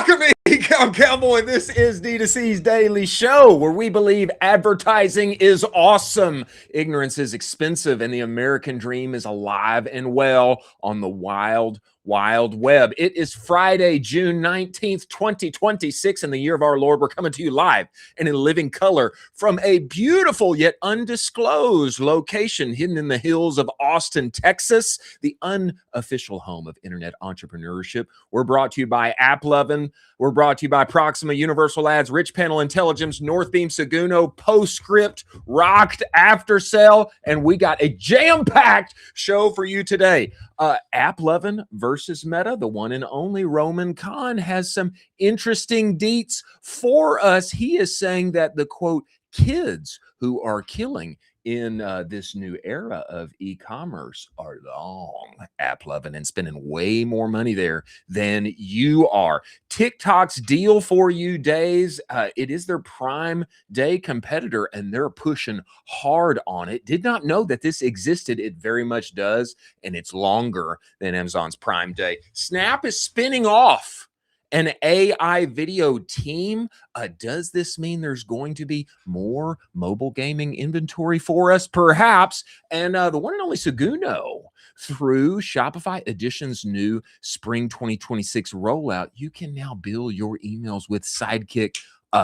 Welcome to Ecomm Cowboy. This is D2C's daily show where we believe advertising is awesome, ignorance is expensive, and the American dream is alive and well on the wild web. It is Friday, June 19th, 2026, in the year of our Lord. We're coming to you live and in living color from a beautiful yet undisclosed location hidden in the hills of Austin, Texas, the unofficial home of internet entrepreneurship. We're brought to you by AppLovin. We're brought to you by Proxima, Universal Ads, Rich Panel Intelligence, Northbeam, Seguno, Postscript, Rocked, Aftercell, and we got a jam-packed show for you today. AppLovin versus Meta, the one and only Roman Khan has some interesting deets for us. He is saying that the, quote, kids who are killing in this new era of e-commerce are long AppLovin and spending way more money there than you are. TikTok's deal for you days, it is their Prime Day competitor, and they're pushing hard on it. Did not know that this existed. It very much does, and it's longer than Amazon's Prime Day. Snap is spinning off an AI video team. Does this mean there's going to be more mobile gaming inventory for us? Perhaps. And the one and only Seguno, through Shopify Edition's new spring 2026 rollout, you can now bill your emails with Sidekick.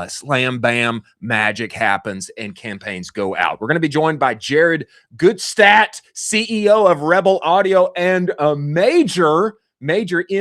Slam, bam, magic happens, and campaigns go out. We're going to be joined by Jared Goodstat, CEO of Rebel Audio, and a major Major. He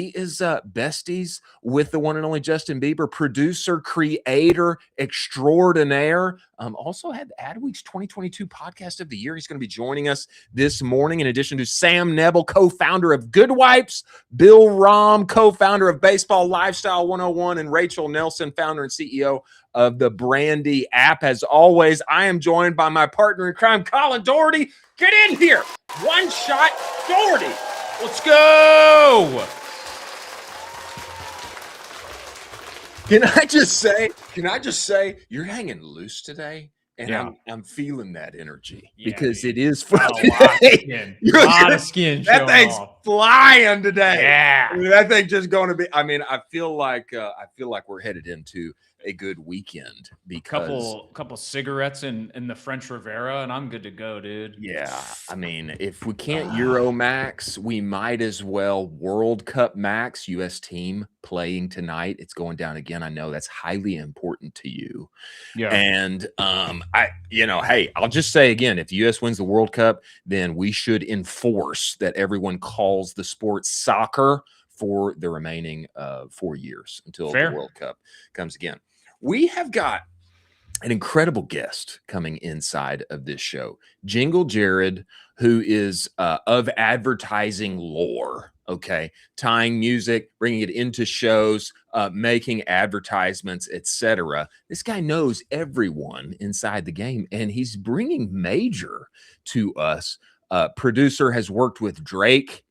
is besties with the one and only Justin Bieber, producer, creator extraordinaire. Also had Adweek's 2022 podcast of the year. He's going to be joining us this morning, in addition to Sam Nebel, co-founder of Goodwipes, Bill Rahm, co-founder of Baseball Lifestyle 101, and Rachel Nelson, founder and CEO of the Brandy app. As always, I am joined by my partner in crime, Colin Doherty. Get in here. One shot, Doherty. Let's go. Can I just say, you're hanging loose today? And yeah. I'm feeling that energy because it is Friday. A lot of skin. That thing's flying today. Yeah. I mean, that thing's just going to be. I mean, I feel like we're headed into a good weekend because couple cigarettes in the French Riviera and I'm good to go, dude. Yeah, I mean, if we can't Euro Max, we might as well World Cup Max. U.S. team playing tonight. It's going down again. I know that's highly important to you. Yeah. And hey, I'll just say again, if the U.S. wins the World Cup, then we should enforce that everyone calls the sport soccer for the remaining 4 years until the World Cup comes again. We have got an incredible guest coming inside of this show, Jingle Jared, who is of advertising lore, okay, tying music, bringing it into shows, making advertisements, etc. This guy knows everyone inside the game, and he's bringing major to us. Producer has worked with Drake.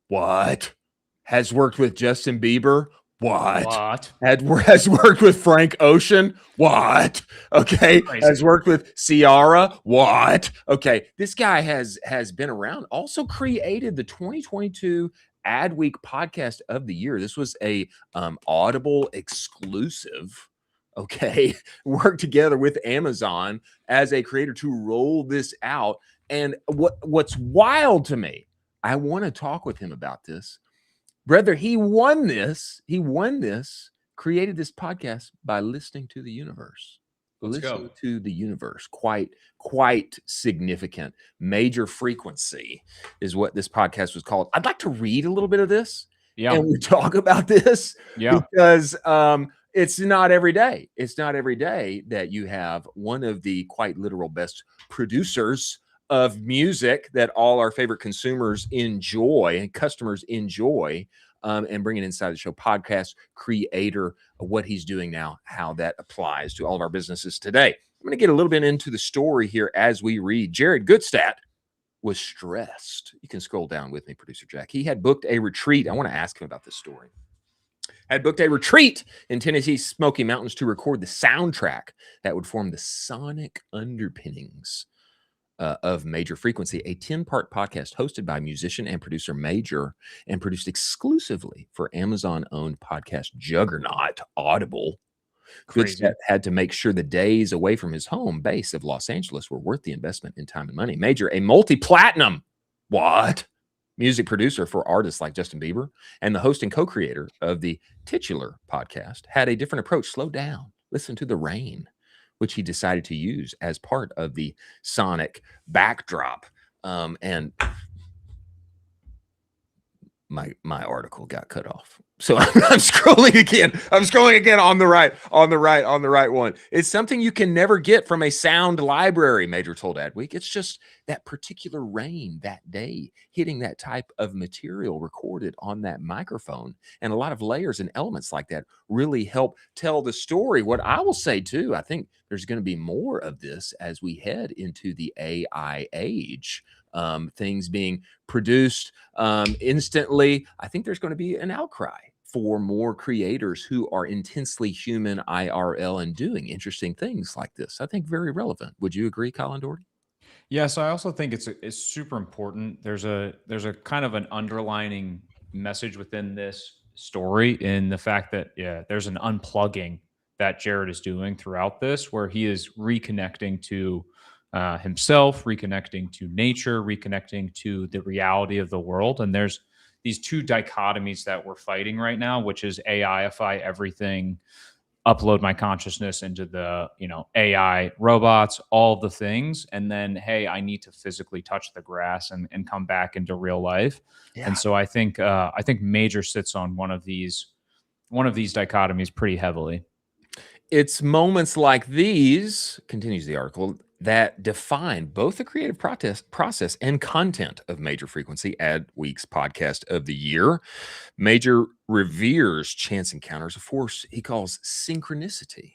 What? Has worked with Justin Bieber. What? Has worked with Frank Ocean. What? Okay. Crazy. Has worked with Ciara. What? Okay. This guy has been around. Also created the 2022 Adweek podcast of the year. This was a Audible exclusive. Okay. Worked together with Amazon as a creator to roll this out. And what's wild to me, I want to talk with him about this. Brother, he won this, created this podcast by listening to the universe. Listening to the universe. Quite significant. Major frequency is what this podcast was called. I'd like to read a little bit of this. Yeah. And we talk about this. Yeah. Because it's not every day. It's not every day that you have one of the quite literal best producers of music that all our favorite consumers enjoy and customers enjoy, and bringing inside the show, podcast creator, what he's doing now, how that applies to all of our businesses today. I'm going to get a little bit into the story here as we read. Jared Goodstat was stressed. You can scroll down with me, Producer Jack. He had booked a retreat. I want to ask him about this story. Had booked a retreat in Tennessee's Smoky Mountains to record the soundtrack that would form the sonic underpinnings of Major Frequency, a 10-part podcast hosted by musician and producer Major and produced exclusively for Amazon-owned podcast juggernaut Audible. Crazy. Goodstep had to make sure the days away from his home base of Los Angeles were worth the investment in time and money. Major, a multi-platinum, music producer for artists like Justin Bieber and the host and co-creator of the titular podcast, had a different approach. Slow down, listen to the rain, which he decided to use as part of the sonic backdrop. And my article got cut off. So I'm scrolling again. I'm scrolling again on the right one. It's something you can never get from a sound library, Major told Adweek. It's just that particular rain that day hitting that type of material recorded on that microphone. And a lot of layers and elements like that really help tell the story. What I will say too, I think there's going to be more of this as we head into the AI age. Things being produced instantly. I think there's going to be an outcry for more creators who are intensely human IRL and doing interesting things like this. I think very relevant. Would you agree, Colin Doherty? Yes, I also think it's super important. There's a kind of an underlining message within this story in the fact that there's an unplugging that Jared is doing throughout this, where he is reconnecting to himself, reconnecting to nature, reconnecting to the reality of the world. And there's these two dichotomies that we're fighting right now, which is AIify everything, upload my consciousness into the AI robots, all the things, and then hey, I need to physically touch the grass and come back into real life. Yeah. And so I think Major sits on one of these dichotomies pretty heavily. It's moments like these, continues the article, that define both the creative process and content of Major Frequency, Adweek's podcast of the year. Major reveres chance encounters, a force he calls synchronicity.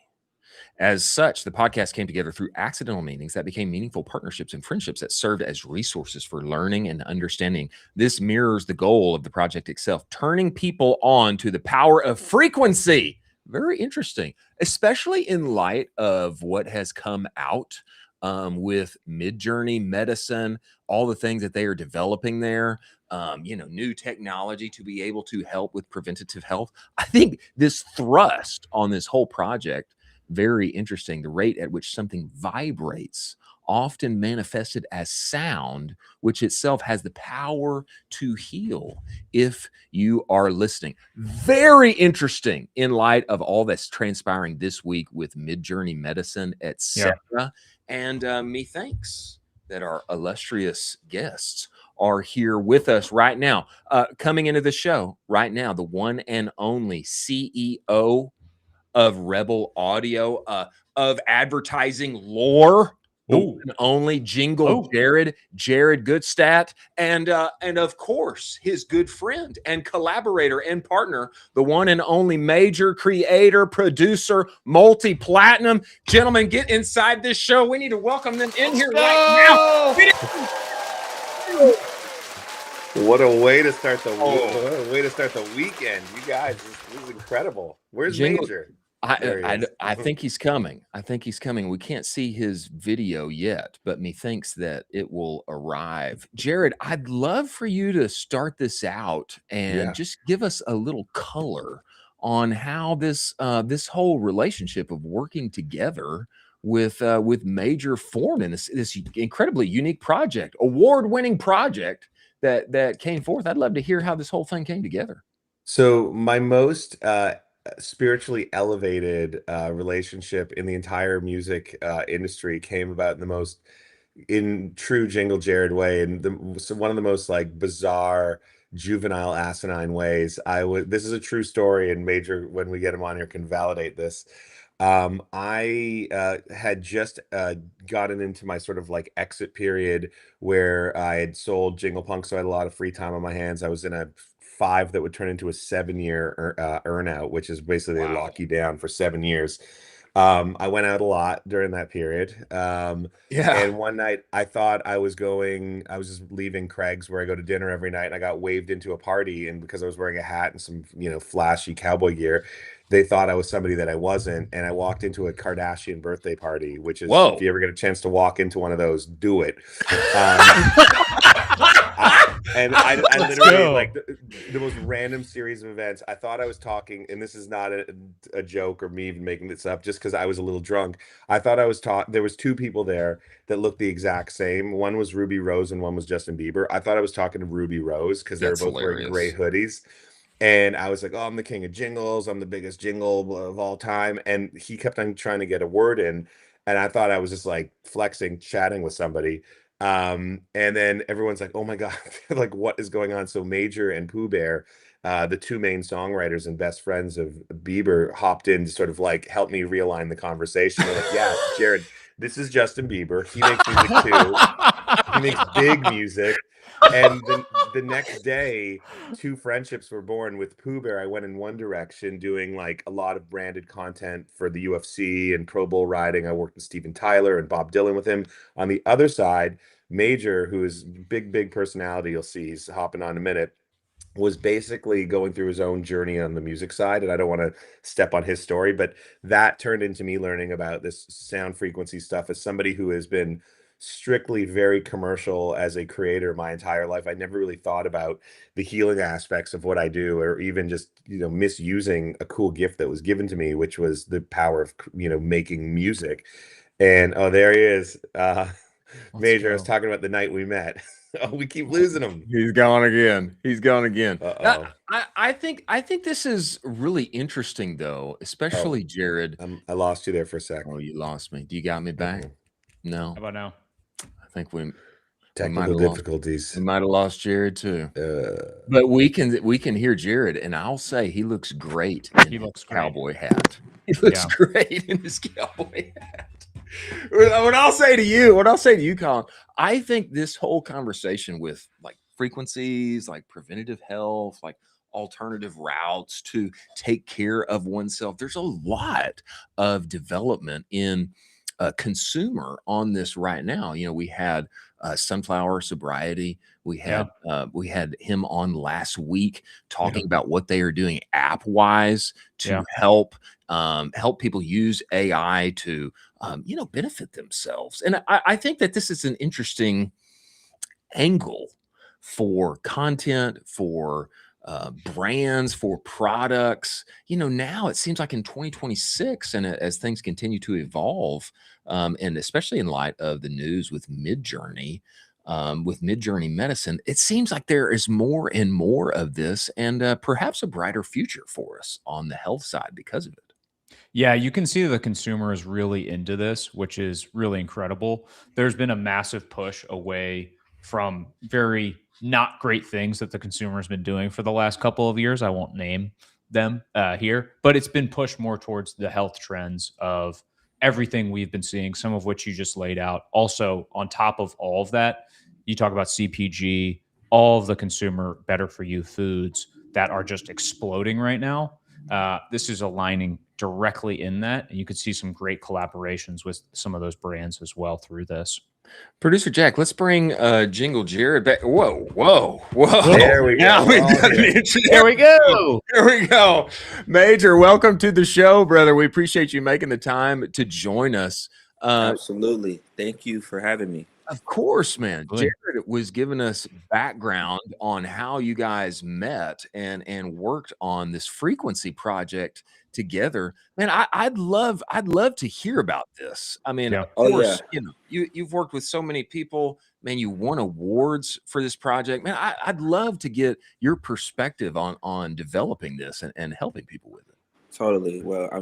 As such, the podcast came together through accidental meetings that became meaningful partnerships and friendships that served as resources for learning and understanding. This mirrors the goal of the project itself, turning people on to the power of frequency. Very interesting, especially in light of what has come out with Midjourney medicine, all the things that they are developing there, new technology to be able to help with preventative health. I think this thrust on this whole project, very interesting. The rate at which something vibrates, often manifested as sound, which itself has the power to heal if you are listening. Very interesting in light of all that's transpiring this week with Midjourney medicine, etc. Yeah. And methinks that our illustrious guests are here with us right now. Coming into the show right now, the one and only CEO of Rebel Audio, of advertising lore, the one and only Jingle Jared Goodstadt, and of course his good friend and collaborator and partner, the one and only Major creator, producer, multi-platinum. Gentlemen, get inside this show. We need to welcome them in here right now. What a way to start the weekend, you guys! This is incredible. Where's Major? I think he's coming. We can't see his video yet, but methinks that it will arrive. Jared, I'd love for you to start this out and just give us a little color on how this whole relationship of working together with Major formed in this incredibly unique project, award-winning project that came forth. I'd love to hear how this whole thing came together. So my most spiritually elevated relationship in the entire music industry came about in true Jingle Jared way, and one of the most like bizarre, juvenile, asinine ways. This is a true story, and Major, when we get him on here, can validate this. I had just gotten into my sort of like exit period where I had sold Jingle Punk, so I had a lot of free time on my hands. I was in a 5 that would turn into a 7-year earn out, which is basically they lock you down for 7 years. I went out a lot during that period. Yeah. And one night I thought I was just leaving Craig's where I go to dinner every night, and I got waved into a party. And because I was wearing a hat and some, flashy cowboy gear, they thought I was somebody that I wasn't. And I walked into a Kardashian birthday party, which is, if Whoa. you ever get a chance to walk into one of those, do it. And I literally, like, the most random series of events. I thought I was talking, and this is not a joke or me even making this up, just because I was a little drunk. I thought I was there was two people there that looked the exact same. One was Ruby Rose and one was Justin Bieber. I thought I was talking to Ruby Rose because they were both wearing gray hoodies. And I was like, oh, I'm the king of jingles. I'm the biggest jingle of all time. And he kept on trying to get a word in. And I thought I was just like flexing, chatting with somebody. And then everyone's like, oh my God, like, what is going on? So Major and Pooh Bear, the two main songwriters and best friends of Bieber, hopped in to sort of like help me realign the conversation. They're like, yeah, Jared, this is Justin Bieber. He makes music too. He makes big music. And then the next day, two friendships were born. With Pooh Bear, I went in one direction, doing like a lot of branded content for the UFC and Pro Bowl riding. I worked with Steven Tyler and Bob Dylan with him. On the other side, Major, who is big personality, you'll see he's hopping on in a minute, was basically going through his own journey on the music side. And I don't want to step on his story, but that turned into me learning about this sound frequency stuff as somebody who has been strictly very commercial as a creator my entire life. I never really thought about the healing aspects of what I do, or even just, misusing a cool gift that was given to me, which was the power of, making music. And oh, there he is. Major, I was talking about the night we met. Oh, we keep losing him. He's gone again. Uh-oh. I think this is really interesting, though, especially Jared. I lost you there for a second. Oh, you lost me. Do you got me back? No. How about now? I think we technical difficulties. We might have lost Jared too. But we can hear Jared, and I'll say he looks great in his cowboy hat. He looks great in his cowboy hat. What I'll say to you, Colin, I think this whole conversation with like frequencies, like preventative health, like alternative routes to take care of oneself, there's a lot of development in consumer on this right now. We had Sunflower Sobriety. We had him on last week talking about what they are doing app wise to help people use AI to benefit themselves. And I think that this is an interesting angle for content, for brands, for products. Now it seems like in 2026, and as things continue to evolve, and especially in light of the news with Midjourney medicine, it seems like there is more and more of this, and perhaps a brighter future for us on the health side because of it. Yeah, you can see the consumer is really into this, which is really incredible. There's been a massive push away from very not great things that the consumer has been doing for the last couple of years. I won't name them here, but it's been pushed more towards the health trends of everything we've been seeing, some of which you just laid out. Also, on top of all of that, you talk about CPG, all of the consumer better for you foods that are just exploding right now. This is aligning directly in that. And you could see some great collaborations with some of those brands as well through this. Producer Jack, let's bring Jingle Jared back. Whoa. There we go. There we go. There we go. Major, welcome to the show, brother. We appreciate you making the time to join us. Absolutely. Thank you for having me. Of course, man. Jared was giving us background on how you guys met and worked on this frequency project together. Man, I'd love to hear about this. I mean, of course, you've worked with so many people. Man, you won awards for this project. Man, I'd love to get your perspective on developing this and helping people with it. Totally. Well, I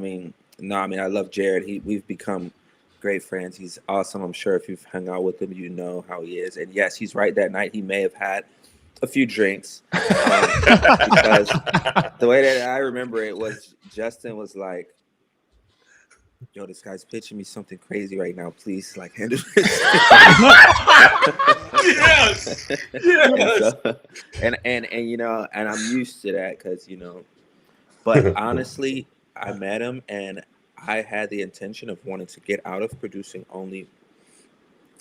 love Jared. We've become great friends. He's awesome. I'm sure if you've hung out with him, you know how he is. And yes, he's right. That night he may have had a few drinks because the way that I remember it was Justin was like, yo, this guy's pitching me something crazy right now. Please, like, handle this. Yes. And I'm used to that because, but honestly, I met him and I had the intention of wanting to get out of producing only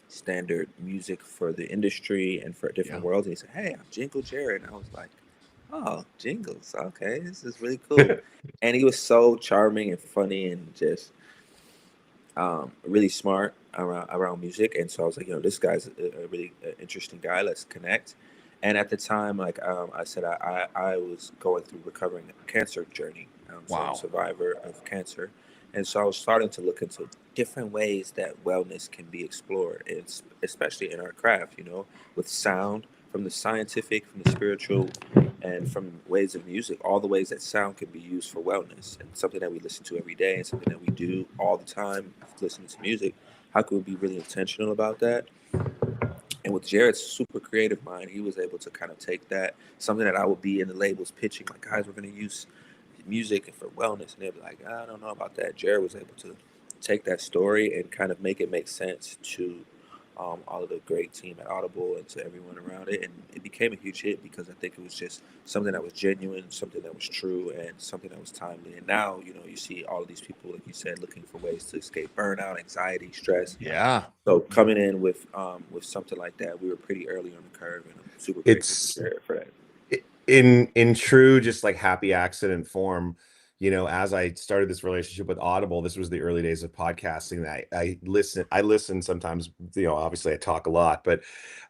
standard music for the industry and for different Yeah. worlds. And he said, "Hey, I'm Jingle Jared." And I was like, "Oh, jingles. Okay, this is really cool." And he was so charming and funny and just really smart around music. And so I was like, this guy's a really interesting guy. Let's connect. And at the time, like I said, I was going through recovering a cancer journey. So I'm a Wow. survivor of cancer. And so I was starting to look into different ways that wellness can be explored, especially in our craft, with sound, from the scientific, from the spiritual, and from ways of music, all the ways that sound can be used for wellness, and something that we listen to every day and something that we do all the time, listening to music. How can we be really intentional about that? And with Jared's super creative mind, he was able to kind of take that, something that I would be in the labels pitching, like, guys, we're going to use music and for wellness. And they'd be like, I don't know about that. Jared was able to take that story and kind of make it make sense to all of the great team at Audible and to everyone around it. And it became a huge hit because I think it was just something that was genuine, something that was true, and something that was timely. And now, you see all of these people, like you said, looking for ways to escape burnout, anxiety, stress. Yeah. So coming in with something like that, we were pretty early on the curve, and I'm super grateful It's to Jared for that. in true just like happy accident form. As I started this relationship with Audible, this was the early days of podcasting. That I listen sometimes. Obviously I talk a lot, but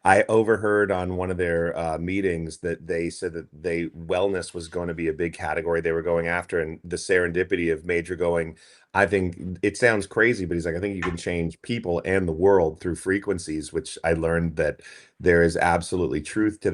I overheard on one of their meetings that they said that wellness was going to be a big category they were going after, and the serendipity of Major going, I think it sounds crazy, but he's like, I think you can change people and the world through frequencies, which I learned that there is absolutely truth to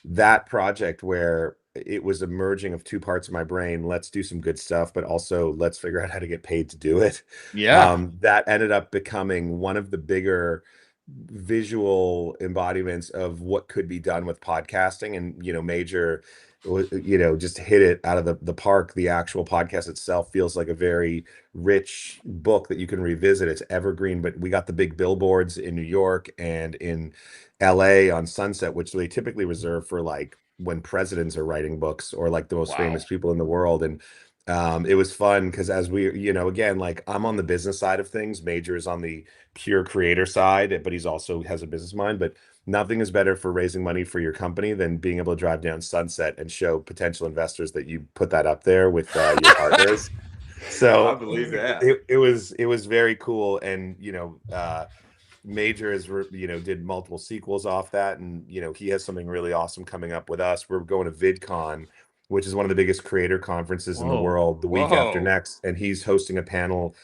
that project, where it was a merging of two parts of my brain. Let's do some good stuff, but also let's figure out how to get paid to do it. Yeah. That ended up becoming one of the bigger visual embodiments of what could be done with podcasting. And Major just hit it out of the park. The actual podcast itself feels like a very rich book that you can revisit. It's evergreen, but we got the big billboards in New York and in LA on Sunset, which they typically reserve for like when presidents are writing books or like the most Wow. famous people in the world. And it was fun because as we, again, like I'm on the business side of things, Major is on the pure creator side, but he's also has a business mind. But nothing is better for raising money for your company than being able to drive down Sunset and show potential investors that you put that up there with your partners. I So believe that. it was very cool. And Major did multiple sequels off that, and he has something really awesome coming up with us. We're going to VidCon, which is one of the biggest creator conferences in the world, the week after Whoa. next, and he's hosting a panel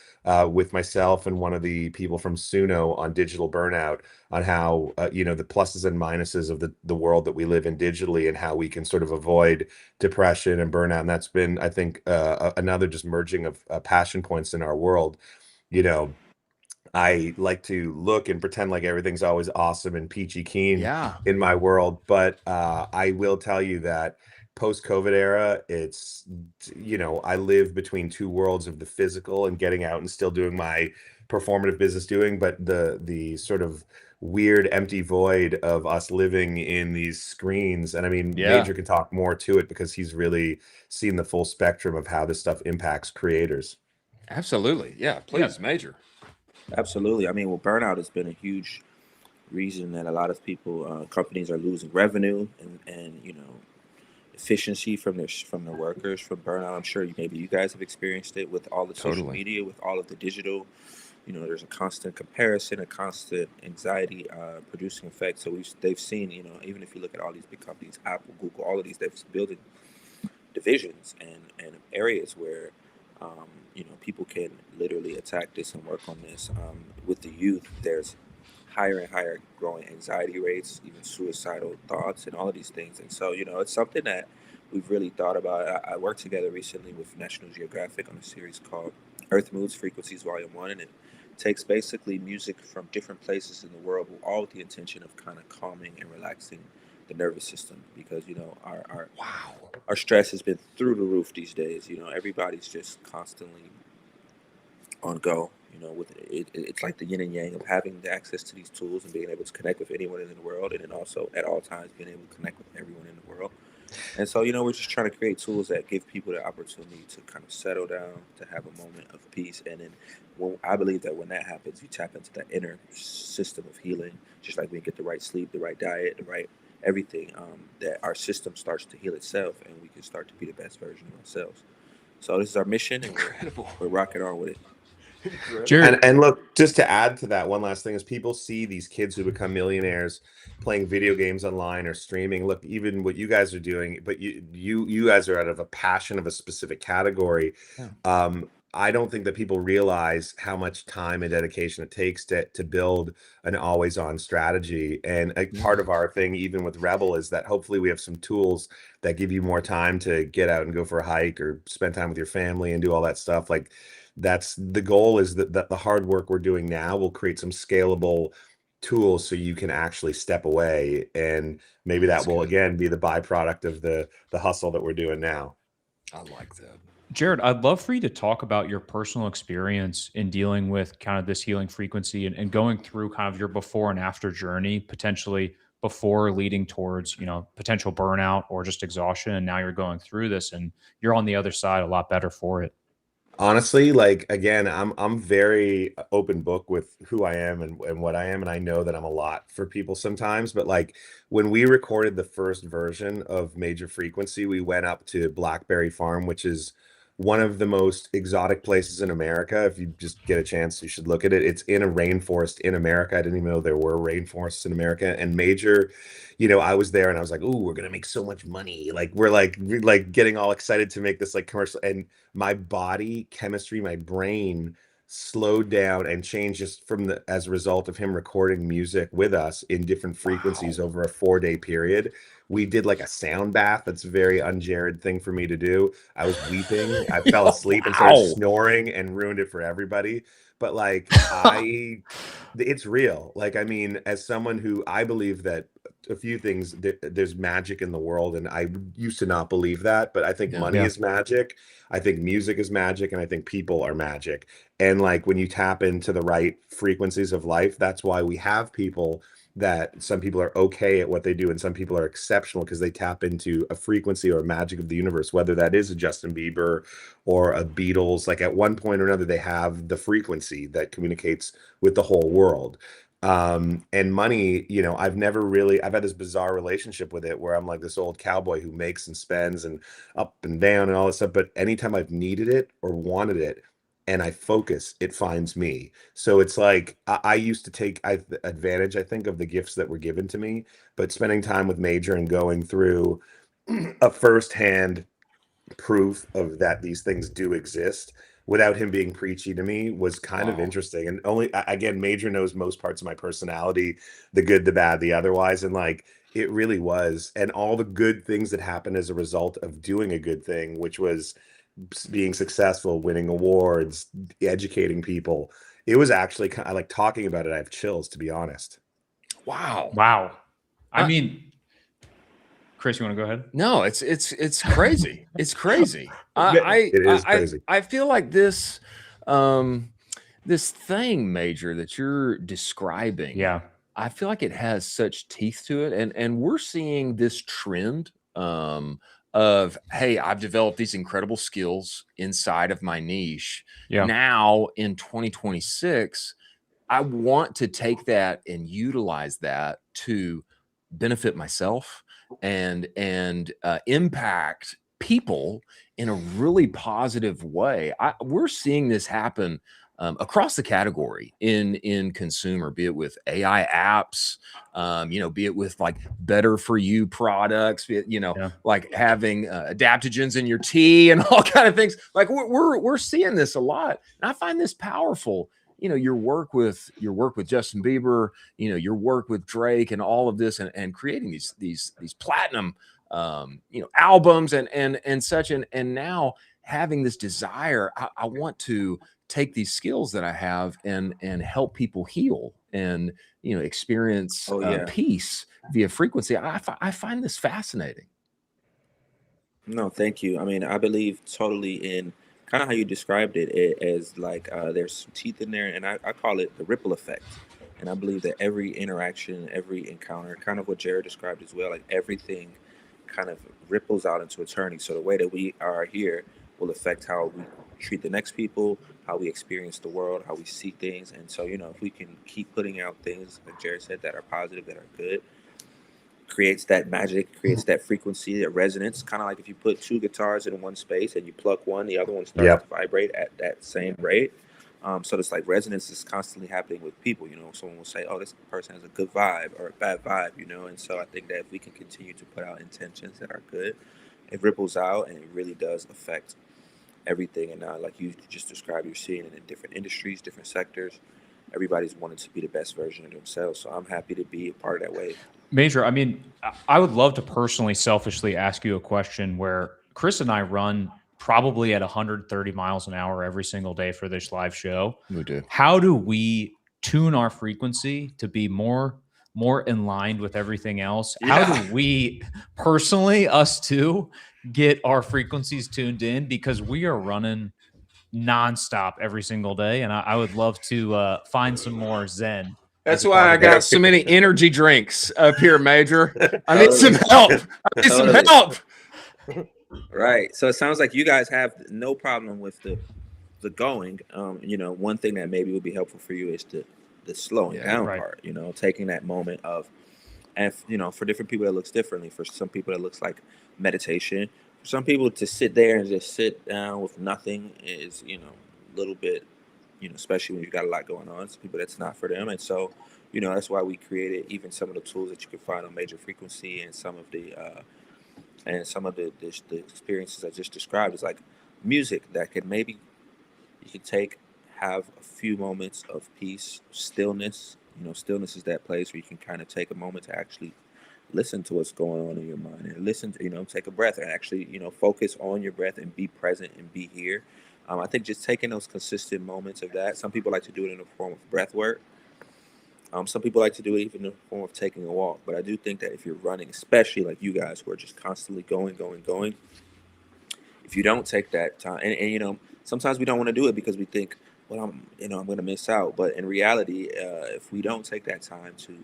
with myself and one of the people from Suno on digital burnout, on how the pluses and minuses of the world that we live in digitally, and how we can sort of avoid depression and burnout. And that's been, I think, another just merging of passion points in our world. I like to look and pretend like everything's always awesome and peachy keen Yeah. in my world, but I will tell you that post-COVID era, it's I live between two worlds of the physical and getting out and still doing my performative business but the sort of weird empty void of us living in these screens. And I mean, Yeah. Major can talk more to it because he's really seen the full spectrum of how this stuff impacts creators. Absolutely. Yeah. Please, Major. Absolutely. I mean, well, burnout has been a huge reason that a lot of people, companies are losing revenue and efficiency from their workers from burnout. I'm sure maybe you guys have experienced it with all the social Totally. media, with all of the digital. There's a constant comparison, a constant anxiety producing effect. So they've seen, even if you look at all these big companies, Apple, Google, all of these, they've building divisions and areas where people can literally attack this and work on this. With the youth, there's higher and higher growing anxiety rates, even suicidal thoughts, and all of these things. And so, it's something that we've really thought about. I worked together recently with National Geographic on a series called Earth Moods Frequencies Volume 1, and it takes basically music from different places in the world, all with the intention of kind of calming and relaxing the nervous system, because our stress has been through the roof these days. Everybody's just constantly on go. With it's like the yin and yang of having the access to these tools and being able to connect with anyone in the world, and then also at all times being able to connect with everyone in the world. And so, we're just trying to create tools that give people the opportunity to kind of settle down, to have a moment of peace. And then I believe that when that happens, you tap into that inner system of healing, just like we get the right sleep, the right diet, the right everything, that our system starts to heal itself and we can start to be the best version of ourselves. So this is our mission, and we're rocking on with it. Jared, And look, just to add to that, one last thing is people see these kids who become millionaires playing video games online or streaming. Look, even what you guys are doing, but you guys are out of a passion of a specific category. Yeah. I don't think that people realize how much time and dedication it takes to build an always on strategy. And a part of our thing, even with Rebel, is that hopefully we have some tools that give you more time to get out and go for a hike or spend time with your family and do all that stuff. Like, that's the goal, is that the hard work we're doing now will create some scalable tools so you can actually step away, and maybe that will again be the byproduct of the hustle that we're doing now. I like that. Jared, I'd love for you to talk about your personal experience in dealing with kind of this healing frequency and going through kind of your before and after journey, potentially before leading towards, potential burnout or just exhaustion. And now you're going through this and you're on the other side a lot better for it. Honestly, like, again, I'm very open book with who I am and what I am, and I know that I'm a lot for people sometimes, but like when we recorded the first version of Major Frequency, we went up to Blackberry Farm, which is one of the most exotic places in America. If you just get a chance, you should look at it. It's in a rainforest in America. I didn't even know there were rainforests in America. And Major, I was there and I was like, "Ooh, we're gonna make so much money!" Like we're getting all excited to make this like commercial. And my body chemistry, my brain slowed down and changed just as a result of him recording music with us in different frequencies over a 4-day period. We did like a sound bath. That's a very un-Jared thing for me to do. I was weeping. I fell asleep and started snoring and ruined it for everybody. But like, it's real. Like, I mean, as someone who, I believe that a few things, there's magic in the world. And I used to not believe that, but I think money is magic. I think music is magic. And I think people are magic. And like, when you tap into the right frequencies of life, that's why we have people that some people are okay at what they do and some people are exceptional because they tap into a frequency or a magic of the universe, whether that is a Justin Bieber or a Beatles. Like at one point or another, they have the frequency that communicates with the whole world. And money, I've had this bizarre relationship with it where I'm like this old cowboy who makes and spends and up and down and all this stuff. But anytime I've needed it or wanted it, and I focus, it finds me. So it's like I used to take advantage, I think, of the gifts that were given to me, but spending time with Major and going through a firsthand proof of that these things do exist without him being preachy to me was kind of interesting. And again, Major knows most parts of my personality, the good, the bad, the otherwise. And like, it really was. And all the good things that happened as a result of doing a good thing, which was being successful, winning awards, educating people. It was actually I like talking about it. I have chills, to be honest. Wow. I mean, Chris, you want to go ahead? No, it's crazy. It's crazy. It is crazy. I feel like this this thing, Major, that you're describing. Yeah. I feel like it has such teeth to it, and we're seeing this trend of, hey, I've developed these incredible skills inside of my niche. Yeah. Now in 2026, I want to take that and utilize that to benefit myself and impact people in a really positive way. We're seeing this happen across the category in consumer, be it with AI apps, be it with like better for you products, be it, like having adaptogens in your tea and all kind of things. Like we're seeing this a lot, and I find this powerful. Your work with Justin Bieber, your work with Drake, and all of this, and creating these platinum, albums and such, and now having this desire. I want to take these skills that I have and help people heal and experience peace via frequency. I find this fascinating. No, thank you. I mean, I believe totally in kind of how you described it as like there's some teeth in there, and I call it the ripple effect. And I believe that every interaction, every encounter, kind of what Jared described as well, like everything kind of ripples out into eternity. So the way that we are here will affect how we treat the next people, how we experience the world, how we see things. And so, if we can keep putting out things, like Jared said, that are positive, that are good, creates that magic, creates that frequency, that resonance. Kind of like if you put two guitars in one space and you pluck one, the other one starts to vibrate at that same rate. So it's like resonance is constantly happening with people. Someone will say, oh, this person has a good vibe or a bad vibe, and so I think that if we can continue to put out intentions that are good, it ripples out and it really does affect everything. And now, like you just described, you're seeing it in different industries, different sectors. Everybody's wanting to be the best version of themselves. So I'm happy to be a part of that wave. Major, I mean, I would love to personally, selfishly ask you a question where Chris and I run probably at 130 miles an hour every single day for this live show. We do. How do we tune our frequency to be more in line with everything else? Yeah. How do we personally, us two, get our frequencies tuned in? Because we are running nonstop every single day. And I would love to find some more Zen. That's why I got so many energy drinks up here, Major. I need some help. Right. So it sounds like you guys have no problem with the going. One thing that maybe would be helpful for you is the slowing down part, taking that moment of, and for different people that looks differently. For some people that looks like meditation. For some people to sit there and just sit down with nothing is, a little bit, especially when you've got a lot going on. Some people that's not for them. And so, that's why we created even some of the tools that you can find on Major Frequency and some of the experiences I just described is like music that could maybe you could have a few moments of peace, stillness. Stillness is that place where you can kind of take a moment to actually listen to what's going on in your mind and listen to, take a breath and actually, focus on your breath and be present and be here. I think just taking those consistent moments of that. Some people like to do it in the form of breath work. Some people like to do it even in the form of taking a walk. But I do think that if you're running, especially like you guys who are just constantly going, if you don't take that time, and sometimes we don't want to do it because we think, well, I'm going to miss out. But in reality, if we don't take that time to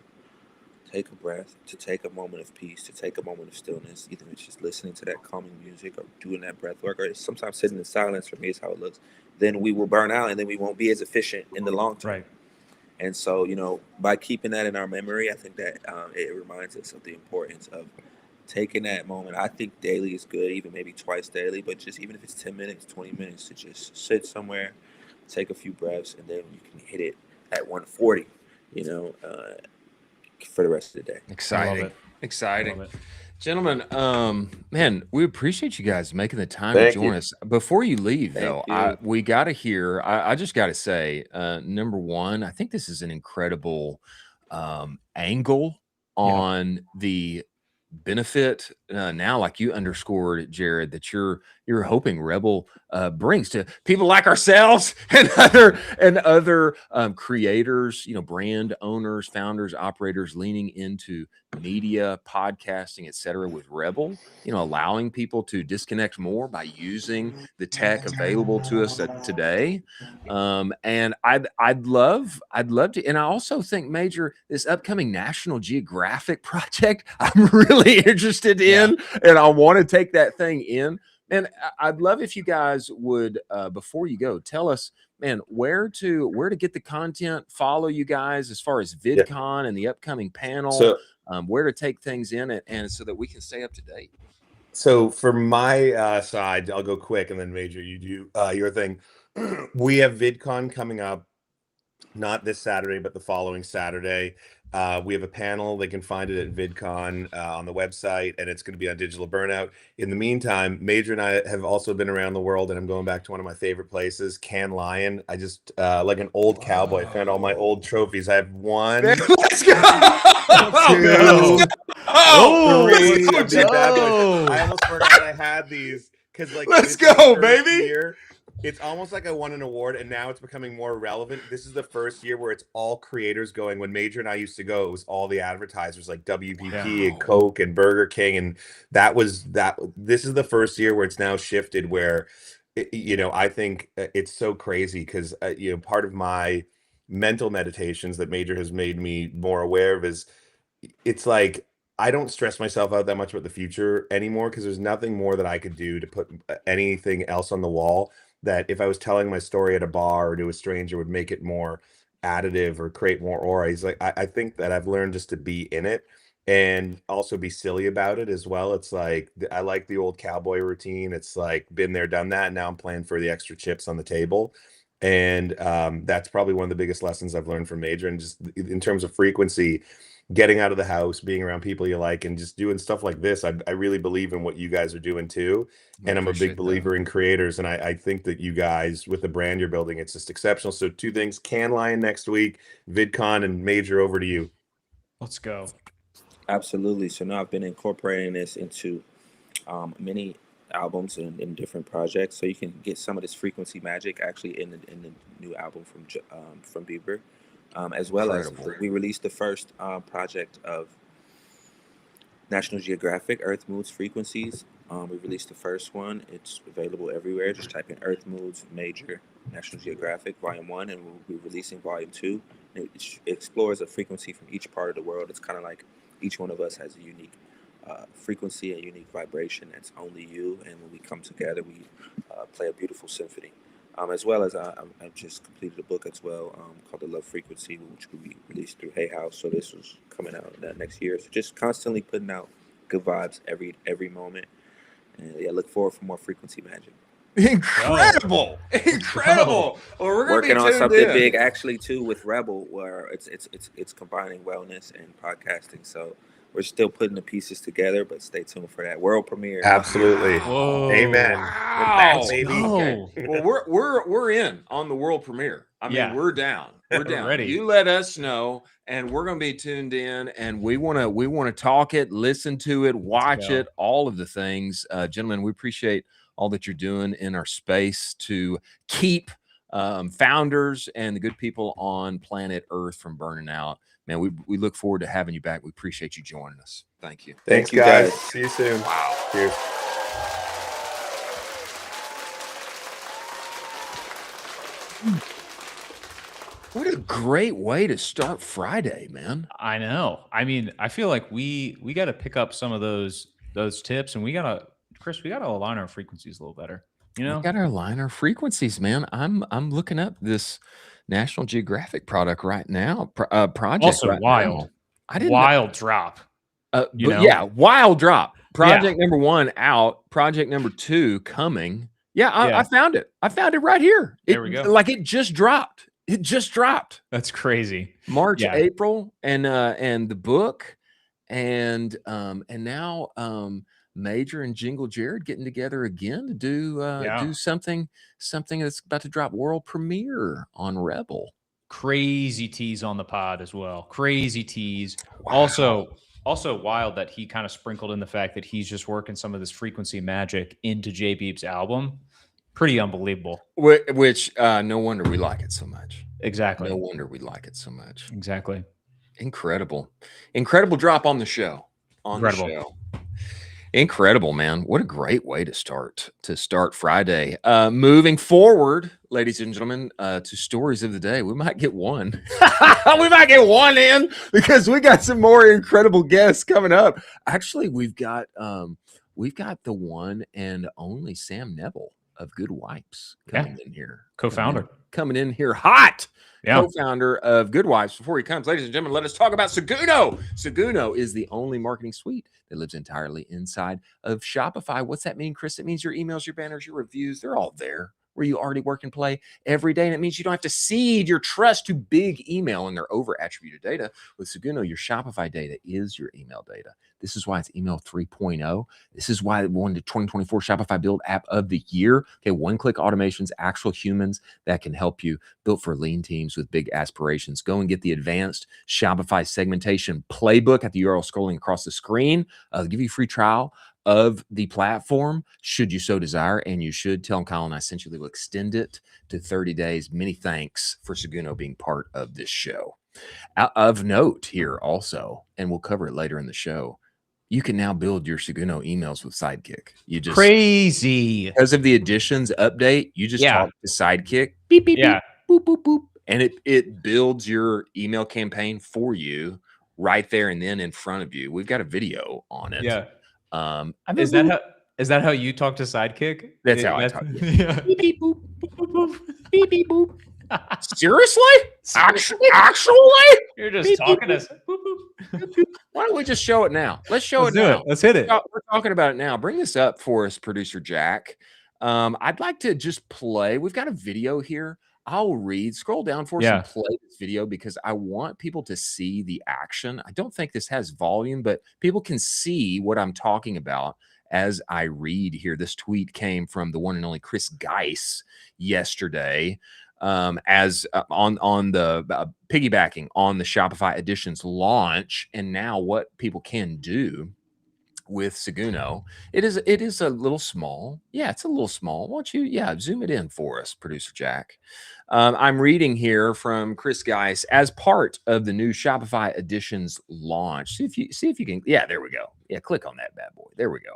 take a breath, to take a moment of peace, to take a moment of stillness, either it's just listening to that calming music or doing that breath work, or sometimes sitting in silence, for me is how it looks, then we will burn out and then we won't be as efficient in the long term. Right. And so, by keeping that in our memory, I think that it reminds us of the importance of taking that moment. I think daily is good, even maybe twice daily, but just even if it's 10 minutes, 20 minutes to just sit somewhere, take a few breaths, and then you can hit it at 140, for the rest of the day. Exciting. Love it. Gentlemen, man, we appreciate you guys making the time to join us. Before you leave, though, we got to hear, I just got to say, number one, I think this is an incredible angle on the benefit now, like you underscored, Jared, that you're hoping Rebel brings to people like ourselves and other creators, brand owners, founders, operators leaning into media, podcasting, etc. with Rebel, allowing people to disconnect more by using the tech available to us today. And I'd love to, and I also think, Major, this upcoming National Geographic project, I'm really interested in, and I want to take that thing in. And I'd love if you guys would, before you go, tell us, man, where to get the content, follow you guys as far as VidCon and the upcoming panel, where to take things in, and so that we can stay up to date. So for my side, I'll go quick, and then Major, you do your thing. We have VidCon coming up, not this Saturday, but the following Saturday. We have a panel. They can find it at VidCon on the website, and it's going to be on Digital Burnout. In the meantime, Major and I have also been around the world, and I'm going back to one of my favorite places, Cannes Lion. I just, like an old cowboy, found all my old trophies. I have one. Let's go! Two, three. Let's go! I almost forgot I had these. Like, let's go, baby! Year, it's almost like I won an award, and now it's becoming more relevant. This is the first year where it's all creators going. When Major and I used to go, it was all the advertisers like WPP and Coke and Burger King, and this is the first year where it's now shifted where, I think it's so crazy because, part of my mental meditations that Major has made me more aware of is it's like I don't stress myself out that much about the future anymore because there's nothing more that I could do to put anything else on the wall that if I was telling my story at a bar or to a stranger would make it more additive or create more aura. He's like, I think that I've learned just to be in it and also be silly about it as well. It's like I like the old cowboy routine. It's like been there, done that. Now I'm playing for the extra chips on the table. And that's probably one of the biggest lessons I've learned from Major. And just in terms of frequency, getting out of the house, being around people you like, and just doing stuff like this. I really believe in what you guys are doing too. And I'm a big believer in creators. And I think that you guys, with the brand you're building, it's just exceptional. So 2 things, Can Lion next week, VidCon, and Major, over to you. Let's go. Absolutely. So now I've been incorporating this into many albums and in different projects. So you can get some of this frequency magic actually in the new album from Bieber. As well Incredible. as we released the first project of National Geographic, Earth Moods Frequencies. We released the first one. It's available everywhere. Just type in Earth Moods Major National Geographic Volume 1, and we'll be releasing Volume 2. It explores a frequency from each part of the world. It's kind of like each one of us has a unique frequency, a unique vibration that's only you. And when we come together, we play a beautiful symphony. As well as I've just completed a book as well called The Love Frequency, which will be released through Hay House. So this was coming out next year. So just constantly putting out good vibes every moment. And yeah, look forward for more frequency magic. Incredible. Well, we're gonna Working be on tuned something in. big actually too with Rebel, where it's combining wellness and podcasting. So we're still putting the pieces together, but stay tuned for that world premiere. Absolutely. Whoa. Amen. Wow. Baby. Oh. Well, we're in on the world premiere. I mean, Yeah. we're down. We're down. ready. You let us know, and we're going to be tuned in, and we want to talk it, listen to it, watch go. it, all of the things. Gentlemen, we appreciate all that you're doing in our space to keep founders and the good people on planet Earth from burning out. Man, we look forward to having you back. We appreciate you joining us. Thank you. Thanks, Thank you, guys. guys. See you soon. Wow. Cheers. What a great way to start Friday, man. I know. I mean, I feel like we got to pick up some of those tips, and we gotta align our frequencies a little better. You know, We got to align our frequencies, man. I'm looking up this National Geographic product right now. Project Also right wild. now. I didn't. wild drop. you But know? yeah, wild drop. Project number 1 out. Project number 2 coming. Yeah, Yeah. I found it. I found it right here. There we go. Like it just dropped. It just dropped. That's crazy. March, Yeah. April, and the book, and now Major and Jingle Jared getting together again to do something that's about to drop world premiere on Rebel. Crazy tease on the pod as well. Crazy tease. Wow. Also wild that he kind of sprinkled in the fact that he's just working some of this frequency magic into J Beep's album. Pretty unbelievable. Which no wonder we like it so much. Exactly. No wonder we like it so much. Exactly. Incredible drop on the show. Incredible. Incredible, man. What a great way to start Friday. Moving forward, ladies and gentlemen, to stories of the day. We might get one. We might get one in because we got some more incredible guests coming up. Actually, we've got the one and only Sam Nebel of Goodwipes coming in here. Co-founder. Coming in here hot. Yeah. Co-founder of Goodwipes. Before he comes, ladies and gentlemen, let us talk about Seguno. Seguno is the only marketing suite that lives entirely inside of Shopify. What's that mean, Chris? It means your emails, your banners, your reviews, they're all there where you already work and play every day. And it means you don't have to cede your trust to big email and their over-attributed data. With Seguno, your Shopify data is your email data. This is why it's email 3.0. This is why it won the 2024 Shopify Build App of the Year. Okay, one-click automations, actual humans that can help you, built for lean teams with big aspirations. Go and get the advanced Shopify segmentation playbook at the URL scrolling across the screen. They'll give you a free trial of the platform, should you so desire, and you should tell them Kyle and I sent you. They will extend it to 30 days. Many thanks for Seguno being part of this show. Of note here also, and we'll cover it later in the show, you can now build your Seguno emails with Sidekick. You just Crazy. because of the additions update, you just talk to Sidekick, beep, beep, Yeah. beep, boop, boop, boop, and it builds your email campaign for you right there and then in front of you. We've got a video on it. Yeah. Is that how you talk to Sidekick? That's how I talk. Yeah. Beep, beep, boop, boop, boop, boop. Beep, beep, boop. Seriously? Actually? You're just Beep, talking beep, us. Boop, boop. Why don't we just show it now? Let's show Let's it do now. it. Let's hit it. We're talking about it now. Bring this up for us, producer Jack. I'd like to just play. We've got a video here. I'll read. Scroll down for us and play this video because I want people to see the action. I don't think this has volume, but people can see what I'm talking about as I read here. This tweet came from the one and only Chris Geis yesterday. As on the piggybacking on the Shopify Editions launch, and now what people can do with Seguno. It is a little small. Yeah, it's a little small. Why don't you zoom it in for us, producer Jack? I'm reading here from Chris Geis as part of the new Shopify Editions launch. See if you can. Yeah, there we go. Yeah, click on that bad boy. There we go.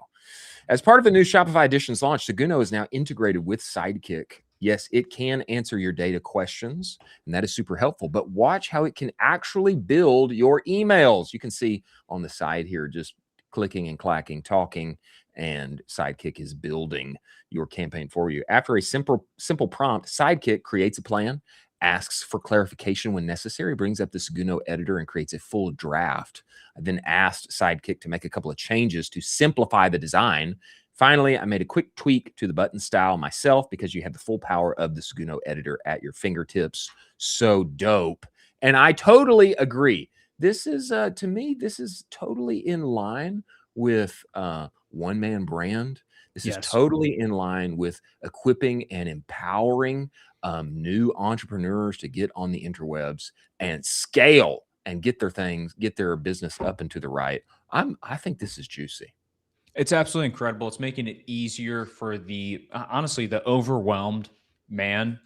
As part of the new Shopify Editions launch, Seguno is now integrated with Sidekick. Yes, it can answer your data questions, and that is super helpful. But watch how it can actually build your emails. You can see on the side here, just clicking and clacking, talking, and Sidekick is building your campaign for you. After a simple prompt, Sidekick creates a plan, asks for clarification when necessary, brings up the Seguno editor, and creates a full draft. I then asked Sidekick to make a couple of changes to simplify the design. Finally, I made a quick tweak to the button style myself because you have the full power of the Seguno editor at your fingertips. So dope. And I totally agree. This is, to me, this is totally in line with one-man brand. This is totally in line with equipping and empowering new entrepreneurs to get on the interwebs and scale and get their business up and to the right. I think this is juicy. It's absolutely incredible. It's making it easier for honestly, the overwhelmed man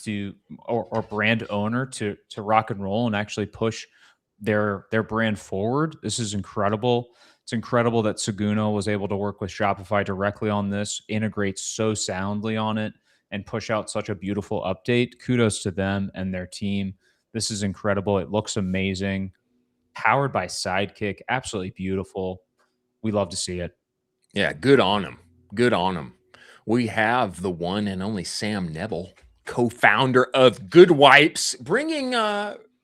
or brand owner to rock and roll and actually push their brand forward. This is incredible. It's incredible that Seguno was able to work with Shopify directly on this, integrate so soundly on it, and push out such a beautiful update. Kudos to them and their team. This is incredible. It looks amazing. Powered by Sidekick. Absolutely beautiful. We love to see it. Yeah, good on him. Good on him. We have the one and only Sam Nebel, co-founder of Goodwipes, bringing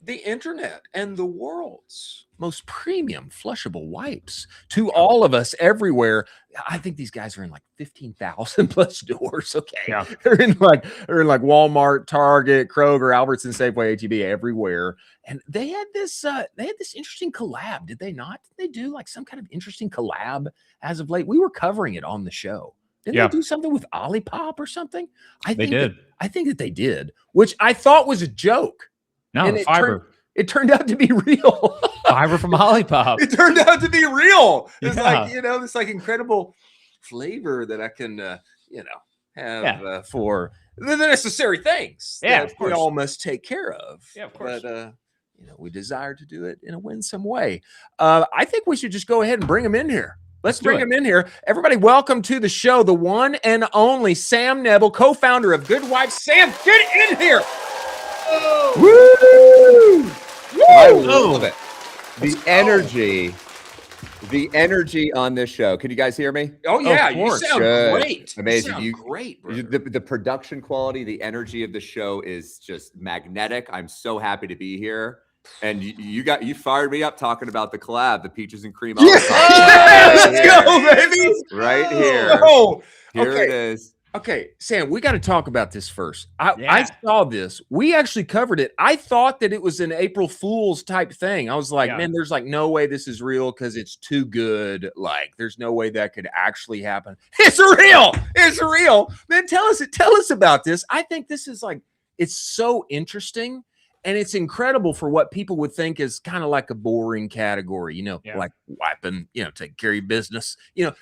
the internet and the world's most premium flushable wipes to all of us everywhere. I think these guys are in like 15,000 plus doors. Okay. Yeah. They're in like Walmart, Target, Kroger, Albertson, Safeway, HEB, everywhere. And they had this interesting collab, did they not? Did they do like some kind of interesting collab as of late? We were covering it on the show. Didn't they do something with Olipop or something? I think that they did, which I thought was a joke. No, and fiber. It turned out to be real. Fiber from Olipop. It turned out to be real. It's like, this like incredible flavor that I can, have for the necessary things that we all must take care of. Yeah, of course. But, we desire to do it in a winsome way. I think we should just go ahead and bring them in here. Let's bring him in here. Everybody, welcome to the show, the one and only Sam Nebel, co-founder of Goodwipes. Sam, get in here. Woo! I love it. The energy on this show. Can you guys hear me? Oh yeah, you sound great. Amazing. You sound great, bro. The production quality, the energy of the show is just magnetic. I'm so happy to be here. And you fired me up talking about the collab, the peaches and cream. Let's go, baby. Right here. Here it is. Okay, Sam, we got to talk about this first. I saw this. We actually covered it. I thought that it was an April Fool's type thing. I was like, man, there's like no way this is real because it's too good. Like, there's no way that could actually happen. It's real. It's real. Man, tell us about this. I think this is like, it's so interesting. And it's incredible for what people would think is kind of like a boring category, like wiping, taking care of your business,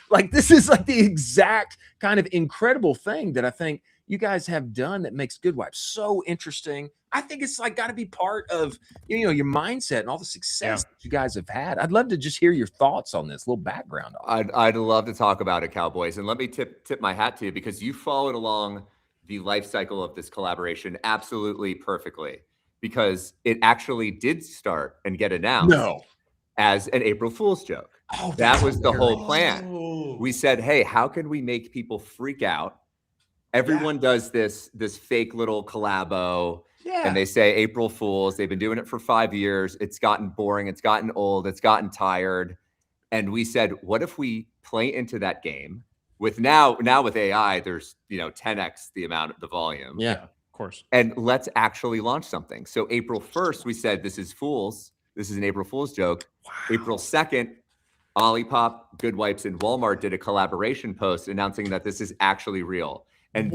like this is like the exact kind of incredible thing that I think you guys have done that makes Goodwipes so interesting. I think it's like got to be part of, your mindset and all the success that you guys have had. I'd love to just hear your thoughts on this, little background on it. I'd love to talk about it, Cowboys. And let me tip my hat to you because you followed along the life cycle of this collaboration absolutely perfectly. Because it actually did start and get announced as an April Fool's joke. Oh, That that's was the whole hilarious. plan. We said, hey, how can we make people freak out? Everyone does this fake little collabo. And they say April Fools. They've been doing it for 5 years. It's gotten boring. It's gotten old. It's gotten tired. And we said, what if we play into that game with now with AI, there's, 10x the amount of the volume. Yeah, of course. And let's actually launch something. So April 1st, we said, this is Fools. This is an April Fool's joke. Wow. April 2nd, Olipop, Goodwipes, and Walmart did a collaboration post announcing that this is actually real. And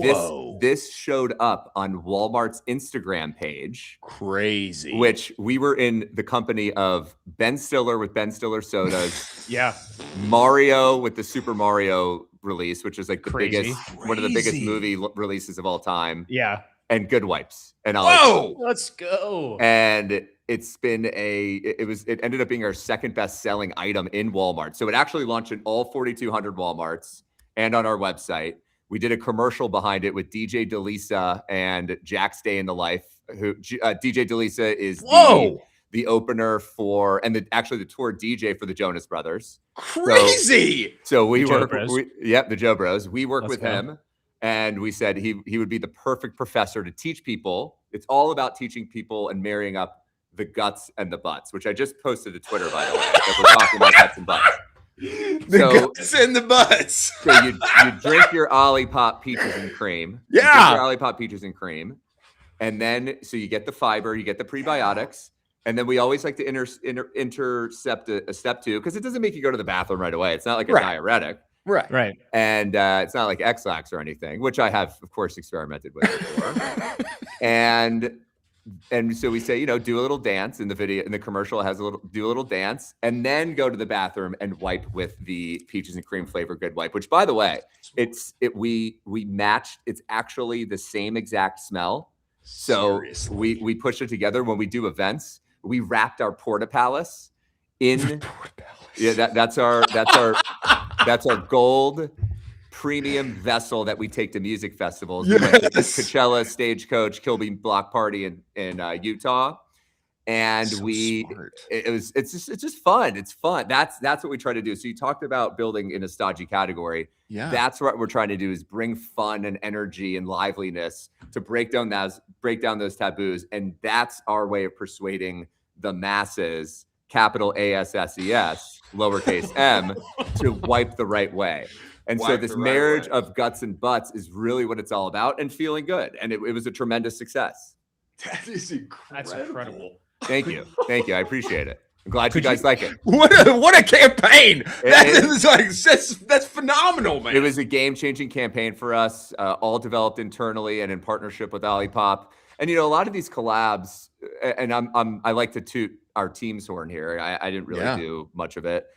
this showed up on Walmart's Instagram page. Crazy. Which we were in the company of Ben Stiller with Ben Stiller sodas. Yeah. Mario with the Super Mario release, which is like the Crazy. one of the biggest movie releases of all time. Yeah. And Goodwipes. And Whoa! Let's go. And it's been it ended up being our second best selling item in Walmart. So it actually launched in all 4,200 Walmarts and on our website. We did a commercial behind it with DJ DeLisa and Jack's Day in the Life. Who DJ DeLisa is the opener for, and actually the tour DJ for the Jonas Brothers. Crazy. So we work, the Joe Bros. We work with go. him, and we said he would be the perfect professor to teach people. It's all about teaching people and marrying up the guts and the butts, which I just posted to Twitter, by the way. That we're talking about guts and butts. The guts and the butts. So you drink your Olipop peaches and cream. Yeah. You drink your Olipop peaches and cream. And then, so you get the fiber, you get the prebiotics. And then we always like to intercept a step 2, because it doesn't make you go to the bathroom right away. It's not like a diuretic. Right. And it's not like X-Lax or anything, which I have, of course, experimented with before. And so we say, do a little dance in the video. In the commercial, it has do a little dance, and then go to the bathroom and wipe with the peaches and cream flavor Good Wipe. Which, by the way, we matched. It's actually the same exact smell. So Seriously. we pushed it together. When we do events, we wrapped our Porta Palace in. Yeah, that's our gold premium vessel that we take to music festivals. Yes. We went to Coachella, Stagecoach, Kilby Block Party in Utah, and it's just fun. It's fun. That's what we try to do. So you talked about building in a stodgy category. Yeah, that's what we're trying to do, is bring fun and energy and liveliness to break down those taboos, and that's our way of persuading the masses, capital ASSES, lowercase m, to wipe the right way. And so this marriage of guts and butts is really what it's all about, and feeling good. And it was a tremendous success. That is incredible. That's incredible. Thank you. I appreciate it. I'm glad you guys like it. What a campaign. That's phenomenal, man. It was a game-changing campaign for us, all developed internally and in partnership with Olipop. And, a lot of these collabs, and I like to toot our team's horn here. I didn't really do much of it.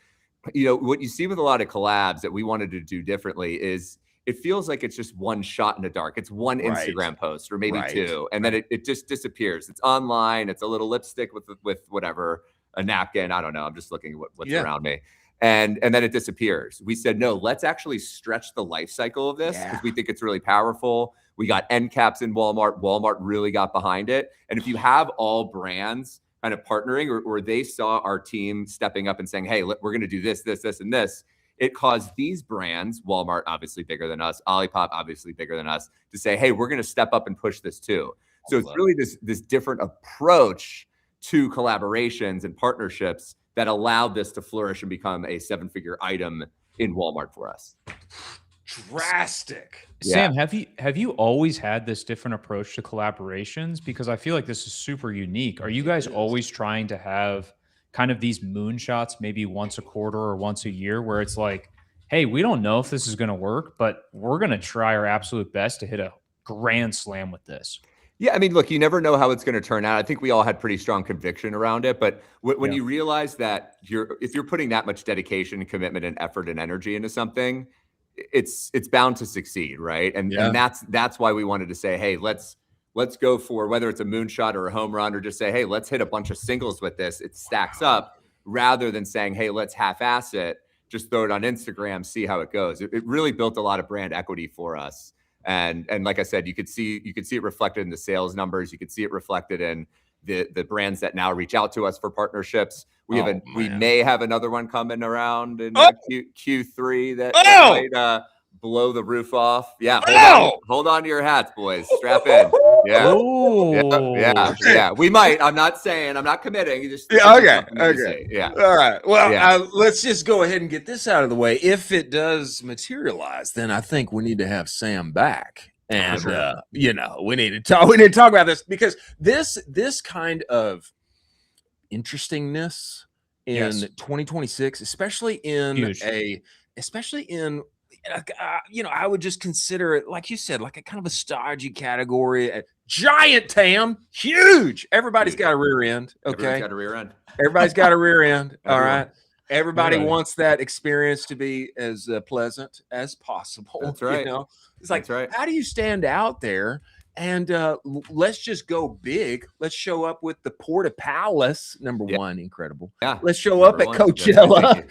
What you see with a lot of collabs that we wanted to do differently is it feels like it's just one shot in the dark. It's one Instagram post or maybe two, and then it just disappears. It's online. It's a little lipstick with whatever, a napkin. I don't know. I'm just looking at what's around me. And then it disappears. We said, no, let's actually stretch the life cycle of this, because we think it's really powerful. We got end caps in Walmart. Walmart really got behind it. And if you have all brands kind of partnering, or they saw our team stepping up and saying, hey, we're going to do this, and this, it caused these brands, Walmart obviously bigger than us, Olipop obviously bigger than us, to say, hey, we're going to step up and push this too. So it's really this different approach to collaborations and partnerships that allowed this to flourish and become a 7-figure item in Walmart for us. Drastic. Sam, have you always had this different approach to collaborations? Because I feel like this is super unique. Are you guys always trying to have kind of these moonshots, maybe once a quarter or once a year, where it's like, hey, we don't know if this is going to work, but we're going to try our absolute best to hit a grand slam with this? Yeah, I mean, look, you never know how it's going to turn out. I think we all had pretty strong conviction around it. But when you realize that if you're putting that much dedication, commitment, and effort and energy into something, it's bound to succeed, right? And that's why we wanted to say, hey, let's go for, whether it's a moonshot or a home run, or just say, hey, let's hit a bunch of singles with this. It stacks up, rather than saying, hey, let's half-ass it, just throw it on Instagram, see how it goes. It really built a lot of brand equity for us. And like I said, you could see it reflected in the sales numbers. You could see it reflected in the brands that now reach out to us for partnerships. We may have another one coming around in Q3 that might blow the roof off. Yeah, hold on to your hats, boys. Strap in. Yeah. Yeah. We might. I'm not committing. Okay. Yeah. All right. Well, let's just go ahead and get this out of the way. If it does materialize, then I think we need to have Sam back. And we need to talk about this, because this kind of interestingness in 2026, especially in I would just consider it, like you said, like a kind of a stodgy category. A giant TAM, huge. Everybody's got a rear end. Okay, everybody's got a rear end. All right. Everybody wants that experience to be as pleasant as possible. That's right. It's like, how do you stand out there? And let's just go big. Let's show up with the Porta Palace, number one, incredible. Yeah. Let's show up at Coachella.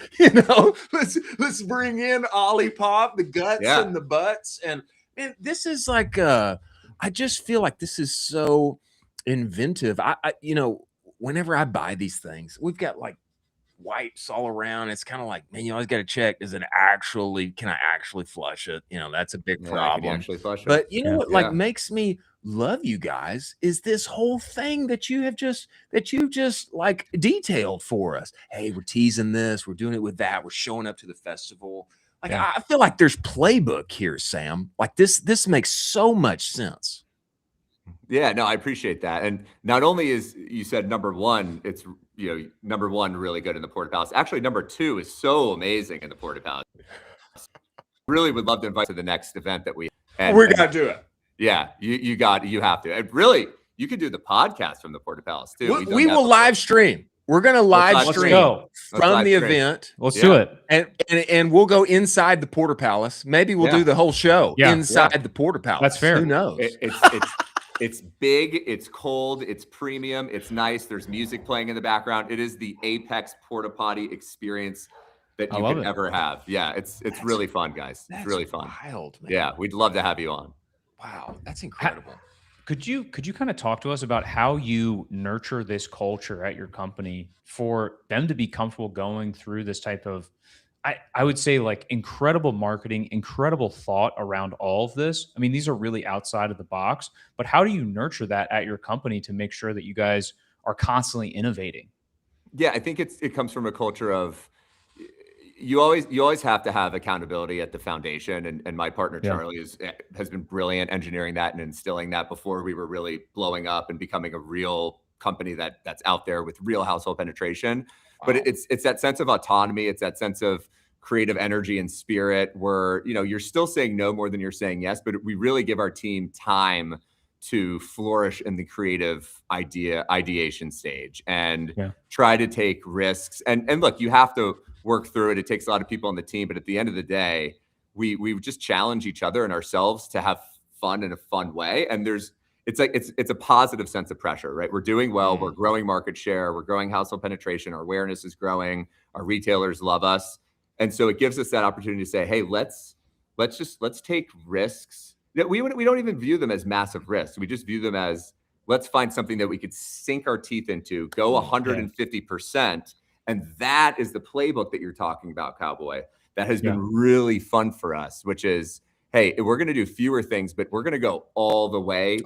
Let's bring in Olipop, the guts and the butts. And man, this is like I just feel like this is so inventive. I whenever I buy these things, we've got like wipes all around. It's kind of like, man, you always got to check, can I actually flush it? That's a big problem. But what makes me love you guys is this whole thing that you've just like detailed for us. Hey, we're teasing this, we're doing it with that, we're showing up to the festival. Like, I feel like there's playbook here, Sam. Like this makes so much sense. Yeah, no, I appreciate that. And not only is, you said number one, it's number one really good in the Porta Palace. Actually, number two is so amazing in the Porta Palace. Really would love to invite to the next event that we're gonna do it. Yeah, you have to. And really, you could do the podcast from the Porta Palace too. We will live stream. We're gonna live stream from the event. Let's do it. And we'll go inside the Porta Palace. Maybe we'll do the whole show inside the Porta Palace. That's fair. Who knows? It's big, it's cold, it's premium, it's nice. There's music playing in the background. It is the apex porta potty experience that you could ever have. Yeah, it's really fun, guys. It's really fun. Wild, man. Yeah, we'd love to have you on. Wow, that's incredible. Could you kind of talk to us about how you nurture this culture at your company for them to be comfortable going through this type of, I would say, like, incredible marketing, incredible thought around all of this? I mean, these are really outside of the box, but how do you nurture that at your company to make sure that you guys are constantly innovating? Yeah, I think it comes from a culture of, you always have to have accountability at the foundation. And my partner, Charlie, has been brilliant engineering that and instilling that before we were really blowing up and becoming a real company that's out there with real household penetration. Wow. But it's that sense of autonomy. It's that sense of creative energy and spirit where, you're still saying no more than you're saying yes, but we really give our team time to flourish in the creative ideation stage and try to take risks. And look, you have to work through it. It takes a lot of people on the team, but at the end of the day, we just challenge each other and ourselves to have fun in a fun way. And it's a positive sense of pressure, right? We're doing well. We're growing market share. We're growing household penetration. Our awareness is growing. Our retailers love us. And so it gives us that opportunity to say, hey, let's take risks. We don't even view them as massive risks. We just view them as, let's find something that we could sink our teeth into, go 150%. And that is the playbook that you're talking about, Cowboy. That has been really fun for us, which is, hey, we're going to do fewer things, but we're going to go all the way,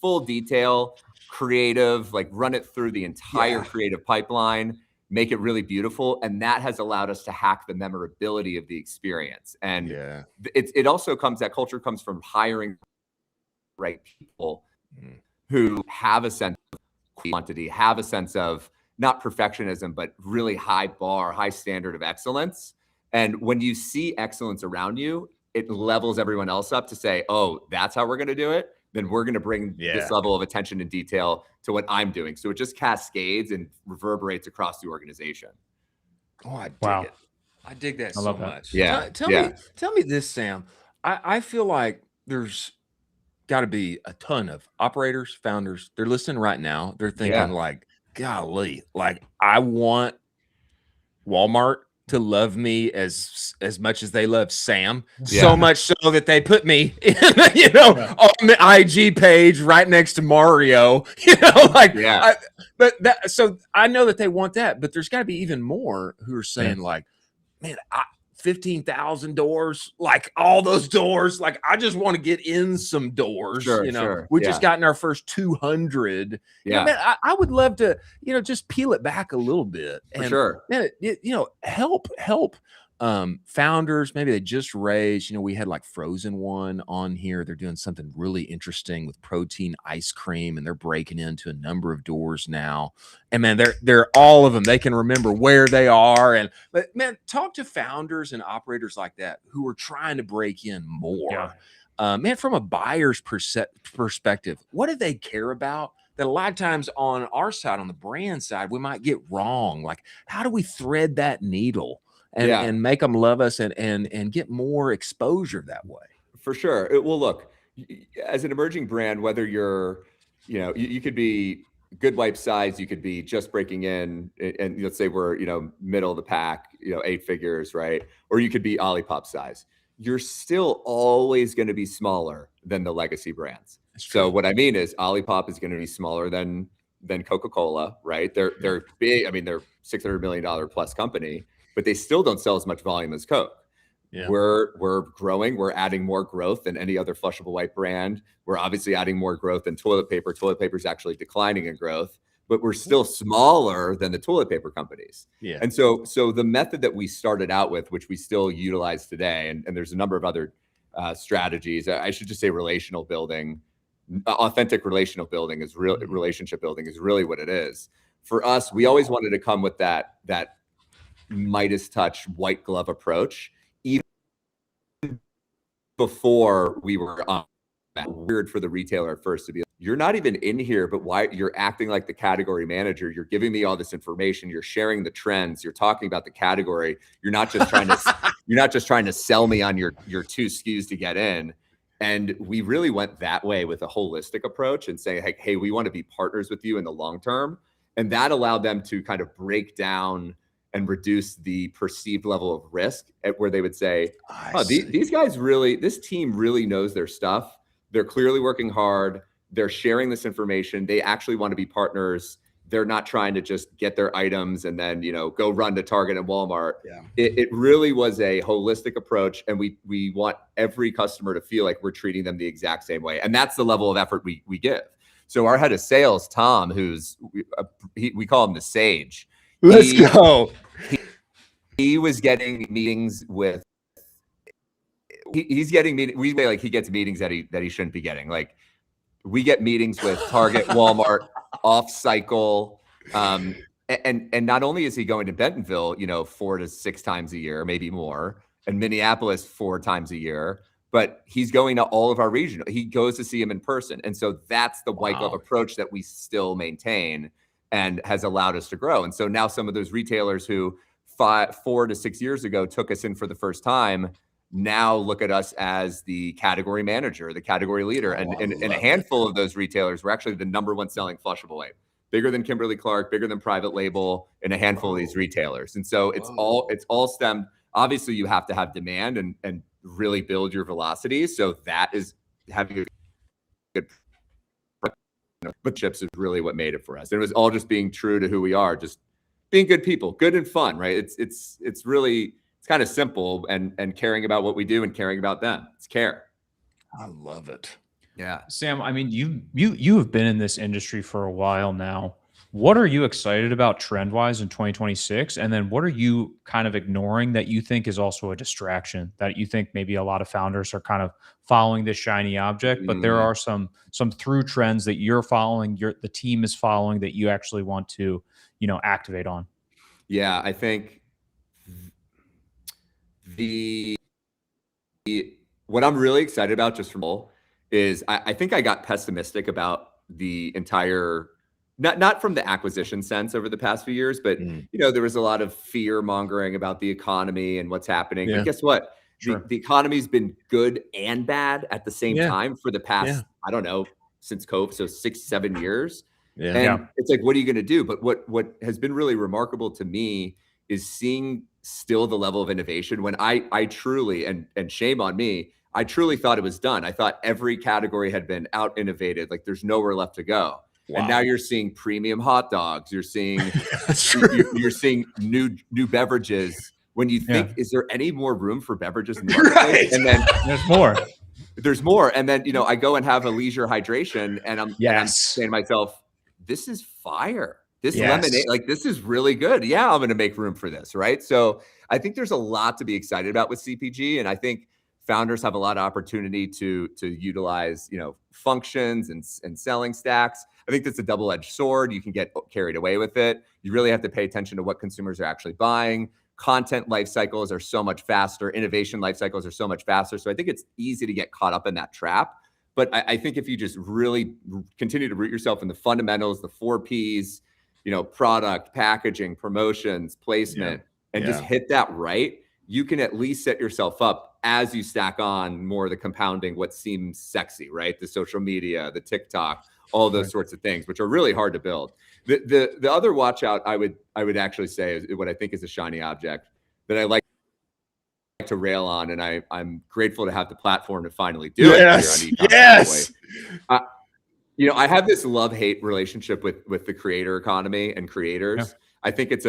full detail, creative, like run it through the entire creative pipeline, make it really beautiful. And that has allowed us to hack the memorability of the experience. And it also that culture comes from hiring right people who have a sense of quantity, have a sense of not perfectionism, but really high bar, high standard of excellence. And when you see excellence around you, it levels everyone else up to say, oh, that's how we're going to do it. Then we're going to bring this level of attention and detail to what I'm doing. So it just cascades and reverberates across the organization. Oh, I dig it. I dig that so much. Yeah. Tell me this, Sam. I feel like there's got to be a ton of operators, founders. They're listening right now. They're thinking like, golly, like I want Walmart to love me as much as they love Sam. Yeah. So much so that they put me, on the IG page right next to Mario. Yeah. So I know that they want that, but there's got to be even more who are saying like, man, 15,000 doors, like all those doors. Like, I just want to get in some doors. Sure. We just gotten our first 200. Yeah. Man, I would love to, just peel it back a little bit. For sure. Man, help founders. Maybe they just raised, we had like Frozen One on here. They're doing something really interesting with protein ice cream, and they're breaking into a number of doors now. And man, they're all of them. They can remember where they are. But man, talk to founders and operators like that who are trying to break in more. Yeah. Man, from a buyer's perspective, what do they care about that a lot of times on our side, on the brand side, we might get wrong? Like, how do we thread that needle and make them love us and get more exposure that way? For sure. Well, look, as an emerging brand, whether you're, you could be Goodwipes size, you could be just breaking in, and let's say we're, middle of the pack, 8 figures, right? Or you could be Olipop size. You're still always going to be smaller than the legacy brands. So what I mean is Olipop is going to be smaller than Coca-Cola, right? They're big. I mean, they're $600 million plus company, but they still don't sell as much volume as Coke. Yeah. We're growing. We're adding more growth than any other flushable wipe brand. We're obviously adding more growth than toilet paper. Toilet paper is actually declining in growth, but we're still smaller than the toilet paper companies. Yeah. And so the method that we started out with, which we still utilize today, and there's a number of other strategies. I should just say relational building, authentic relational building is real. Relationship building is really what it is. For us, we always wanted to come with that Midas touch white glove approach. Even before we were on that, weird for the retailer at first to be like, you're not even in here, but why you're acting like the category manager? You're giving me all this information. You're sharing the trends. You're talking about the category. You're not just trying to sell me on your 2 SKUs to get in. And we really went that way with a holistic approach and saying, hey, we want to be partners with you in the long term. And that allowed them to kind of break down and reduce the perceived level of risk at where they would say, these guys really, this team really knows their stuff. They're clearly working hard. They're sharing this information. They actually want to be partners. They're not trying to just get their items and then, go run to Target and Walmart. Yeah. It really was a holistic approach. And we want every customer to feel like we're treating them the exact same way. And that's the level of effort we give. So our head of sales, Tom, we call him the Sage. Let's go. He was getting meetings with. He's getting meetings. We say like he gets meetings that he shouldn't be getting. Like we get meetings with Target, Walmart, off cycle, and not only is he going to Bentonville, 4 to 6 times a year, maybe more, and Minneapolis 4 times a year, but he's going to all of our regional. He goes to see him in person, and so that's the white glove approach that we still maintain and has allowed us to grow. And so now some of those retailers who 4 to 6 years ago took us in for the first time now look at us as the category manager, the category leader. And a handful of those retailers were actually the #1 selling flushable wipe, bigger than Kimberly-Clark, bigger than private label in a handful of these retailers. And so it's all stemmed. Obviously you have to have demand and really build your velocity. So that is having a good but chips is really what made it for us. And it was all just being true to who we are, just being good people, good and fun, right? It's really, it's kind of simple and caring about what we do and caring about them. It's care. I love it. Yeah. Sam, I mean, you have been in this industry for a while now. What are you excited about trend-wise in 2026? And then what are you kind of ignoring that you think is also a distraction, that you think maybe a lot of founders are kind of following this shiny object, but there are some through trends that you're following, the team is following that you actually want to, activate on? Yeah, I think what I'm really excited about just from all is I think I got pessimistic about the entire, not from the acquisition sense over the past few years, but there was a lot of fear mongering about the economy and what's happening. Yeah. But guess what? Sure. The economy's been good and bad at the same time for the past, I don't know, since COVID, so 6-7 years. Yeah. And it's like, what are you going to do? But what has been really remarkable to me is seeing still the level of innovation when I truly, and shame on me, I truly thought it was done. I thought every category had been out innovated. Like there's nowhere left to go. Wow. And now you're seeing premium hot dogs. You're seeing you're seeing new beverages. When you think, is there any more room for beverages in the marketplace? Right. And then there's more. And then, I go and have a leisure hydration and I'm saying to myself, this is fire. This lemonade, like this is really good. Yeah, I'm going to make room for this. Right. So I think there's a lot to be excited about with CPG. And I think founders have a lot of opportunity to utilize, functions and selling stacks. I think that's a double-edged sword. You can get carried away with it. You really have to pay attention to what consumers are actually buying. Content life cycles are so much faster. Innovation life cycles are so much faster. So I think it's easy to get caught up in that trap. But I think if you just really continue to root yourself in the fundamentals, the 4 Ps, product, packaging, promotions, placement, and just hit that right, you can at least set yourself up as you stack on more of the compounding, what seems sexy, right? The social media, the TikTok, all those sorts of things, which are really hard to build. The other watch out I would actually say is what I think is a shiny object that I like to rail on, and I'm grateful to have the platform to finally do it. Here on Ecomm. Yes. I have this love-hate relationship with the creator economy and creators. Yeah. I think it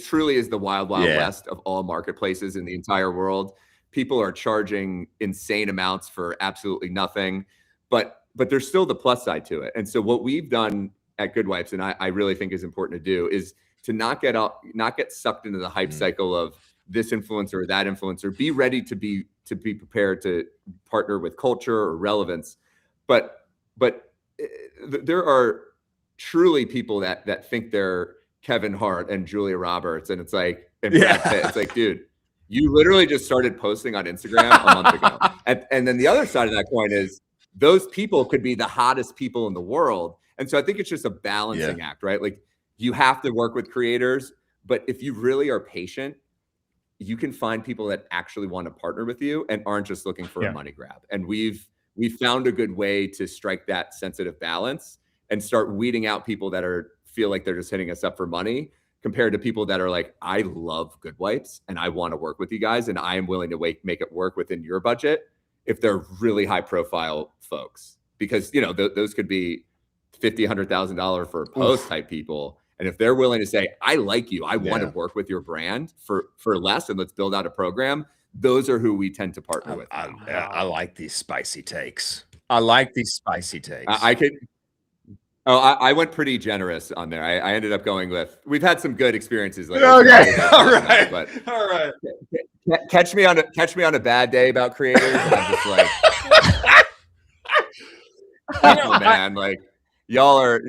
truly is the wild west of all marketplaces in the entire world. People are charging insane amounts for absolutely nothing, but there's still the plus side to it. And so what we've done at Goodwipes, and I really think is important to do, is to not get sucked into the hype cycle of this influencer or that influencer. Be ready to be prepared to partner with culture or relevance. But there are truly people that think they're Kevin Hart and Julia Roberts, and it's like, and Brad Pitt. It's like, dude, you literally just started posting on Instagram a month ago. And then the other side of that coin is those people could be the hottest people in the world. And so I think it's just a balancing act, right? Like you have to work with creators, but if you really are patient, you can find people that actually want to partner with you and aren't just looking for a money grab. And we've found a good way to strike that sensitive balance and start weeding out people that feel like they're just hitting us up for money, compared to people that are like, I love Goodwipes and I want to work with you guys and I am willing to make it work within your budget if they're really high profile folks. Because, those could be $50,000, $100,000 for a post type people. And if they're willing to say, I like you, I want to work with your brand for less and let's build out a program, those are who we tend to partner with. I like these spicy takes. I went pretty generous on there. I ended up going with, we've had some good experiences. Okay. All right. But all right. Catch me on a bad day about creators. And I'm just like, man, like y'all are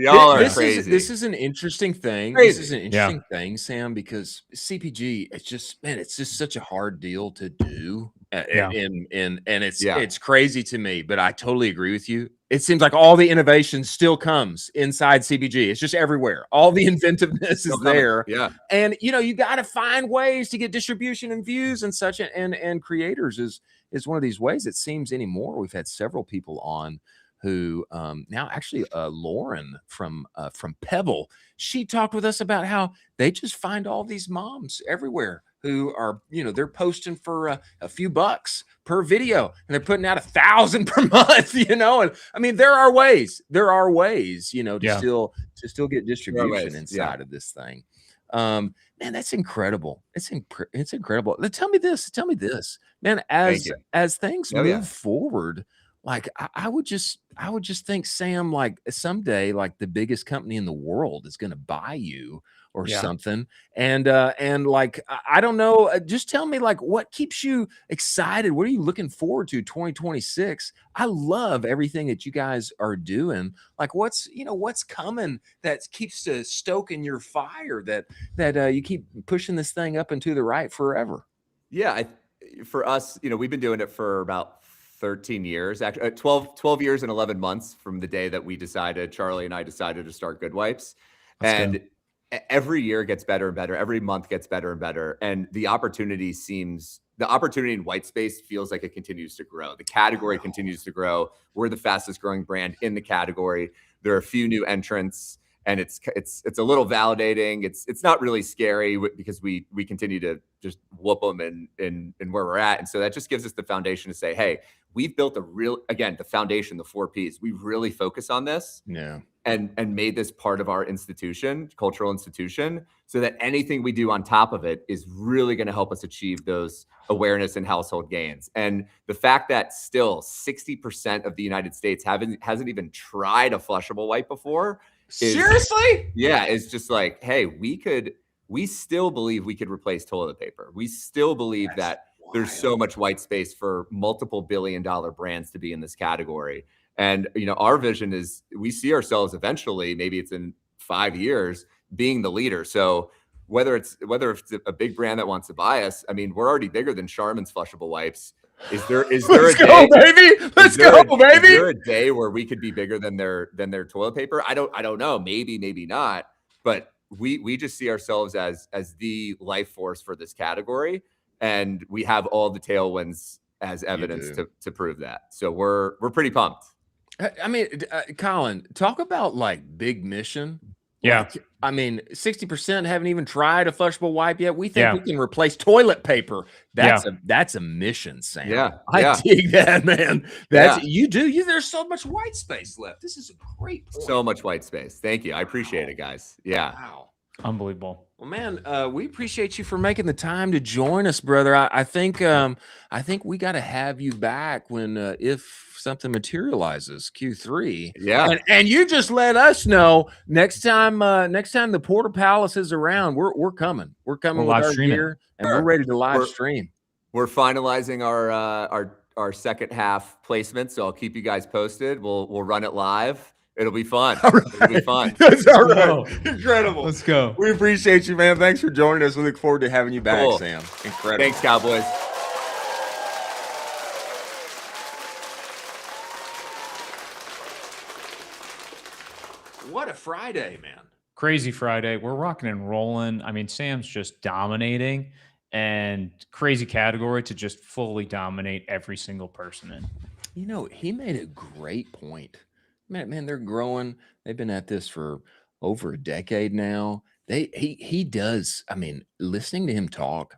crazy. This is an interesting thing. Crazy. This is an interesting thing, Sam, because CPG, it's just such a hard deal to do. And it's crazy to me, but I totally agree with you. It seems like all the innovation still comes inside CPG. It's just everywhere. All the inventiveness is there. Yeah. And you got to find ways to get distribution and views and such. And creators is one of these ways, it seems, anymore. We've had several people on who now actually Lauren from Pebble, she talked with us about how they just find all these moms everywhere who are, they're posting for a few bucks per video and they're putting out 1,000 per month, and I mean, there are ways, to still get distribution inside of this thing. Man, that's incredible. It's incredible. Tell me this, man, as things move forward, like I would just think, Sam, like someday, like the biggest company in the world is going to buy you or something. And like, I don't know, just tell me, like, what keeps you excited? What are you looking forward to 2026? I love everything that you guys are doing. Like, what's coming that keeps stoking your fire, that you keep pushing this thing up and to the right forever? Yeah. For us, we've been doing it for about 13 years, actually 12 years and 11 months from the day that Charlie and I decided to start Goodwipes. And every year gets better and better. Every month gets better and better. And the opportunity in white space feels like it continues to grow. The category continues to grow. We're the fastest growing brand in the category. There are a few new entrants. and it's a little validating. It's not really scary because we continue to just whoop them in where we're at, and so that just gives us the foundation to say, hey, we've built the foundation, the 4 Ps. We really focus on this, and made this part of our institution, cultural institution, so that anything we do on top of it is really going to help us achieve those awareness and household gains. And the fact that still 60% of the United States hasn't even tried a flushable wipe before. Seriously? Yeah, it's just like, hey, we still believe we could replace toilet paper. We still believe that there's so much white space for multiple billion-dollar brands to be in this category. And, our vision is we see ourselves eventually, maybe it's in 5 years, being the leader. So whether it's a big brand that wants to buy us, I mean, we're already bigger than Charmin's flushable wipes. Is there Let's a go, day, baby? Let's go, baby. Is there a day where we could be bigger than their toilet paper? I don't know. Maybe not. But we just see ourselves as the life force for this category, and we have all the tailwinds as evidence to prove that. So we're pretty pumped. I mean, Colin, talk about like big mission. Yeah. Like, I mean, 60% haven't even tried a flushable wipe yet. We think we can replace toilet paper. That's a mission, Sam. Yeah. I dig that, man. There's so much white space left. This is a great point. So much white space. Thank you. I appreciate it, guys. Yeah. Wow. Unbelievable. Well, man, we appreciate you for making the time to join us, brother. I think we got to have you back when if something materializes Q3. Yeah. And you just let us know next time the Porter Palace is around, we're coming. We're coming with our gear and we're ready to live stream. We're finalizing our second half placement, so I'll keep you guys posted. We'll run it live. It'll be fun. It'll be fun. That's all right. Incredible. Let's go. We appreciate you, man. Thanks for joining us. We look forward to having you back, Cool. Sam. Incredible. Thanks, Cowboys. What a Friday, man. Crazy Friday. We're rocking and rolling. I mean, Sam's just dominating, and crazy category to just fully dominate every single person in. He made a great point. Man, they're growing. They've been at this for over a decade now. He does. I mean, listening to him talk,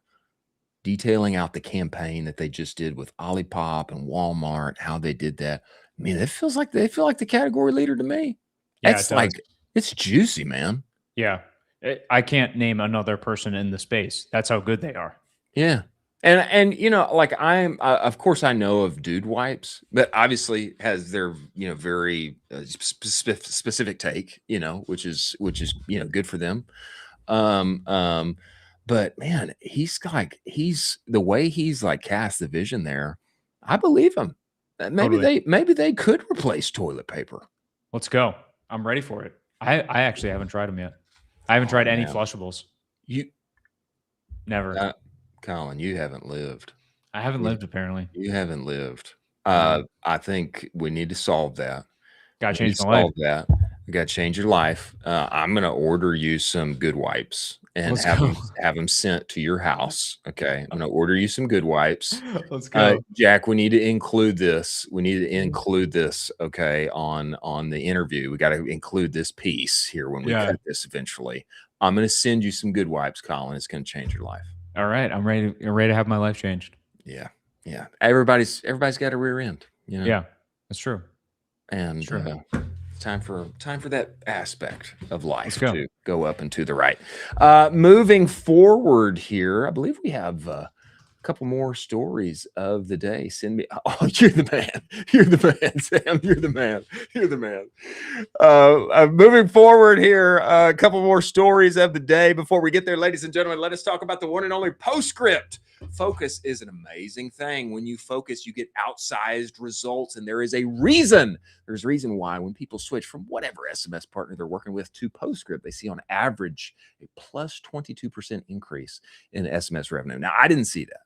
detailing out the campaign that they just did with Olipop and Walmart, how they did that. I mean, it feels like they feel like the category leader to me. Yeah, It's like it's juicy, man. Yeah. I can't name another person in the space. That's how good they are. Yeah. And like of course I know of Goodwipes, but obviously has their very specific take, which is good for them. But man, he's the way he's like cast the vision there. I believe him. Maybe they could replace toilet paper. Let's go. I'm ready for it. I actually haven't tried them yet. I haven't tried any flushables. Never. Colin, you haven't lived. I haven't lived, apparently. You haven't lived. I think we need to solve that. Got to change my life. That. We got to change your life. I'm going to order you some Goodwipes and have them sent to your house. Okay. I'm going to order you some Goodwipes. Let's go. Jack, we need to include this. Okay. On the interview. We got to include this piece here when we cut this eventually. I'm going to send you some Goodwipes, Colin. It's going to change your life. All right. I'm ready to have my life changed. Yeah. Yeah. Everybody's got a rear end. Yeah, that's true. And time for that aspect of life to go up and to the right. Moving forward here, I believe we have a couple more stories of the day. Send me. Oh, you're the man. You're the man, Sam. You're the man. You're the man. Moving forward here, a couple more stories of the day. Before we get there, ladies and gentlemen, let us talk about the one and only Postscript. Focus is an amazing thing. When you focus, you get outsized results, and there is a reason. There's a reason why when people switch from whatever SMS partner they're working with to Postscript, they see on average a plus 22% increase in SMS revenue. Now, I didn't see that.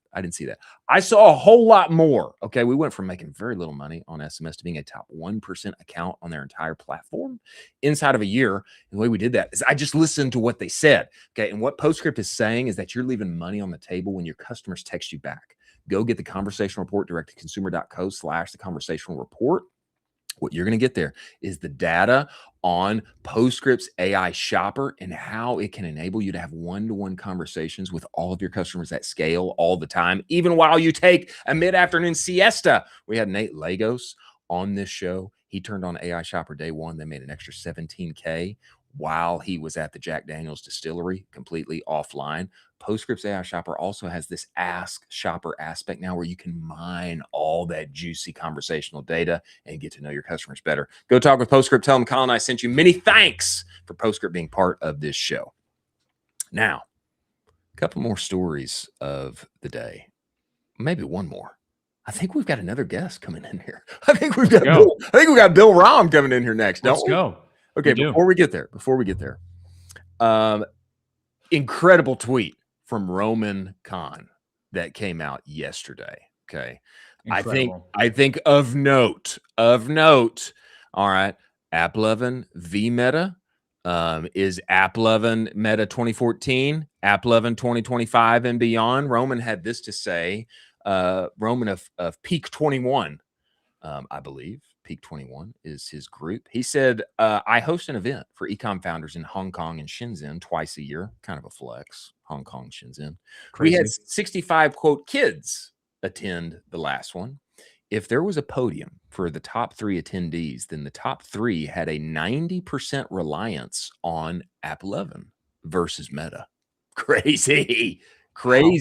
I saw a whole lot more. Okay, we went from making very little money on SMS to being a top 1% account on their entire platform inside of a year. And the way we did that is I just listened to what they said. Okay, and what Postscript is saying is that you're leaving money on the table when your customers text you back. Go get the conversational report, direct to consumer.co/the conversational report. What you're going to get there is the data on Postscript's AI shopper and how it can enable you to have one-to-one conversations with all of your customers at scale all the time, even while you take a mid-afternoon siesta. We had Nate Lagos on this show. He turned on AI shopper day one. They made an extra $17K while he was at the Jack Daniels distillery, completely offline. Postscript's AI shopper also has this ask shopper aspect now where you can mine all that juicy conversational data and get to know your customers better. Go talk with Postscript. Tell them Colin and I sent you. Many thanks for Postscript being part of this show. Now, a couple more stories of the day. Maybe one more. I think we've got another guest coming in here. I think we've got Bill Rahm coming in here next. Let's go. Okay, before we get there, incredible tweet from Roman Khan that came out yesterday. Okay. Incredible. I think of note. All right. AppLovin v Meta. Is AppLovin Meta 2014, AppLovin 2025 and beyond? Roman had this to say. Roman of Peak 21, I believe. Peak 21 is his group. He said, I host an event for Ecomm founders in Hong Kong and Shenzhen twice a year. Kind of a flex. Hong Kong, Shenzhen. Crazy. We had 65, quote, kids attend the last one. If there was a podium for the top 3 attendees, then the top 3 had a 90% reliance on AppLovin versus Meta. Crazy. Wow.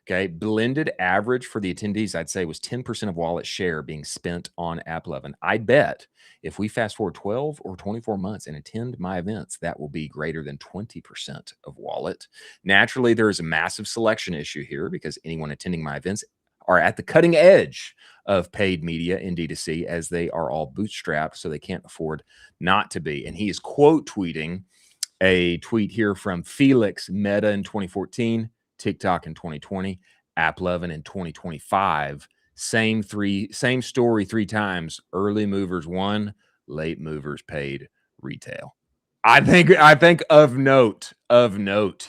Okay, blended average for the attendees, I'd say, was 10% of wallet share being spent on AppLovin. I bet if we fast forward 12 or 24 months and attend my events, that will be greater than 20% of wallet. Naturally, there is a massive selection issue here because anyone attending my events are at the cutting edge of paid media in D2C, as they are all bootstrapped, so they can't afford not to be. And he is quote tweeting a tweet here from Felix: Meta in 2014, TikTok in 2020, AppLovin in 2025. Same story 3 times. Early movers won, late movers paid retail. I think of note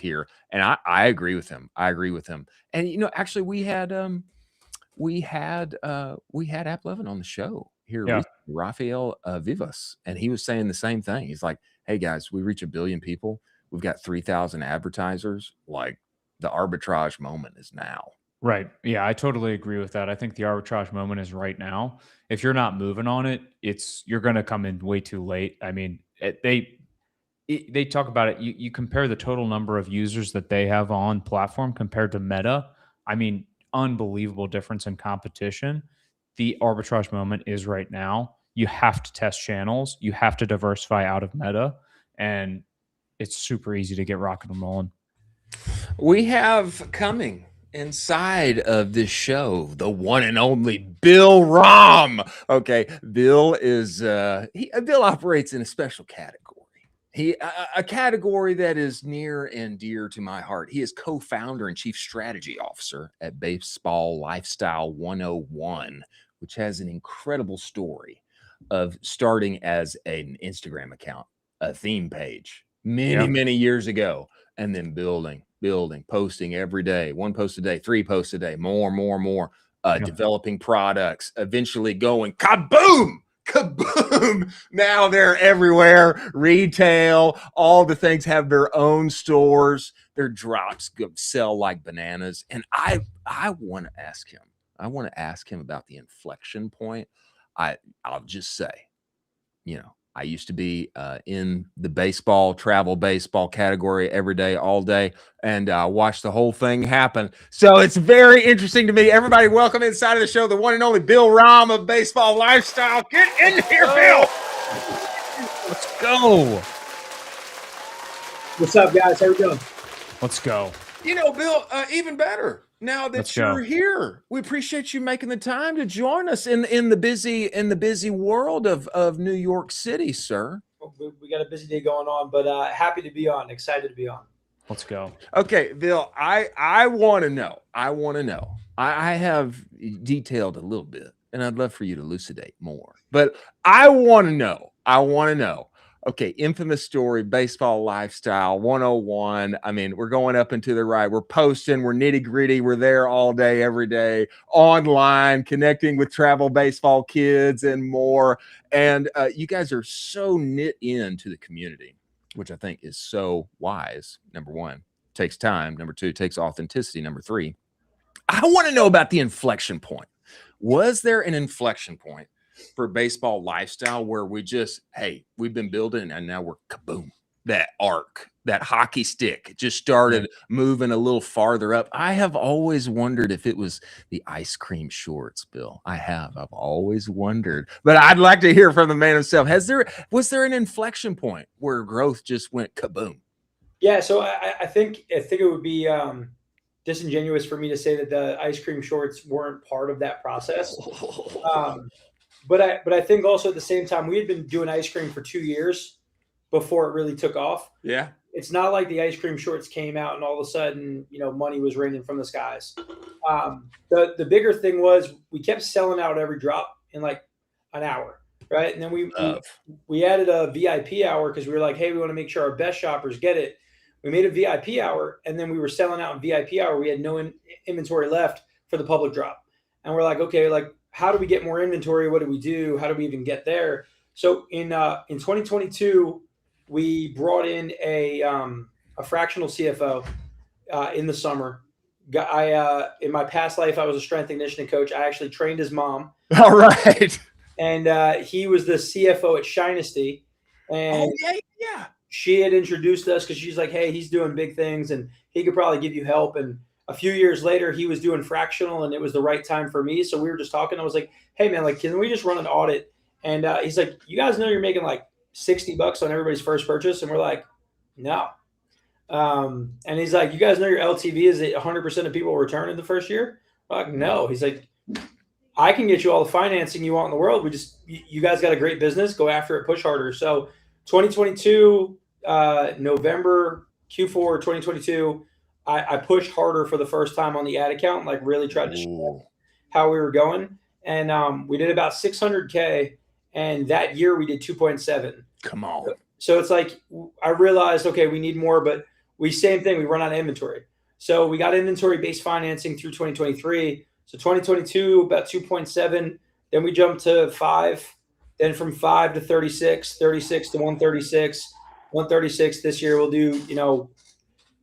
here, and I agree with him. And actually, we had AppLovin on the show here recently, Rafael Vivas, and he was saying the same thing. He's like, "Hey guys, we reach 1 billion people. We've got 3,000 advertisers. Like, the arbitrage moment is now." Right. Yeah, I totally agree with that. I think the arbitrage moment is right now. If you're not moving on it, you're going to come in way too late. I mean, they talk about it. You compare the total number of users that they have on platform compared to Meta. I mean, unbelievable difference in competition. The arbitrage moment is right now. You have to test channels. You have to diversify out of Meta, and it's super easy to get rocking and rolling. We have coming inside of this show the one and only Bill Rahm. Okay, Bill is Bill operates in a special category. A category that is near and dear to my heart. He is co-founder and chief strategy officer at Baseball Lifestyle 101, which has an incredible story of starting as an Instagram account, a theme page many years ago, and then building, posting every day, 1 post a day, 3 posts a day, more, developing products, eventually going kaboom. Now they're everywhere. Retail, all the things have their own stores. Their drops sell like bananas. And I want to ask him. About the inflection point. I'll just say, I used to be in the travel baseball category every day, all day, and watch the whole thing happen. So it's very interesting to me. Everybody, welcome inside of the show, the one and only Bill Rahm of Baseball Lifestyle. Get in here, Bill. Let's go. What's up, guys? How we doing? Let's go. Bill, even better. Now that you're here, we appreciate you making the time to join us in the busy world of New York City, sir. We got a busy day going on, but happy to be on. Excited to be on. Let's go. Okay, Bill, I want to know. I have detailed a little bit, and I'd love for you to elucidate more. But I want to know. Okay, infamous story, baseball lifestyle 101. I mean, we're going up and to the right. We're posting, we're nitty gritty. We're there all day, every day, online, connecting with travel baseball kids and more. And you guys are so knit into the community, which I think is so wise. Number one, takes time. Number two, takes authenticity. Number three, I want to know about the inflection point. Was there an inflection point for baseball lifestyle where we just, hey, we've been building and now we're kaboom, that arc, that hockey stick just started moving a little farther up? I have always wondered if it was the ice cream shorts, Bill. I've always wondered, but I'd like to hear from the man himself. Was there an inflection point where growth just went kaboom? Yeah. So I think it would be disingenuous for me to say that the ice cream shorts weren't part of that process. But I think also at the same time, we had been doing ice cream for 2 years before it really took off. Yeah. It's not like the ice cream shorts came out and all of a sudden, money was raining from the skies. The bigger thing was we kept selling out every drop in like an hour, right? And then we added a VIP hour because we were like, hey, we want to make sure our best shoppers get it. We made a VIP hour, and then we were selling out in VIP hour. We had no inventory left for the public drop. And we're like, okay, like, how do we get more inventory? What do we do? How do we even get there? So in 2022, we brought in a fractional CFO in the summer. In my past life, I was a strength and conditioning coach. I actually trained his mom. All right. And he was the CFO at Shinesty. And yeah. She had introduced us because she's like, hey, he's doing big things and he could probably give you help. And a few years later, he was doing fractional and it was the right time for me. So we were just talking. I was like, hey, man, like, can we just run an audit? And he's like, you guys know you're making like $60 on everybody's first purchase? And we're like, no. And he's like, you guys know your LTV is 100% of people return in the first year? We're like, no. He's like, I can get you all the financing you want in the world. You guys got a great business. Go after it, push harder. So 2022, November, Q4 2022, I pushed harder for the first time on the ad account, like really tried to show how we were going. And we did about 600K. And that year we did 2.7. Come on. So it's like, I realized, okay, we need more, but same thing, we run out of inventory. So we got inventory-based financing through 2023. So 2022, about 2.7. Then we jumped to 5. Then from 5 to 36, 36 to 136. 136 this year we'll do,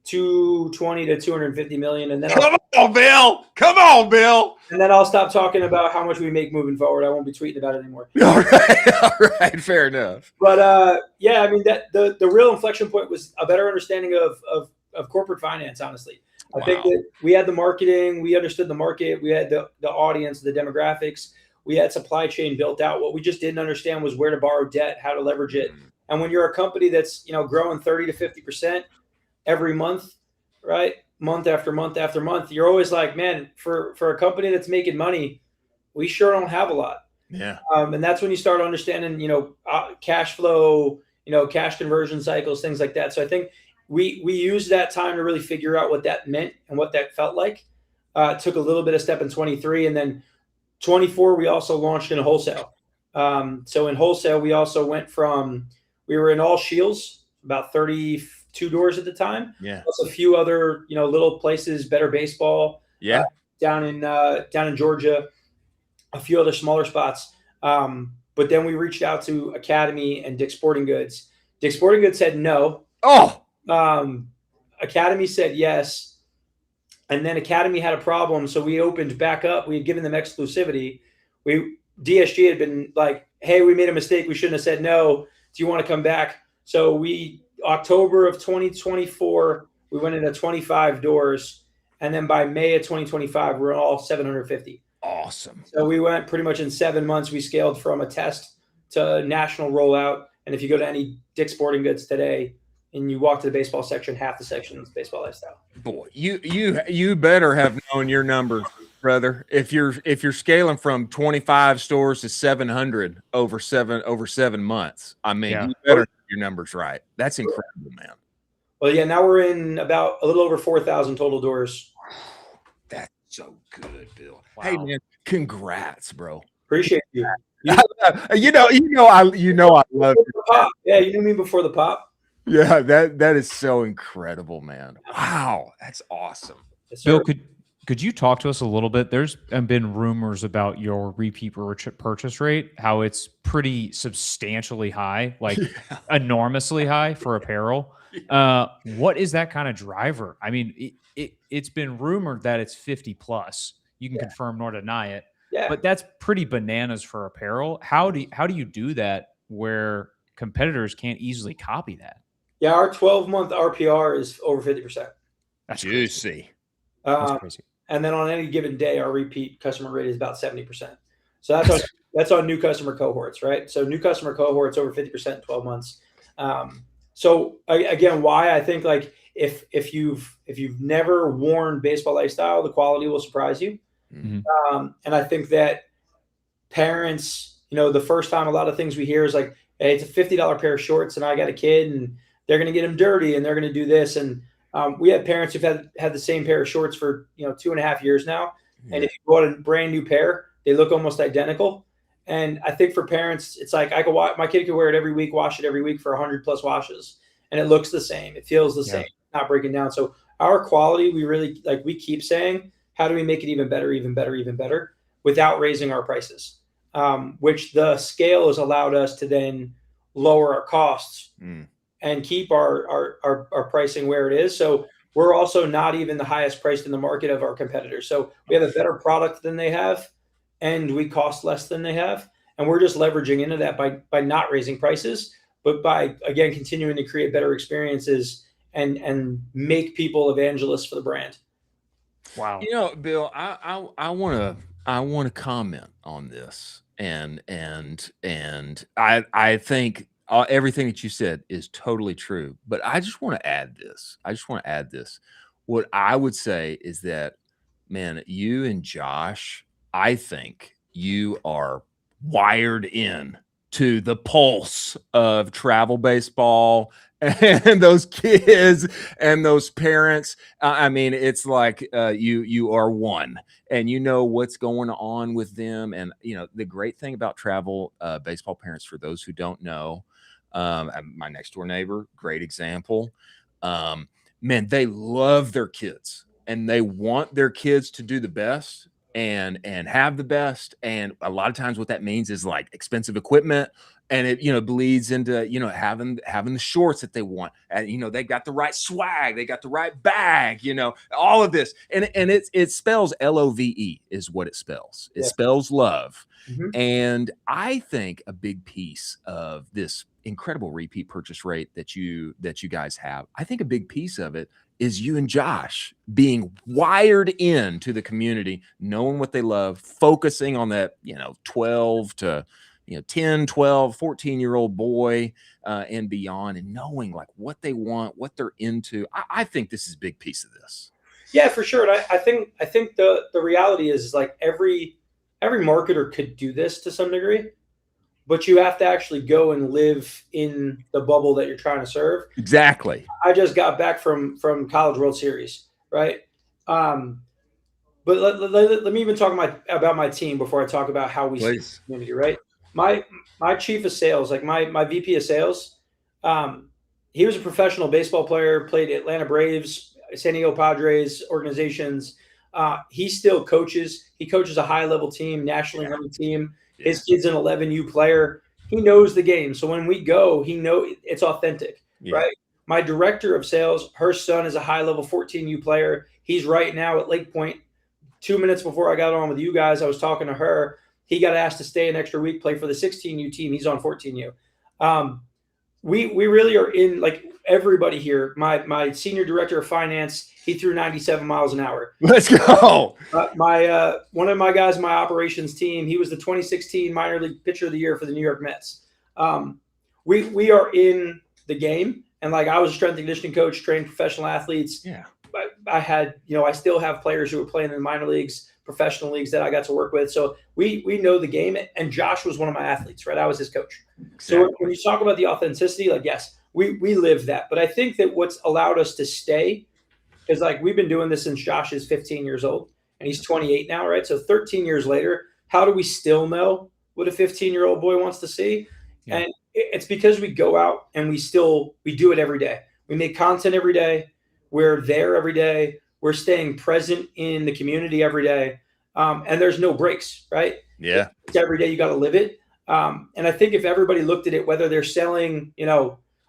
220 to 250 million. And then Come on, Bill. And then I'll stop talking about how much we make moving forward. I won't be tweeting about it anymore. All right, fair enough. But yeah, I mean that the real inflection point was a better understanding of corporate finance, honestly. I think that we had the marketing, we understood the market, we had the audience, the demographics, we had supply chain built out. What we just didn't understand was where to borrow debt, how to leverage it. And when you're a company that's, growing 30 to 50% every month, right? Month after month after month, you're always like, man, for a company that's making money, we sure don't have a lot. Yeah. And that's when you start understanding, cash flow, cash conversion cycles, things like that. So I think we used that time to really figure out what that meant and what that felt like. Took a little bit of step in 23, and then 24, we also launched in wholesale. So in wholesale, we also went from, we were in all Shields, about 32 doors at the time. Yeah. Plus a few other, little places, Better Baseball. Yeah. Down in Georgia, a few other smaller spots. But then we reached out to Academy and Dick's Sporting Goods. Dick's Sporting Goods said no. Oh. Academy said yes. And then Academy had a problem. So we opened back up. We had given them exclusivity. DSG had been like, hey, we made a mistake. We shouldn't have said no. Do you want to come back? So October of 2024, we went into 25 doors. And then by May of 2025, we're all 750. Awesome. So we went pretty much in 7 months. We scaled from a test to national rollout. And if you go to any Dick's Sporting Goods today and you walk to the baseball section, half the section is baseball lifestyle. Boy, you better have known your numbers, brother. If you're scaling from 25 stores to 700 over 7 months, I mean, you better have your numbers right. That's incredible, man. Well, yeah, now we're in about a little over 4,000 total doors. That's so good, Bill. Wow. Hey, man, congrats, bro. Appreciate you. You know, I love Before the pop. Yeah, you knew me before the pop. Yeah, that is so incredible, man. Wow, that's awesome. Yes, Bill, sir. could you talk to us a little bit? There's been rumors about your repeat purchase rate, how it's pretty substantially high, like enormously high for apparel. What is that kind of driver? I mean, it's been rumored that it's 50 plus. You can confirm nor deny it, Yeah. but that's pretty bananas for apparel. How do you do that where competitors can't easily copy that? Yeah, our 12-month RPR is over 50%. That's juicy. Crazy. That's crazy. And then on any given day, our repeat customer rate is about 70%. So that's on new customer cohorts, right? So new customer cohorts over 50% in 12 months. So again, why I think like if you've never worn baseball lifestyle, the quality will surprise you. Mm-hmm. And I think that parents, the first time a lot of things we hear is like, hey, it's a $50 pair of shorts and I got a kid and they're going to get them dirty and they're going to do this. And we have parents who've had the same pair of shorts for 2.5 years now. Yeah. And if you bought a brand new pair, they look almost identical. And I think for parents, it's like my kid could wear it every week, wash it every week for 100 plus washes, and it looks the same. It feels the same, not breaking down. So our quality, we keep saying, how do we make it even better, even better, even better, without raising our prices? Which the scale has allowed us to then lower our costs. And keep our pricing where it is. So we're also not even the highest priced in the market of our competitors. So we have a better product than they have, and we cost less than they have. And we're just leveraging into that by not raising prices, but by, again, continuing to create better experiences and make people evangelists for the brand. Wow. Bill, I want to comment on this. And I think everything that you said is totally true, but I just want to add this. What I would say is that, man, you and Josh, I think you are wired in to the pulse of travel baseball and those kids and those parents. I mean, it's like you are one, and you know what's going on with them. And the great thing about travel baseball parents, for those who don't know, my next door neighbor, great example. Man, they love their kids and they want their kids to do the best and have the best. And a lot of times what that means is like expensive equipment, and it bleeds into, having the shorts that they want. And, they got the right swag, they got the right bag, all of this. And it spells LOVE is what it spells. It spells love. Mm-hmm. And I think a big piece of this incredible repeat purchase rate that you guys have, I think a big piece of it is you and Josh being wired into the community, knowing what they love, focusing on that, 12 to 10, 12, 14-year-old boy and beyond, and knowing like what they want, what they're into. I think this is a big piece of this. Yeah, for sure. And I think the reality is like every marketer could do this to some degree, but you have to actually go and live in the bubble that you're trying to serve. Exactly. I just got back from College World Series, right? But let me even talk about my team before I talk about how we see the community, right? My chief of sales, like my VP of sales, he was a professional baseball player, played Atlanta Braves, San Diego Padres organizations. He still coaches. He coaches a high-level team, nationally known team. Yeah. His kid's an 11U player. He knows the game. So when we go, he knows it's authentic, right? My director of sales, her son is a high-level 14U player. He's right now at Lake Point. 2 minutes before I got on with you guys, I was talking to her. He got asked to stay an extra week, play for the 16U team. He's on 14U. We really are in, like, everybody here. My senior director of finance, he threw 97 miles an hour. Let's go. One of my guys, my operations team, he was the 2016 minor league pitcher of the year for the New York Mets. We are in the game, and like I was a strength and conditioning coach, trained professional athletes. Yeah. I had, I still have players who were playing in the minor leagues, professional leagues that I got to work with. So we know the game, and Josh was one of my athletes, right? I was his coach. Exactly. So when you talk about the authenticity, like, yes, we live that. But I think that what's allowed us to stay is like, we've been doing this since Josh is 15 years old and he's 28 now, right? So 13 years later, how do we still know what a 15-year-old boy wants to see. Yeah. And it's because we go out and we do it every day. We make content every day. We're there every day. We're staying present in the community every day. And there's no breaks, right? Yeah. It's every day you got to live it. And I think if everybody looked at it, whether they're selling,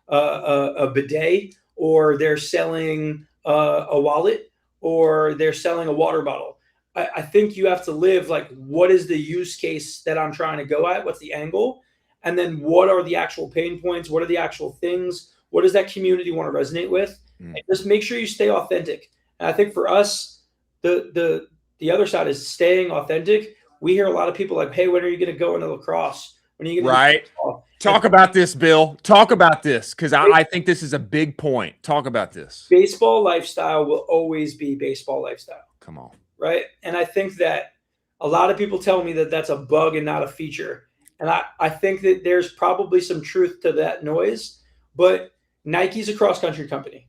a bidet, or they're selling a wallet, or they're selling a water bottle, I think you have to live like, what is the use case that I'm trying to go at? What's the angle? And then what are the actual pain points? What are the actual things? What does that community want to resonate with? And just make sure you stay authentic. And I think for us, the other side is staying authentic. We hear a lot of people like, hey, when are you going to go into lacrosse? When are you going to Talk about this, Bill. Talk about this, because I think this is a big point. Talk about this. Baseball lifestyle will always be baseball lifestyle. Come on. Right? And I think that a lot of people tell me that that's a bug and not a feature. And I think that there's probably some truth to that noise. But Nike's a cross-country company.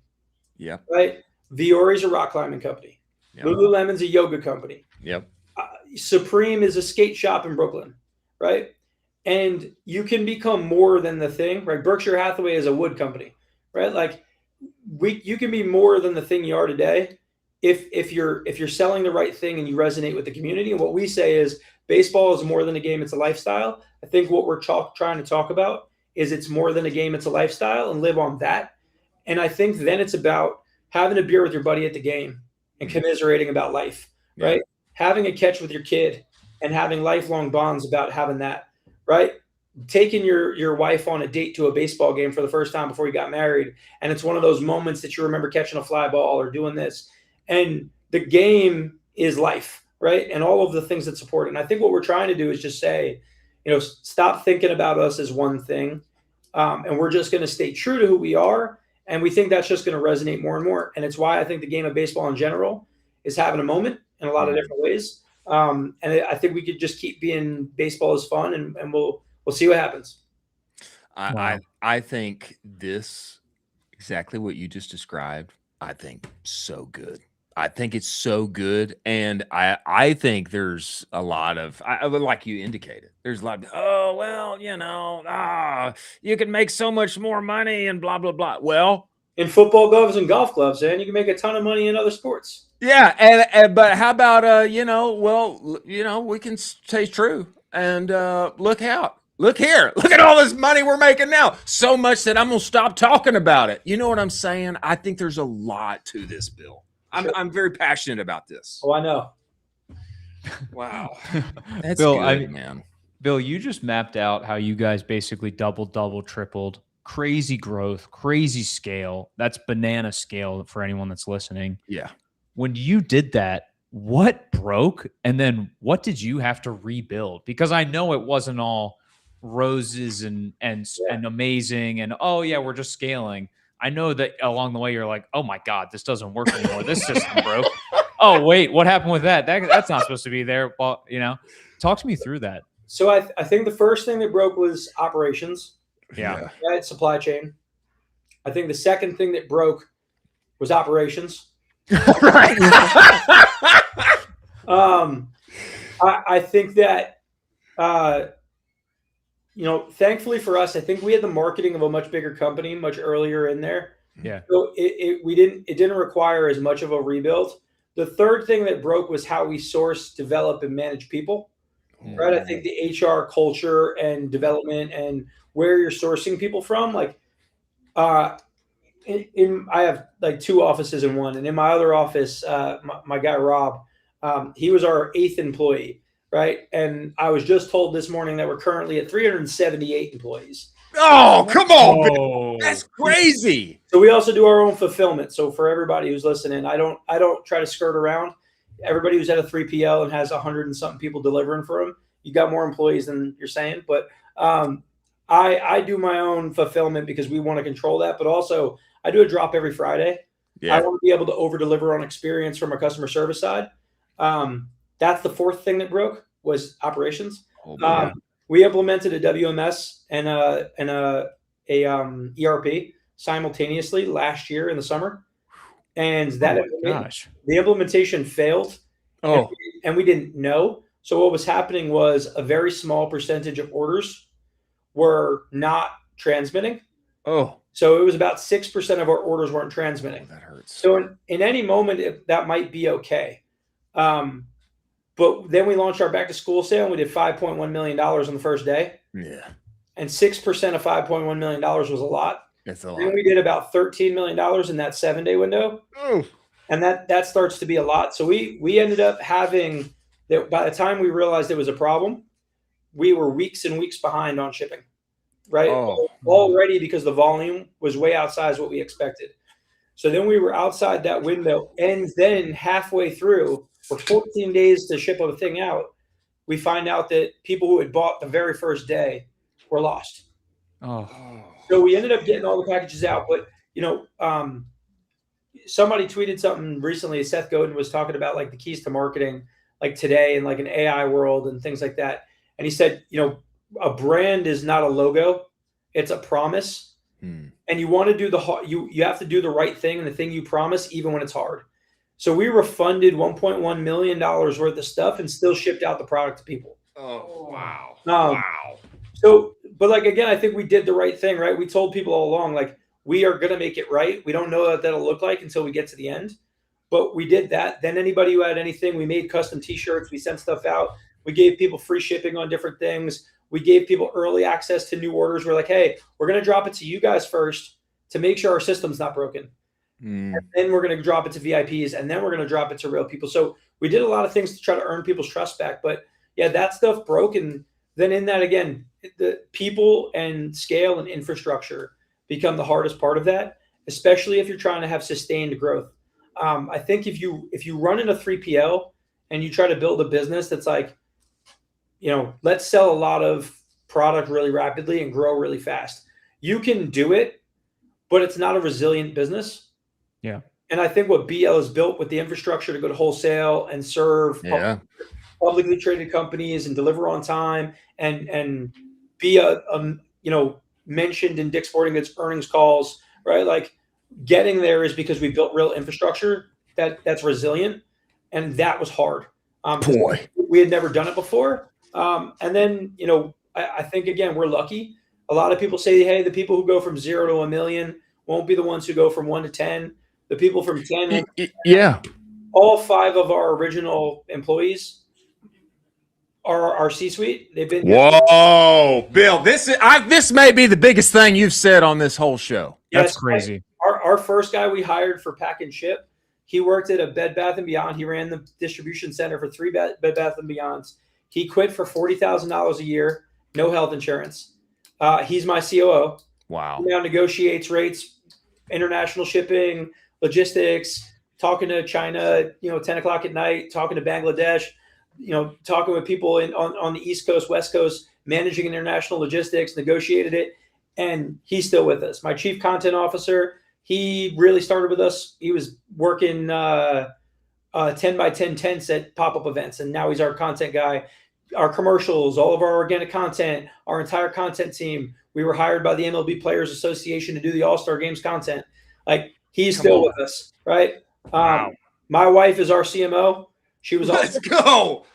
Yeah. Right? Viori's a rock climbing company. Yep. Lululemon's a yoga company. Yep. Supreme is a skate shop in Brooklyn, right? And you can become more than the thing, right? Berkshire Hathaway is a wood company, right? Like you can be more than the thing you are today if you're selling the right thing and you resonate with the community. And what we say is baseball is more than a game, it's a lifestyle. I think what we're trying to talk about is it's more than a game, it's a lifestyle, and live on that. And I think then it's about having a beer with your buddy at the game and commiserating about life, right? Having a catch with your kid and having lifelong bonds about having that, right? Taking your wife on a date to a baseball game for the first time before you got married. And it's one of those moments that you remember catching a fly ball or doing this. And the game is life, right? And all of the things that support it. And I think what we're trying to do is just say, stop thinking about us as one thing. And we're just going to stay true to who we are. And we think that's just going to resonate more and more. And it's why I think the game of baseball in general is having a moment in a lot of different ways. And I think we could just keep being baseball is fun, and we'll see what happens. I think this, exactly what you just described, I think so good. I think it's so good. And I think there's a lot of, like you indicated, there's a lot of, you can make so much more money and blah, blah, blah. Well, in football gloves and golf gloves, and you can make a ton of money in other sports. Yeah. But how about, we can stay true and look out. Look here. Look at all this money we're making now. So much that I'm going to stop talking about it. You know what I'm saying? I think there's a lot to this, Bill. I'm very passionate about this. Oh, I know. Wow. That's Bill, good, man. Bill, you just mapped out how you guys basically double, tripled. Crazy growth, crazy scale. That's banana scale for anyone that's listening. Yeah. When you did that, what broke? And then what did you have to rebuild? Because I know it wasn't all roses and amazing and, oh, yeah, we're just scaling. I know that along the way you're like, oh my God, this doesn't work anymore. This system broke. Oh, wait, what happened with that? That's not supposed to be there. Well, talk to me through that. So I think the first thing that broke was operations. Yeah. Right, supply chain. I think the second thing that broke was operations. Right. I think that, thankfully for us, I think we had the marketing of a much bigger company much earlier in there. Yeah. So it didn't require as much of a rebuild. The third thing that broke was how we source, develop, and manage people. Right. I think the HR culture and development and where you're sourcing people from, like, I have like 2 offices in one, and in my other office, my guy Rob, he was our 8th employee, right? And I was just told this morning that we're currently at 378 employees. Oh, come on, Bill. That's crazy. So we also do our own fulfillment. So for everybody who's listening, I don't try to skirt around. Everybody who's at a 3PL and has 100 and something people delivering for them, you got more employees than you're saying. But I do my own fulfillment because we want to control that. But also, I do a drop every Friday. Yeah. I want to be able to over deliver on experience from a customer service side. That's the fourth thing that broke was operations. We implemented a WMS and a ERP simultaneously last year in the summer. And that the implementation failed. And we didn't know. So what was happening was a very small percentage of orders were not transmitting. Oh, So it was about 6% of our orders weren't transmitting. that hurts. So in any moment, that might be okay. But then we launched our back to school sale and we did $5.1 million on the first day. Yeah. And 6% of $5.1 million was a lot. It's a lot. Then we did about $13 million in that 7-day window. Oh. And that starts to be a lot. So we ended up having that by the time we realized it was a problem, we were weeks and weeks behind on shipping, right? Oh. Already because the volume was way outside what we expected. So then we were outside that window. And then halfway through, for 14 days to ship a thing out, we find out that people who had bought the very first day were lost. Oh. So we ended up getting all the packages out. But, somebody tweeted something recently. Seth Godin was talking about like the keys to marketing, like today in like an AI world and things like that. And he said, a brand is not a logo. It's a promise. And you want to do you have to do the right thing and the thing you promise, even when it's hard. So we refunded $1.1 million worth of stuff and still shipped out the product to people. Oh, wow. Wow. So, but like, again, I think we did the right thing, right? We told people all along, like, we are going to make it right. We don't know what that'll look like until we get to the end, but we did that. Then anybody who had anything, we made custom t-shirts. We sent stuff out. We gave people free shipping on different things. We gave people early access to new orders. We're like, hey, we're going to drop it to you guys first to make sure our system's not broken. And then we're going to drop it to VIPs, and then we're going to drop it to real people. So we did a lot of things to try to earn people's trust back. But yeah, that stuff broke. And then in that, again, the people and scale and infrastructure become the hardest part of that, especially if you're trying to have sustained growth. I think if you run into 3PL and you try to build a business that's like, let's sell a lot of product really rapidly and grow really fast, you can do it, but it's not a resilient business. Yeah. And I think what BL has built with the infrastructure to go to wholesale and serve publicly traded companies and deliver on time and be mentioned in Dick's Sporting Goods earnings calls, right? Like getting there is because we built real infrastructure that's resilient, and that was hard. Boy, we had never done it before. And then, I think, again, we're lucky. A lot of people say, hey, the people who go from 0 to 1 million won't be the ones who go from 1 to 10. The people from 10, all 5 of our original employees are our C-suite. They've been here. Whoa, Bill, this may be the biggest thing you've said on this whole show. That's crazy. Our first guy we hired for pack and ship, he worked at a Bed Bath & Beyond. He ran the distribution center for 3 Bed Bath & Beyonds. He quit for $40,000 a year, no health insurance. He's my COO. Wow. He now negotiates rates, international shipping, logistics, talking to China, 10 o'clock at night, talking to Bangladesh, talking with people on the East Coast, West Coast, managing international logistics, negotiated it. And he's still with us. My chief content officer, he really started with us. He was working 10 by 10 tents at pop-up events. And now he's our content guy. Our commercials, all of our organic content, our entire content team. We were hired by the MLB Players Association to do the All-Star Games content. Like, he's still with us, right? Wow. My wife is our CMO. She was Let's go.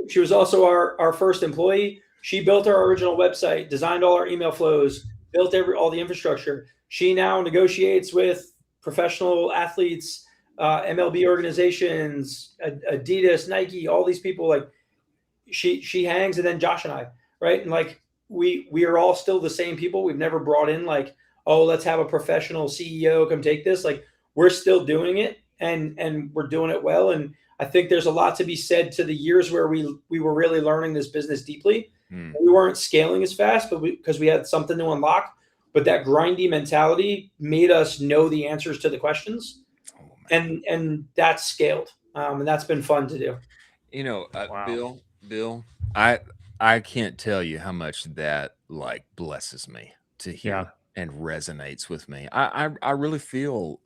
She was also our first employee. She built our original website, designed all our email flows, built all the infrastructure. She now negotiates with professional athletes, MLB organizations, Adidas, Nike, all these people. Like, she hangs, and then Josh and I, right? And like we are all still the same people. We've never brought in like, oh, let's have a professional CEO come take this. Like, we're still doing it, and we're doing it well. And I think there's a lot to be said to the years where we were really learning this business deeply. We weren't scaling as fast, but because we had something to unlock. But that grindy mentality made us know the answers to the questions, and that's scaled, and that's been fun to do. Wow. Bill, I can't tell you how much that like blesses me to hear and resonates with me. I really feel,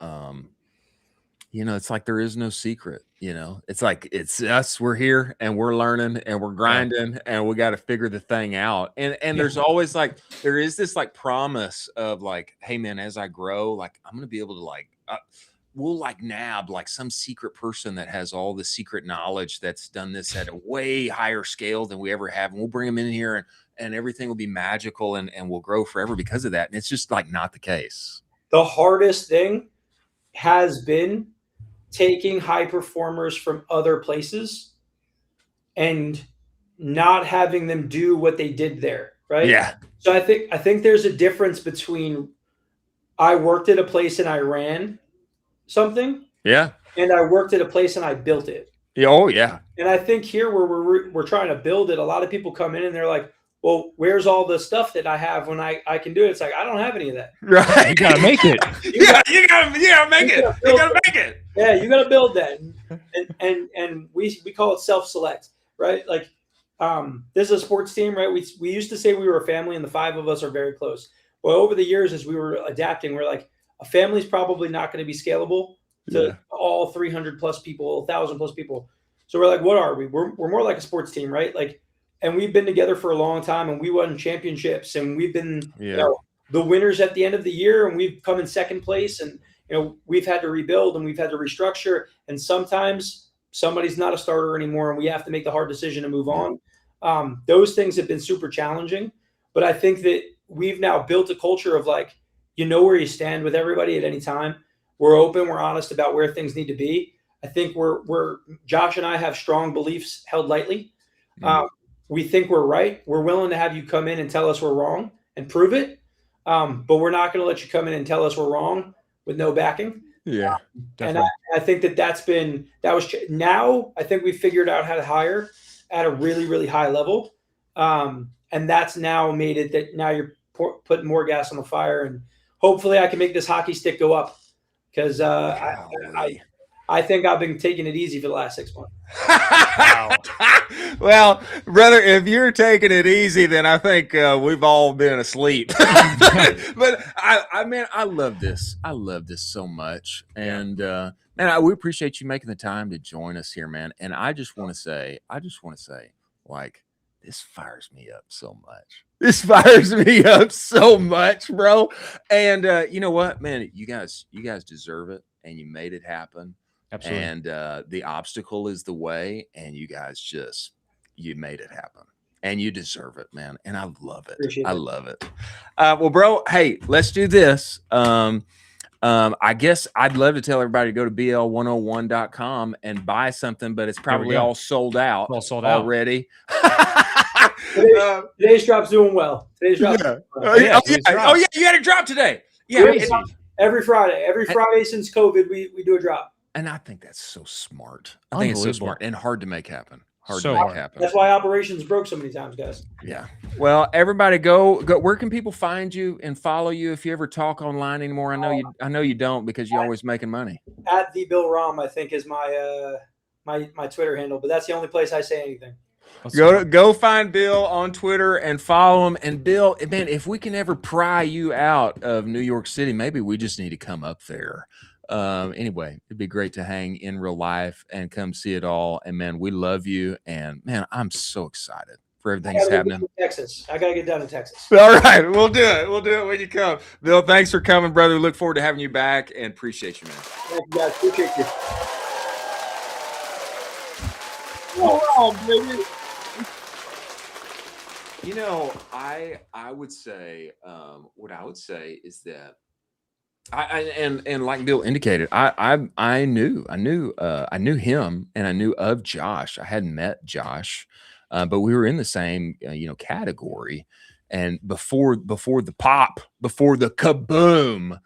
it's like there is no secret. It's like it's us. We're here and we're learning and we're grinding and we got to figure the thing out. And there's always like there is this like promise of like, hey man, as I grow, like I'm gonna be able to like like nab like some secret person that has all the secret knowledge that's done this at a way higher scale than we ever have, and we'll bring them in here and everything will be magical and will grow forever because of that. And it's just like not the case. The hardest thing has been taking high performers from other places and not having them do what they did there, right? Yeah. So I think there's a difference between I worked at a place and I ran something, Yeah. and I worked at a place and I built it. Yeah. Oh yeah. And I think here where we're trying to build it, a lot of people come in and they're like, well, where's all the stuff that I have when I can do it? It's like, I don't have any of that. Right. You gotta make it. You gotta make it. You gotta make it. Yeah, you got to build that, and we call it self-select, right? Like, this is a sports team, right? We used to say we were a family, and the 5 of us are very close. Well, over the years, as we were adapting, we're like, a family's probably not going to be scalable to all 300 plus people, 1,000 plus people. So we're like, what are we? We're more like a sports team, right? Like, and we've been together for a long time, and we won championships, and we've been the winners at the end of the year, and we've come in second place, and we've had to rebuild and we've had to restructure, and sometimes somebody's not a starter anymore, and we have to make the hard decision to move on. Those things have been super challenging, but I think that we've now built a culture of like, where you stand with everybody at any time. We're open, we're honest about where things need to be. I think we're Josh and I have strong beliefs held lightly. We think we're right. We're willing to have you come in and tell us we're wrong and prove it. But we're not going to let you come in and tell us we're wrong with no backing. Yeah. And I think now I think we figured out how to hire at a really, really high level. And that's now made it that now you're putting more gas on the fire, and hopefully I can make this hockey stick go up, because I think I've been taking it easy for the last 6 months. Wow. Well, brother, if you're taking it easy, then I think we've all been asleep. But I love this. I love this so much. And man, we appreciate you making the time to join us here, man. And I just want to say, like, this fires me up so much. This fires me up so much, bro. And you know what, man, you guys deserve it, and you made it happen. Absolutely. And the obstacle is the way, and you guys you made it happen, and you deserve it, man. And I love it. I love it. Well, bro, hey, let's do this. I guess I'd love to tell everybody to go to bl101.com and buy something, but it's probably all sold out. All sold out already. Today's drop's doing well. Today's drop. Oh yeah, you had a drop today. Yeah, every Friday. Every Friday since COVID, we do a drop. And I think that's so smart. I think it's so smart and hard to make happen. Happen. That's why operations broke so many times, guys. Yeah. Well, everybody go. Where can people find you and follow you if you ever talk online anymore? I know you don't, because you're always making money. At the Bill Rom, I think, is my my Twitter handle, but that's the only place I say anything. Go find Bill on Twitter and follow him. And Bill, man, if we can ever pry you out of New York City, maybe we just need to come up there. Anyway, it'd be great to hang in real life and come see it all. And man, we love you. And man, I'm so excited for everything that's happening. Texas. I got to get down to Texas. All right. We'll do it. We'll do it when you come. Bill, thanks for coming, brother. Look forward to having you back, and appreciate you, man. Thank you, guys. Appreciate you. Oh, baby. I would say, what I would say is that and like Bill indicated, I knew him, and I knew of Josh. I hadn't met Josh, but we were in the same category. And before the pop, before the kaboom,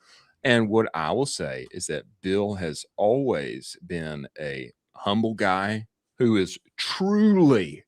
and what I will say is that Bill has always been a humble guy who is truly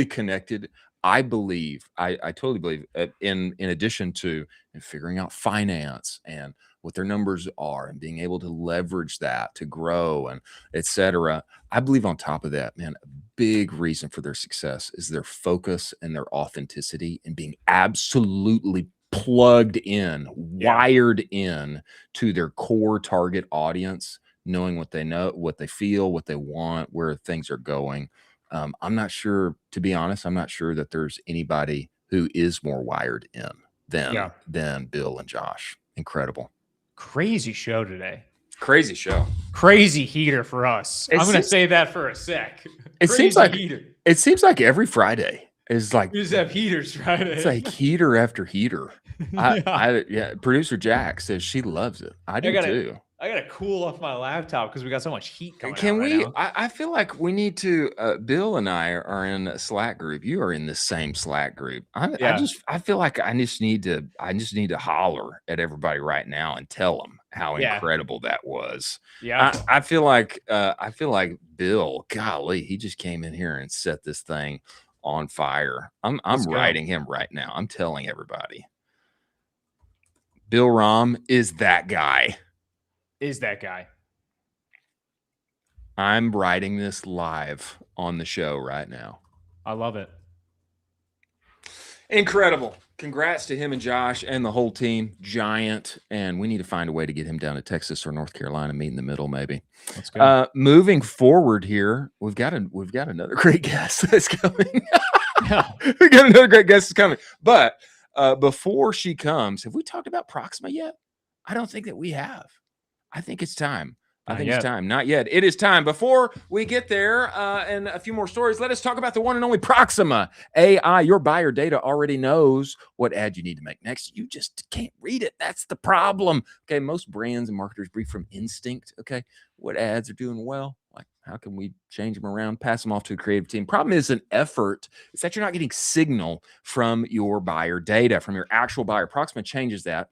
connected. I believe, I totally believe, in addition to figuring out finance and what their numbers are and being able to leverage that to grow and etc. I believe on top of that, man, a big reason for their success is their focus and their authenticity and being absolutely plugged in, wired in to their core target audience, knowing what they know, what they feel, what they want, where things are going. I'm not sure, to be honest, I'm not sure that there's anybody who is more wired in than Bill and Josh. Incredible. Crazy show today. Crazy show. Crazy heater for us. I'm going to seems- say that for a sec. It Crazy seems like heater. it seems like every Friday is like We just have heaters Friday. it's like heater after heater. Producer Jack says she loves it. I do too. I gotta cool off my laptop because we got so much heat coming Can out we? right now. I feel like we need to. Bill and I are in a Slack group. You are in the same Slack group. I feel like I just need to holler at everybody right now and tell them how incredible that was. Yeah, I feel like Bill. Golly, he just came in here and set this thing on fire. I'm writing him right now. I'm telling everybody. Bill Rom is that guy. I'm writing this live on the show right now. I love it. Incredible. Congrats to him and Josh and the whole team. Giant. And we need to find a way to get him down to Texas or North Carolina, meet in the middle, maybe. Let's go. Moving forward here, we've got another great guest that's coming. Yeah. We got another great guest that's coming. But before she comes, have we talked about Proxima yet? I don't think that we have. I think it's time. It's time. Not yet. It is time. Before we get there and a few more stories, let us talk about the one and only Proxima AI. Your buyer data already knows what ad you need to make next. You just can't read it. That's the problem. Okay, most brands and marketers brief from instinct. Okay, what ads are doing well? Like, how can we change them around, pass them off to a creative team? Problem is an effort. It's that you're not getting signal from your buyer data, from your actual buyer. Proxima changes that.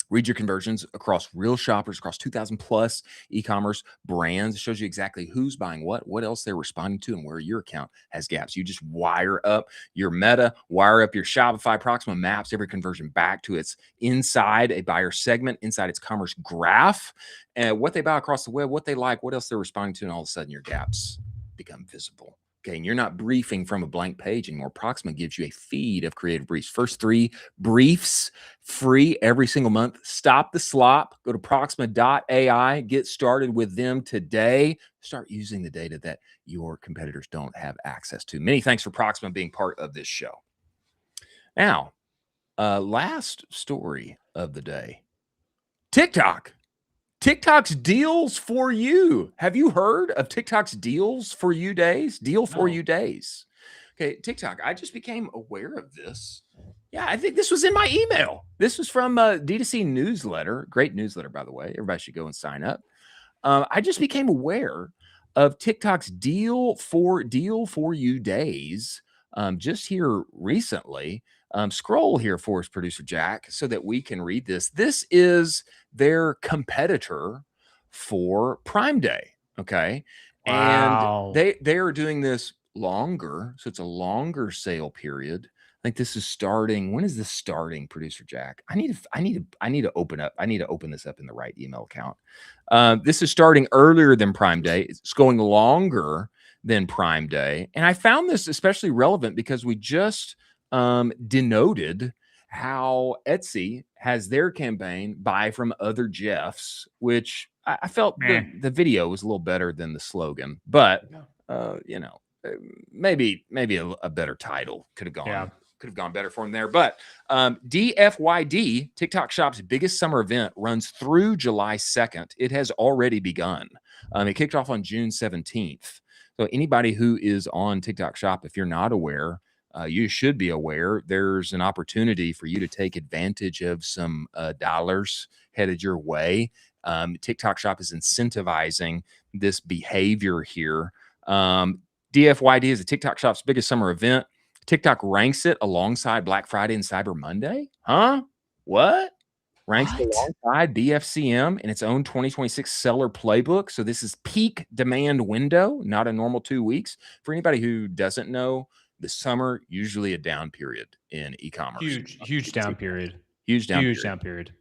Read your conversions across real shoppers, across 2,000 plus e-commerce brands. It shows you exactly who's buying what else they're responding to, and where your account has gaps. You just wire up your Meta, wire up your Shopify. Proxima maps every conversion back to its inside a buyer segment, inside its commerce graph, and what they buy across the web, what they like, what else they're responding to, and all of a sudden your gaps become visible. Okay, and you're not briefing from a blank page anymore. Proxima gives you a feed of creative briefs. First 3 briefs free every single month. Stop the slop. Go to proxima.ai. Get started with them today. Start using the data that your competitors don't have access to. Many thanks for Proxima being part of this show. Now, last story of the day. TikTok. TikTok's deals for you. Have you heard of TikTok's deals for you days? Deal for you days. Okay, TikTok. I just became aware of this. Yeah, I think this was in my email. This was from DTC newsletter. Great newsletter, by the way. Everybody should go and sign up. I just became aware of TikTok's deal for you days just here recently. Scroll here for us, producer Jack, so that we can read this. This is their competitor for Prime Day. Okay. Wow. And they are doing this longer. So it's a longer sale period. I think this is starting. When is this starting, producer Jack? I need to open this up in the right email account. This is starting earlier than Prime Day. It's going longer than Prime Day. And I found this especially relevant because we just denoted how Etsy has their campaign buy from other Jeffs, which I felt the video was a little better than the slogan, but maybe a better title could have gone better for him there. But DFYD, TikTok Shop's biggest summer event, runs through July 2nd. It has already begun. It kicked off on June 17th. So anybody who is on TikTok Shop, if you're not aware, you should be aware there's an opportunity for you to take advantage of some dollars headed your way. TikTok Shop is incentivizing this behavior here. DFYD is the TikTok Shop's biggest summer event. TikTok ranks it alongside Black Friday and Cyber Monday. Huh? What? Ranks alongside BFCM in its own 2026 seller playbook. So this is peak demand window, not a normal 2 weeks. For anybody who doesn't know, the summer usually a down period in e-commerce. Huge down period. Huge down period.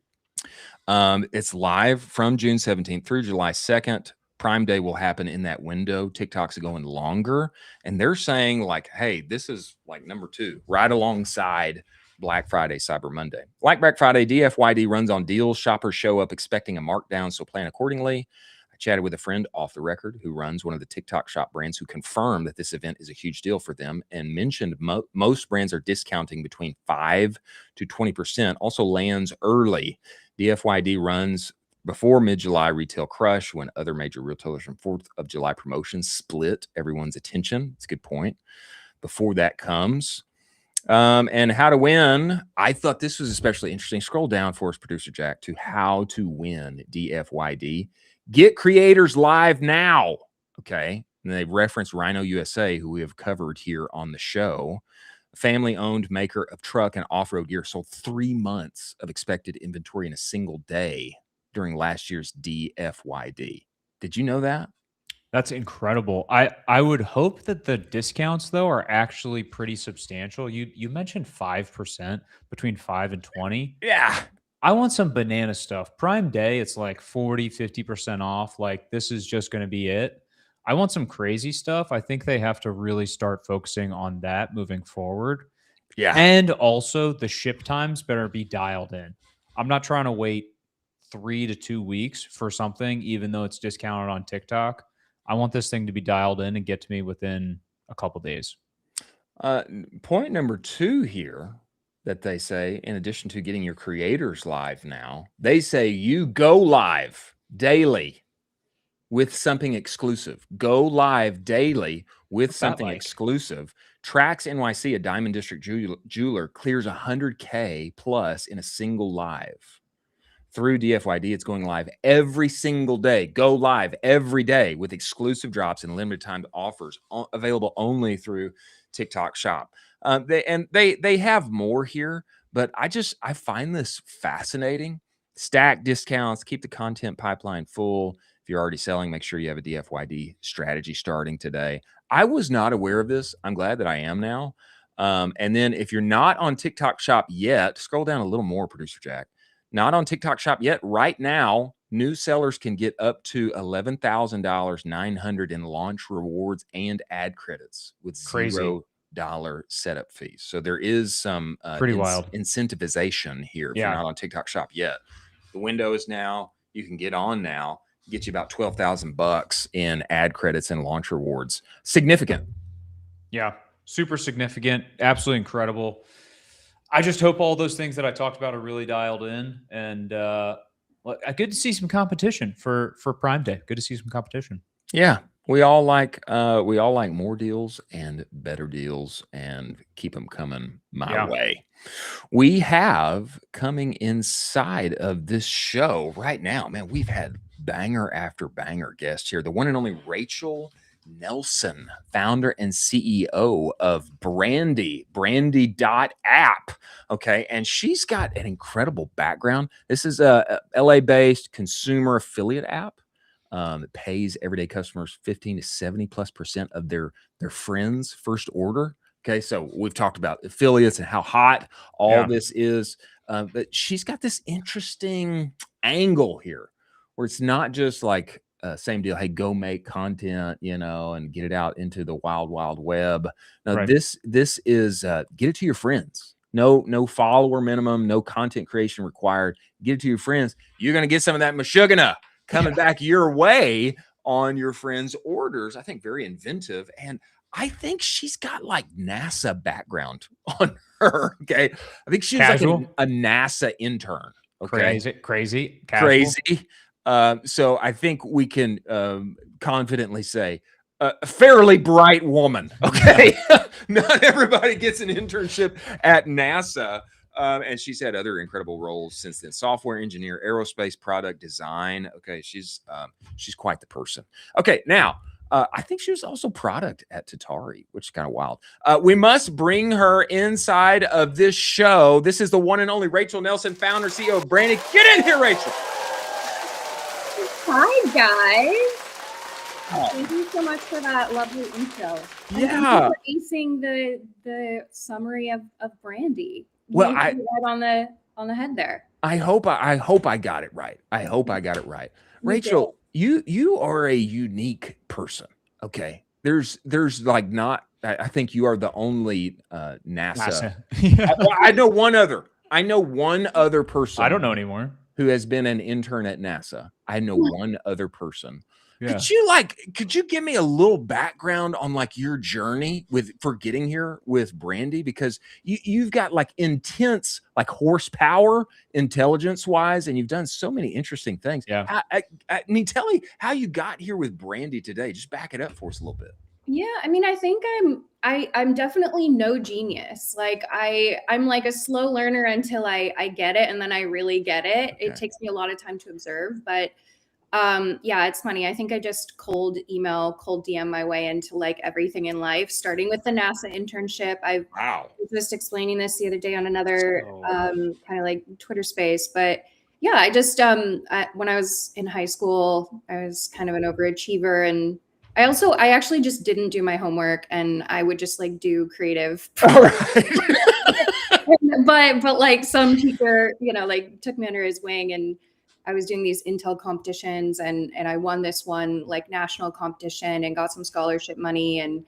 It's live from June 17th through July 2nd. Prime Day will happen in that window. TikTok's going longer, and they're saying like, hey, this is like number 2, right alongside Black Friday, Cyber Monday. Like Black Friday, DFYD runs on deals. Shoppers show up expecting a markdown, so plan accordingly. I chatted with a friend off the record who runs one of the TikTok Shop brands who confirmed that this event is a huge deal for them and mentioned most brands are discounting between 5 to 20%. Also lands early. DFYD runs before mid-July retail crush, when other major retailers from 4th of July promotions split everyone's attention. It's a good point. Before that comes, and how to win. I thought this was especially interesting. Scroll down for us, producer Jack, to how to win DFYD. Get creators live now. Okay. And they reference Rhino USA, who we have covered here on the show. Family-owned maker of truck and off-road gear sold 3 months of expected inventory in a single day during last year's DFYD. Did you know that? That's incredible. I would hope that the discounts though are actually pretty substantial. You mentioned 5%, between 5 and 20. Yeah. I want some banana stuff. Prime Day, it's like 40, 50% off. Like this is just going to be it. I want some crazy stuff. I think they have to really start focusing on that moving forward. Yeah. And also the ship times better be dialed in. I'm not trying to wait 3 to 2 weeks for something, even though it's discounted on TikTok. I want this thing to be dialed in and get to me within a couple days. Point number 2 here that they say, in addition to getting your creators live now, they say you go live daily with something exclusive. Go live daily with What's that something like? exclusive. Tracks NYC, a Diamond District jeweler, clears 100K plus in a single live. Through DFYD, it's going live every single day. Go live every day with exclusive drops and limited time offers available only through TikTok Shop. They have more here, but I find this fascinating. Stack discounts, keep the content pipeline full. If you're already selling, make sure you have a DFYD strategy starting today. I was not aware of this. I'm glad that I am now. And then if you're not on TikTok Shop yet, scroll down a little more, producer Jack. Not on TikTok Shop yet. Right now, new sellers can get up to $11,900 in launch rewards and ad credits with $0 setup fees. So there is some Pretty wild incentivization here if you're not on TikTok Shop yet. The window is now. You can get on now. Get you about $12,000 in ad credits and launch rewards. Significant. Yeah, super significant. Absolutely incredible. I just hope all those things that I talked about are really dialed in, and good to see some competition for Prime Day. Good to see some competition. Yeah, we all like more deals and better deals, and keep them coming my way. We have coming inside of this show right now, man. We've had banger after banger guest here. The one and only Rachel Nelson, founder and CEO of Brandy.app. Okay. And she's got an incredible background. This is a LA-based consumer affiliate app that pays everyday customers 15 to 70+% of their friends' first order. Okay. So we've talked about affiliates and how hot all this is. But she's got this interesting angle here where it's not just like, same deal. Hey, go make content, and get it out into the wild, wild web. Now, this is get it to your friends. No follower minimum, no content creation required. Get it to your friends. You're going to get some of that mashugana coming back your way on your friends' orders. I think very inventive. And I think she's got like NASA background on her. Okay. I think she's like a NASA intern. Okay. Crazy. So I think we can confidently say a fairly bright woman. Okay. Not everybody gets an internship at NASA. And she's had other incredible roles since then. Software engineer, aerospace product design. Okay. She's quite the person. Okay. Now, I think she was also product at Tatari, which is kind of wild. We must bring her inside of this show. This is the one and only Rachel Nelson, founder, CEO of Brandy. Get in here, Rachel. Hi, guys. Thank you so much for that lovely intro. Yeah. And thank you for acing the summary of Brandy. Well, right on the head there. I hope I got it right. Rachel, you are a unique person. Okay. There's like not, I think you are the only NASA. I know one other person. I don't know anymore. Who has been an intern at NASA. I know one other person. Yeah. Could you give me a little background on like your journey for getting here with Brandy? Because you've got like intense like horsepower, intelligence wise, and you've done so many interesting things. Yeah. I mean, tell me how you got here with Brandy today. Just back it up for us a little bit. Yeah, I mean, I think I'm definitely no genius. Like I'm like a slow learner until I get it, and then I really get it. Okay. It takes me a lot of time to observe, but yeah, it's funny. I think I just cold email, cold DM my way into like everything in life, starting with the NASA internship. I was just explaining this the other day on another kind of like Twitter space, but yeah, I just when I was in high school, I was kind of an overachiever, and I actually just didn't do my homework, and I would just like do creative. All right. but like some teacher, like took me under his wing, and I was doing these Intel competitions, and I won this one like national competition and got some scholarship money. And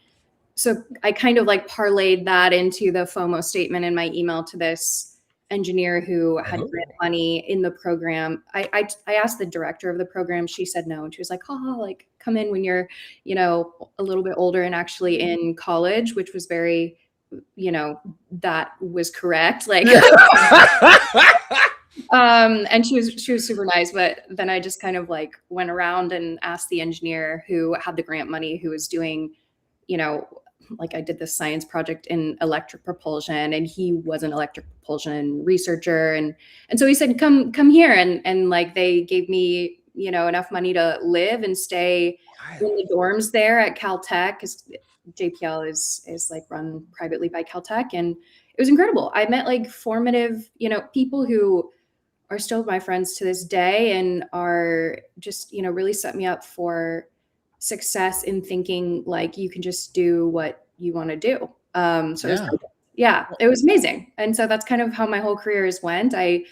so I kind of like parlayed that into the FOMO statement in my email to this engineer who had grant money in the program. I asked the director of the program. She said no. And she was like, like come in when you're, a little bit older and actually in college, which was very, that was correct. Like, and she was super nice, but then I just kind of like went around and asked the engineer who had the grant money, who was doing, like I did this science project in electric propulsion, and he was an electric propulsion researcher. And so he said, come here. And like, they gave me, enough money to live and stay in the dorms there at Caltech, because JPL is like run privately by Caltech. And it was incredible. I met like formative, people who are still my friends to this day, and are just, really set me up for success in thinking like you can just do what you want to do. It was amazing. And so that's kind of how my whole career has went. I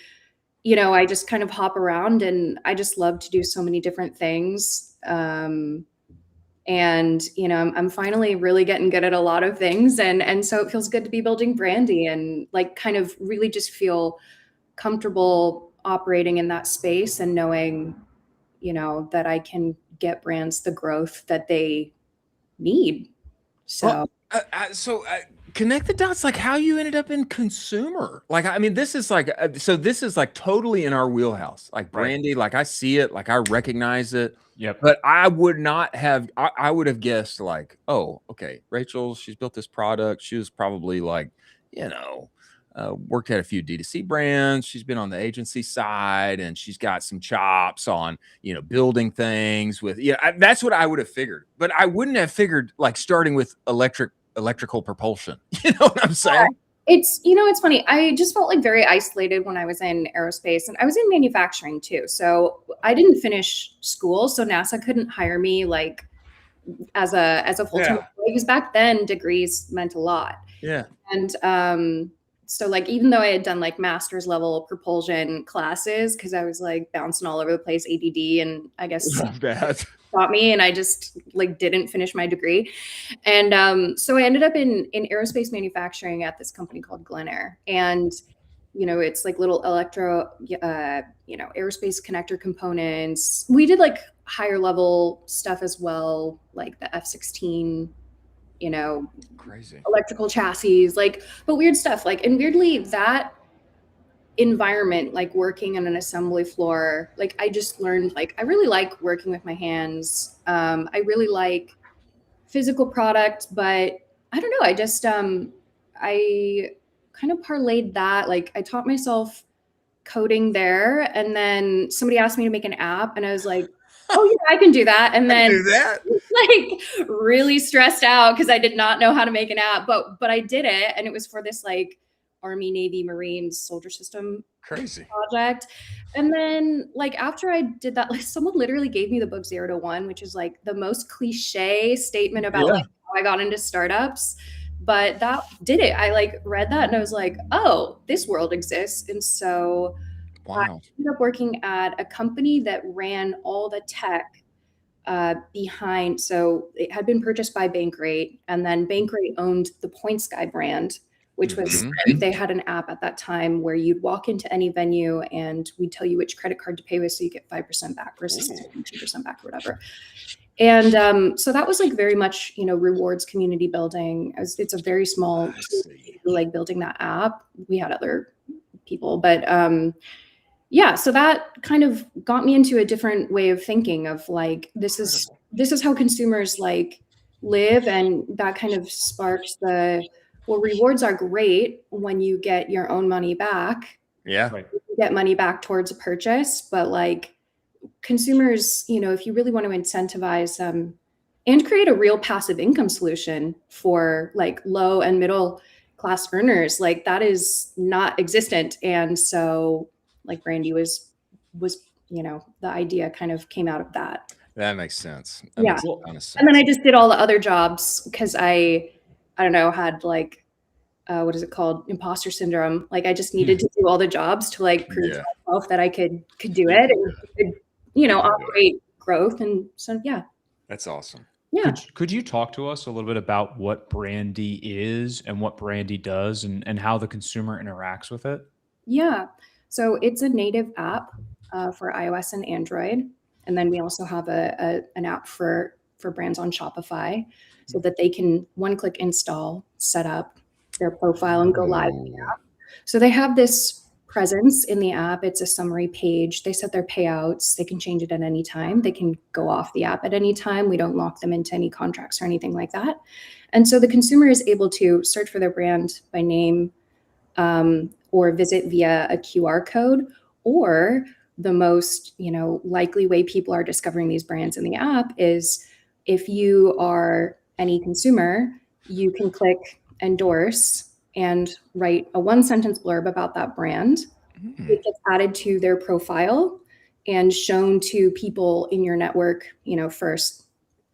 just kind of hop around, and I just love to do so many different things. And I'm finally really getting good at a lot of things. And so it feels good to be building Brandy, and like kind of really just feel comfortable operating in that space, and knowing, that I can get brands the growth that they need. So, connect the dots, like how you ended up in consumer. Like, I mean, this is like, this is like totally in our wheelhouse. Like Brandy, like I see it, like I recognize it. Yep. But I would not have, I would have guessed like, oh, okay, Rachel, she's built this product. She was probably like, worked at a few D2C brands. She's been on the agency side, and she's got some chops on, building things with, that's what I would have figured. But I wouldn't have figured like starting with electrical propulsion. You know what I'm saying? It's, it's funny. I just felt like very isolated when I was in aerospace, and I was in manufacturing too. So I didn't finish school, so NASA couldn't hire me like as a full-time employee, because back then degrees meant a lot. Yeah. And so like, even though I had done like master's level propulsion classes, because I was like bouncing all over the place, ADD, and I guess taught me, and I just like didn't finish my degree. And so I ended up in aerospace manufacturing at this company called Glenair. And, it's like little aerospace connector components. We did like higher level stuff as well, like the F-16, crazy electrical chassis, like, but weird stuff. Like, and weirdly, that environment, like working on an assembly floor, like I just learned, like, I really like working with my hands. I really like physical product, but I don't know. I just, I kind of parlayed that. Like, I taught myself coding there, and then somebody asked me to make an app, and I was like, oh yeah, I can do that. And then like really stressed out because I did not know how to make an app, but I did it. And it was for this like Army, Navy, Marines soldier system project. And then like, after I did that, like someone literally gave me the book 0 to 1, which is like the most cliche statement about like how I got into startups. But that did it. I like read that and I was like, oh, this world exists. And so I ended up working at a company that ran all the tech behind. So it had been purchased by Bankrate, and then Bankrate owned the Point Sky brand, which was they had an app at that time where you'd walk into any venue and we'd tell you which credit card to pay with, so you get 5% back versus 2% back or whatever. And so that was like very much, rewards community building. It's a very small team, like building that app. We had other people, but so that kind of got me into a different way of thinking of like, this is how consumers like live. And that kind of sparks rewards are great when you get your own money back. Yeah. Right. You get money back towards a purchase, but like consumers, if you really want to incentivize them and create a real passive income solution for like low and middle class earners, like that is not existent. And so like Brandy was, the idea kind of came out of that. That makes sense. Yeah. Makes And then I just did all the other jobs because I don't know, had like, what is it called? Imposter syndrome. Like I just needed to do all the jobs to like prove to myself that I could do it and could, operate growth. And so, yeah. That's awesome. Yeah. Could you talk to us a little bit about what Brandy is and what Brandy does and how the consumer interacts with it? Yeah. So it's a native app for iOS and Android. And then we also have an app for brands on Shopify so that they can one-click install, set up their profile and go live in the app. So they have this presence in the app. It's a summary page. They set their payouts. They can change it at any time. They can go off the app at any time. We don't lock them into any contracts or anything like that. And so the consumer is able to search for their brand by name or visit via a QR code, or the most, likely way people are discovering these brands in the app is if you are any consumer, you can click endorse and write a 1-sentence blurb about that brand. It gets added to their profile and shown to people in your network, first,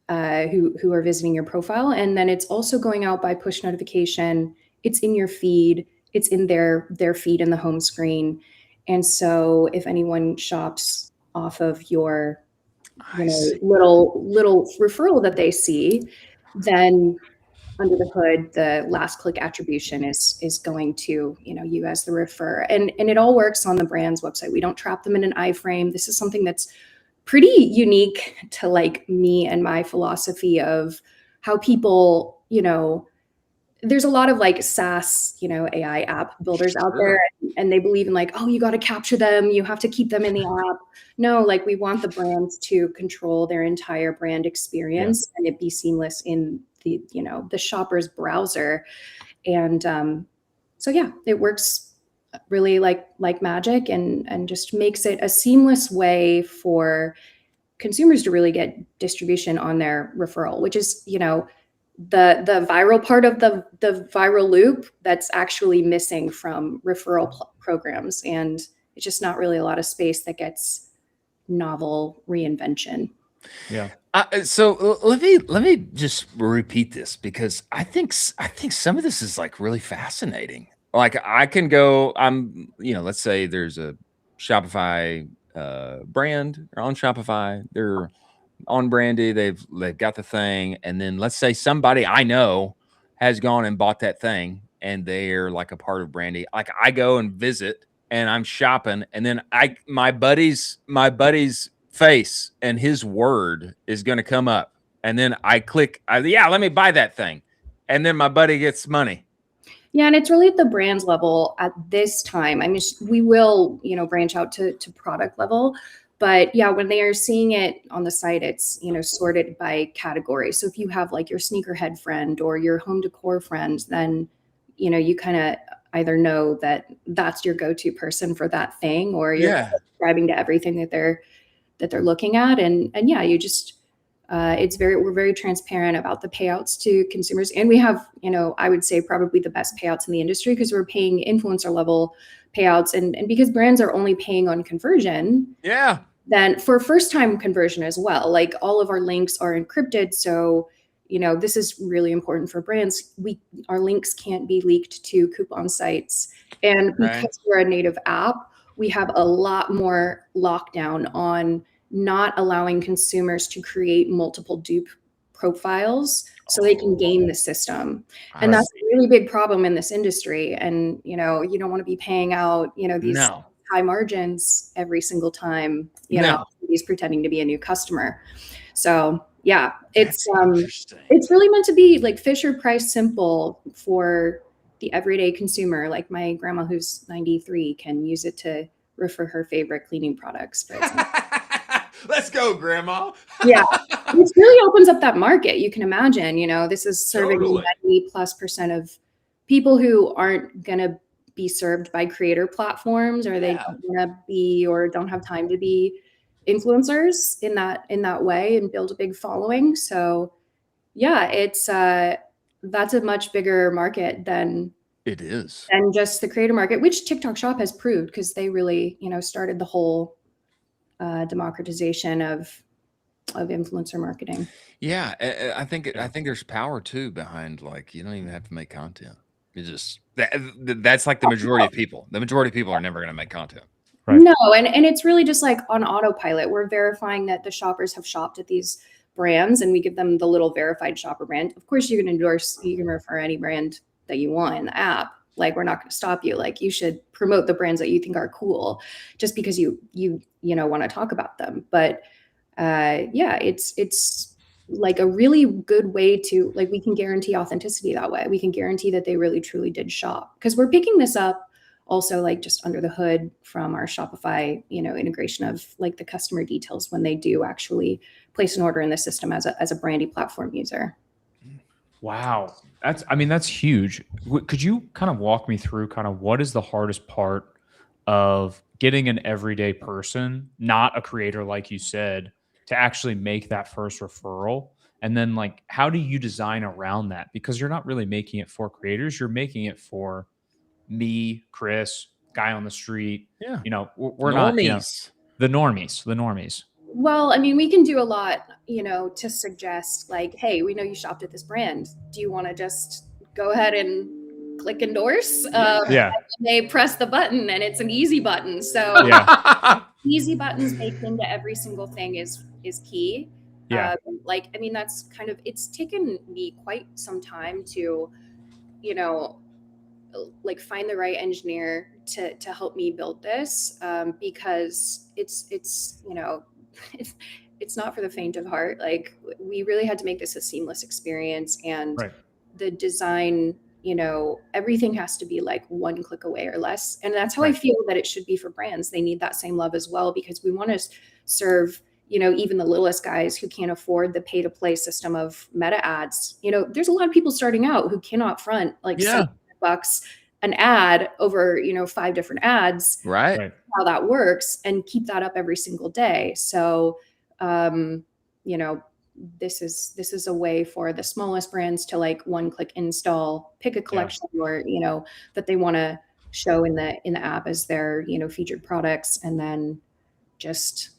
who are visiting your profile. And then it's also going out by push notification. It's in your feed. It's in their feed in the home screen. And so if anyone shops off of your little referral that they see, then under the hood, the last click attribution is going to, you as the refer. And it all works on the brand's website. We don't trap them in an iframe. This is something that's pretty unique to like me and my philosophy of how people, there's a lot of like SaaS, AI app builders out there, and they believe in like, oh, you got to capture them. You have to keep them in the app. No, like we want the brands to control their entire brand experience and it be seamless in the, the shopper's browser. And it works really like magic and just makes it a seamless way for consumers to really get distribution on their referral, which is, the viral part of the viral loop that's actually missing from referral programs. And it's just not really a lot of space that gets novel reinvention. Yeah. So let me just repeat this because I think some of this is like really fascinating. Like I can go, let's say there's a Shopify brand or on Shopify, they're on Brandy, they've got the thing, and then let's say somebody I know has gone and bought that thing and they're like a part of Brandy. Like I go and visit and I'm shopping, and then my buddy's face and his word is going to come up, and then I click, let me buy that thing, and then my buddy gets money. Yeah, and it's really at the brand's level at this time. I mean, we will, branch out to product level. But yeah, when they are seeing it on the site, it's, sorted by category. So if you have like your sneakerhead friend or your home decor friend, then, you kind of either know that that's your go-to person for that thing, or you're subscribing to everything that they're looking at. And yeah, you just, we're very transparent about the payouts to consumers. And we have, I would say probably the best payouts in the industry because we're paying influencer level payouts. And because brands are only paying on conversion. Yeah. Then for first time conversion as well, like all of our links are encrypted. So, this is really important for brands. Our links can't be leaked to coupon sites. And because we're a native app, we have a lot more lockdown on not allowing consumers to create multiple dupe profiles so they can game the system. And that's a really big problem in this industry. And, you know, you don't want to be paying out, you know, these high margins every single time, you know, he's pretending to be a new customer. So yeah, it's really meant to be like Fisher Price simple for the everyday consumer. Like my grandma who's 93 can use it to refer her favorite cleaning products, for example. Let's go, Grandma. Yeah, it really opens up that market. You can imagine, you know, this is serving 90+% of people who aren't going to be served by creator platforms, or they don't want to be or don't have time to be influencers in that way and build a big following. So yeah, it's that's a much bigger market than it is, and just the creator market, which TikTok Shop has proved, because they really, you know, started the whole democratization of influencer marketing. Yeah, I think there's power too behind, like, you don't even have to make content. It's just that's like the majority of people. The majority of people are never going to make content. Right. No, and it's really just like on autopilot. We're verifying that the shoppers have shopped at these brands, and we give them the little verified shopper brand. Of course, you can refer any brand that you want in the app. Like, we're not going to stop you. Like, you should promote the brands that you think are cool, just because you know want to talk about them. But yeah, it's like a really good way to, like, we can guarantee authenticity that way. We can guarantee that they really truly did shop, because we're picking this up also, like, just under the hood from our Shopify, you know, integration of like the customer details when they do actually place an order in the system as a Brandy platform user. Wow. That's huge. Could you kind of walk me through kind of what is the hardest part of getting an everyday person, not a creator, like you said, to actually make that first referral? And then, like, how do you design around that? Because you're not really making it for creators. You're making it for me, Chris, guy on the street. Yeah. You know, we're not, you know, the normies. Well, I mean, we can do a lot, you know, to suggest, like, hey, we know you shopped at this brand. Do you want to just go ahead and click endorse? Yeah. They press the button, and it's an easy button. So easy buttons baked into every single thing is key. Yeah. Like, I mean, that's kind of, it's taken me quite some time to, you know, like, find the right engineer to help me build this, because it's you know, it's not for the faint of heart. Like, we really had to make this a seamless experience, and the design, you know, everything has to be like one click away or less. And that's how I feel that it should be for brands. They need that same love as well, because we want to serve, you know, even the littlest guys who can't afford the pay to play system of Meta ads. You know, there's a lot of people starting out who cannot front like $7 an ad over, you know, 5 different ads. Right. How that works, and keep that up every single day. So, you know, this is a way for the smallest brands to, like, one click install, pick a collection or, you know, that they want to show in the app as their, you know, featured products, and then just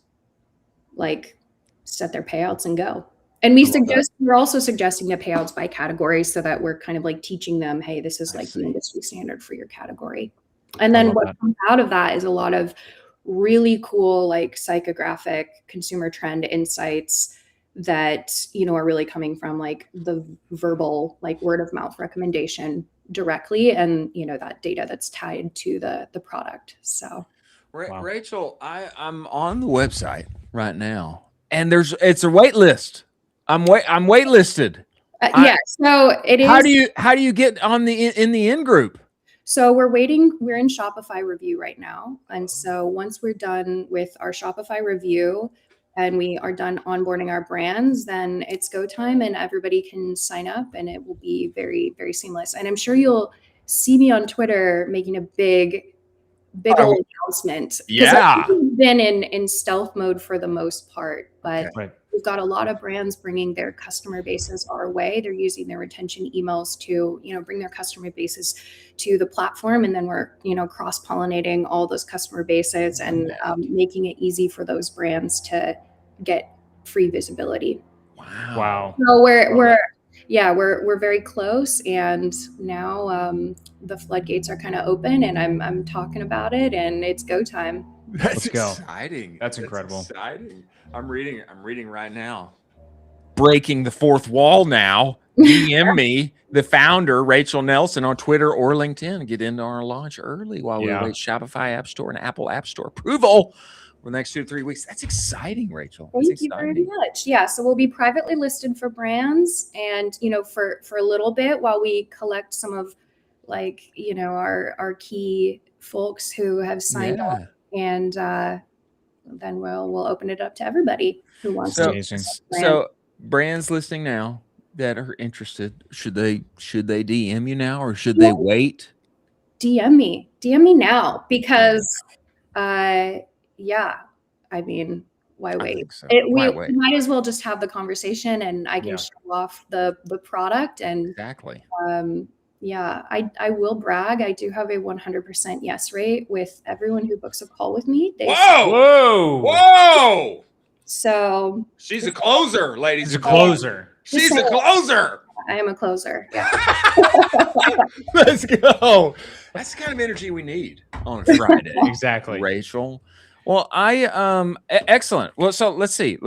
like set their payouts and go. And we're also suggesting the payouts by category, so that we're kind of like teaching them, hey, this is like the industry standard for your category. And then what comes out of that is a lot of really cool, like, psychographic consumer trend insights that, you know, are really coming from like the verbal, like, word of mouth recommendation directly, and, you know, that data that's tied to the product. So Rachel, I'm on the website right now, and it's a wait list. I'm waitlisted. Yeah, so it is. How do you get on in the in group? So we're in Shopify review right now. And so once we're done with our Shopify review and we are done onboarding our brands, then it's go time, and everybody can sign up, and it will be very, very seamless. And I'm sure you'll see me on Twitter making a big old announcement. Yeah. We've been in stealth mode for the most part, but we've got a lot of brands bringing their customer bases our way. They're using their retention emails to, you know, bring their customer bases to the platform. And then we're, you know, cross-pollinating all those customer bases and making it easy for those brands to get free visibility. Wow. So we're very close, and now the floodgates are kind of open, and I'm talking about it, and it's go time. That's Let's go. Exciting. That's incredible. Exciting. I'm reading right now. breaking the fourth wall now. DM me, the founder, Rachel Nelson, on Twitter or LinkedIn. Get into our launch early while we wait Shopify App Store and Apple App Store approval for the next 2 to 3 weeks. That's exciting, Rachel. Thank you very much. Yeah, so we'll be privately listed for brands, and for a little bit while we collect some of our key folks who have signed up, and then we'll open it up to everybody who wants to. Amazing. So brands listening now that are interested, should they DM you now or should they wait? DM me now, because I mean, why wait? So. We might as well just have the conversation, and I can show off the product. And exactly. I will brag. I do have a 100% yes rate with everyone who books a call with me. Whoa! So she's a closer, ladies. She's a closer. She's a closer. I am a closer. Yeah. Let's go. That's the kind of energy we need on a Friday. Exactly. Rachel. Well, excellent. Well, so let's see.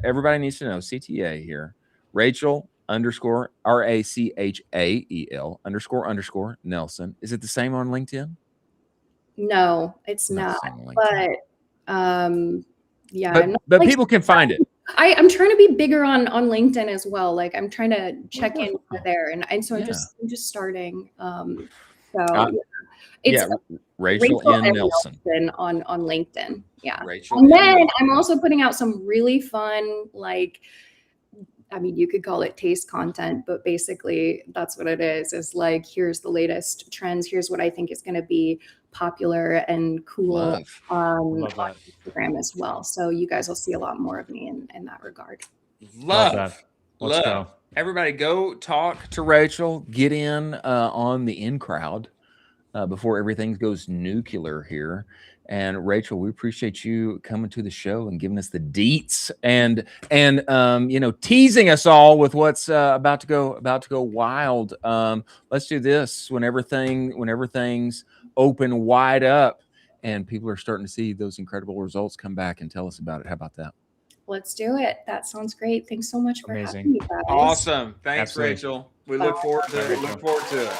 Everybody needs to know CTA here. Rachel _ RACHAEL _ Nelson. Is it the same on LinkedIn? No, it's not. But but people can find it. I'm trying to be bigger on LinkedIn as well. Like, I'm trying to check in there, and so I'm just starting. It's Rachel N. Nelson on LinkedIn. Yeah. Rachel and then I'm also putting out some really fun, you could call it taste content, but basically that's what it is like, here's the latest trends. Here's what I think is going to be popular and cool on Instagram as well. So you guys will see a lot more of me in that regard. Love that. Let's go. Everybody go talk to Rachel. Get in on the in crowd before everything goes nuclear here. And Rachel, we appreciate you coming to the show and giving us the deets and teasing us all with what's about to go wild. Let's do this whenever things open wide up and people are starting to see those incredible results. Come back and tell us about it. How about that? Let's do it. That sounds great. Thanks so much for having me, guys. Awesome. Thanks, Absolutely. Rachel. We look forward to it.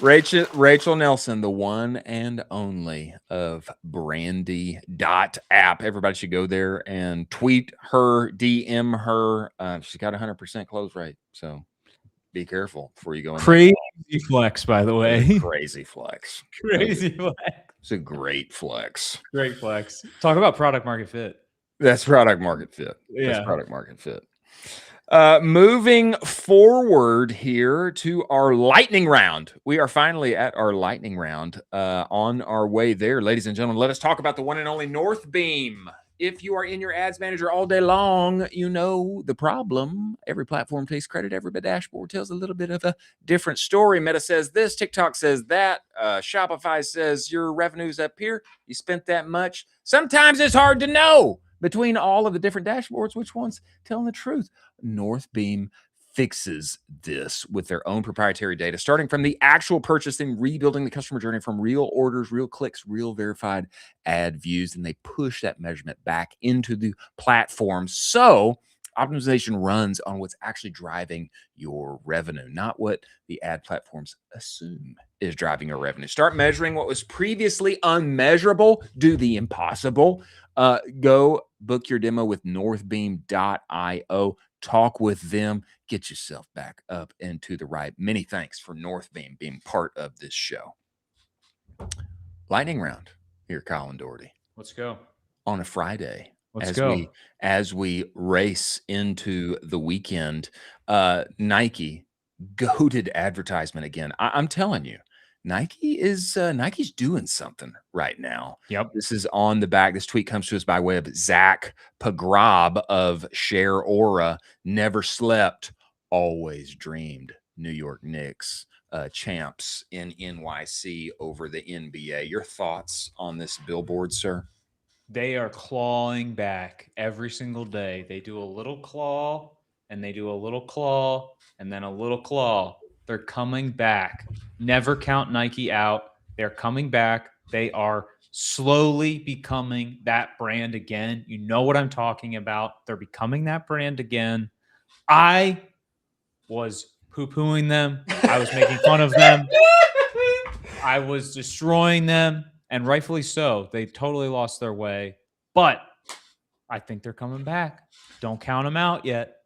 Rachel Nelson, the one and only of Brandy.app. Everybody should go there and tweet her, DM her. She's got 100% close rate. So be careful before you go in. Crazy flex, by the way. Crazy flex. Crazy flex. It's a great flex. Great flex. Talk about product market fit. That's product market fit. Yeah. That's product market fit. Moving forward here to our lightning round. We are finally at our lightning round, on our way there. Ladies and gentlemen, let us talk about the one and only Northbeam. If you are in your ads manager all day long, you know the problem. Every platform takes credit. Every dashboard tells a little bit of a different story. Meta says this, TikTok says that, Shopify says your revenue's up here. You spent that much. Sometimes it's hard to know between all of the different dashboards which one's telling the truth. Northbeam fixes this with their own proprietary data, starting from the actual purchasing, rebuilding the customer journey from real orders, real clicks, real verified ad views, and they push that measurement back into the platform. So optimization runs on what's actually driving your revenue, not what the ad platforms assume is driving your revenue. Start measuring what was previously unmeasurable. Do the impossible. Go book your demo with northbeam.io. Talk with them. Get yourself back up and to the right. Many thanks for Northbeam being part of this show. Lightning round here, Colin Doherty. Let's go. On a Friday. Let's go. As we race into the weekend, Nike, goated advertisement again. I'm telling you, Nike's doing something right now. Yep. This is on the back. This tweet comes to us by way of Zach Pagrab of Share Aura. Never slept, always dreamed. New York Knicks champs in NYC over the NBA. Your thoughts on this billboard, sir? They are clawing back every single day. They do a little claw, and they do a little claw, and then a little claw. They're coming back. Never count Nike out. They're coming back. They are slowly becoming that brand again. You know what I'm talking about. They're becoming that brand again. I was poo-pooing them. I was making fun of them. I was destroying them, and rightfully so. They totally lost their way, but I think they're coming back. Don't count them out yet.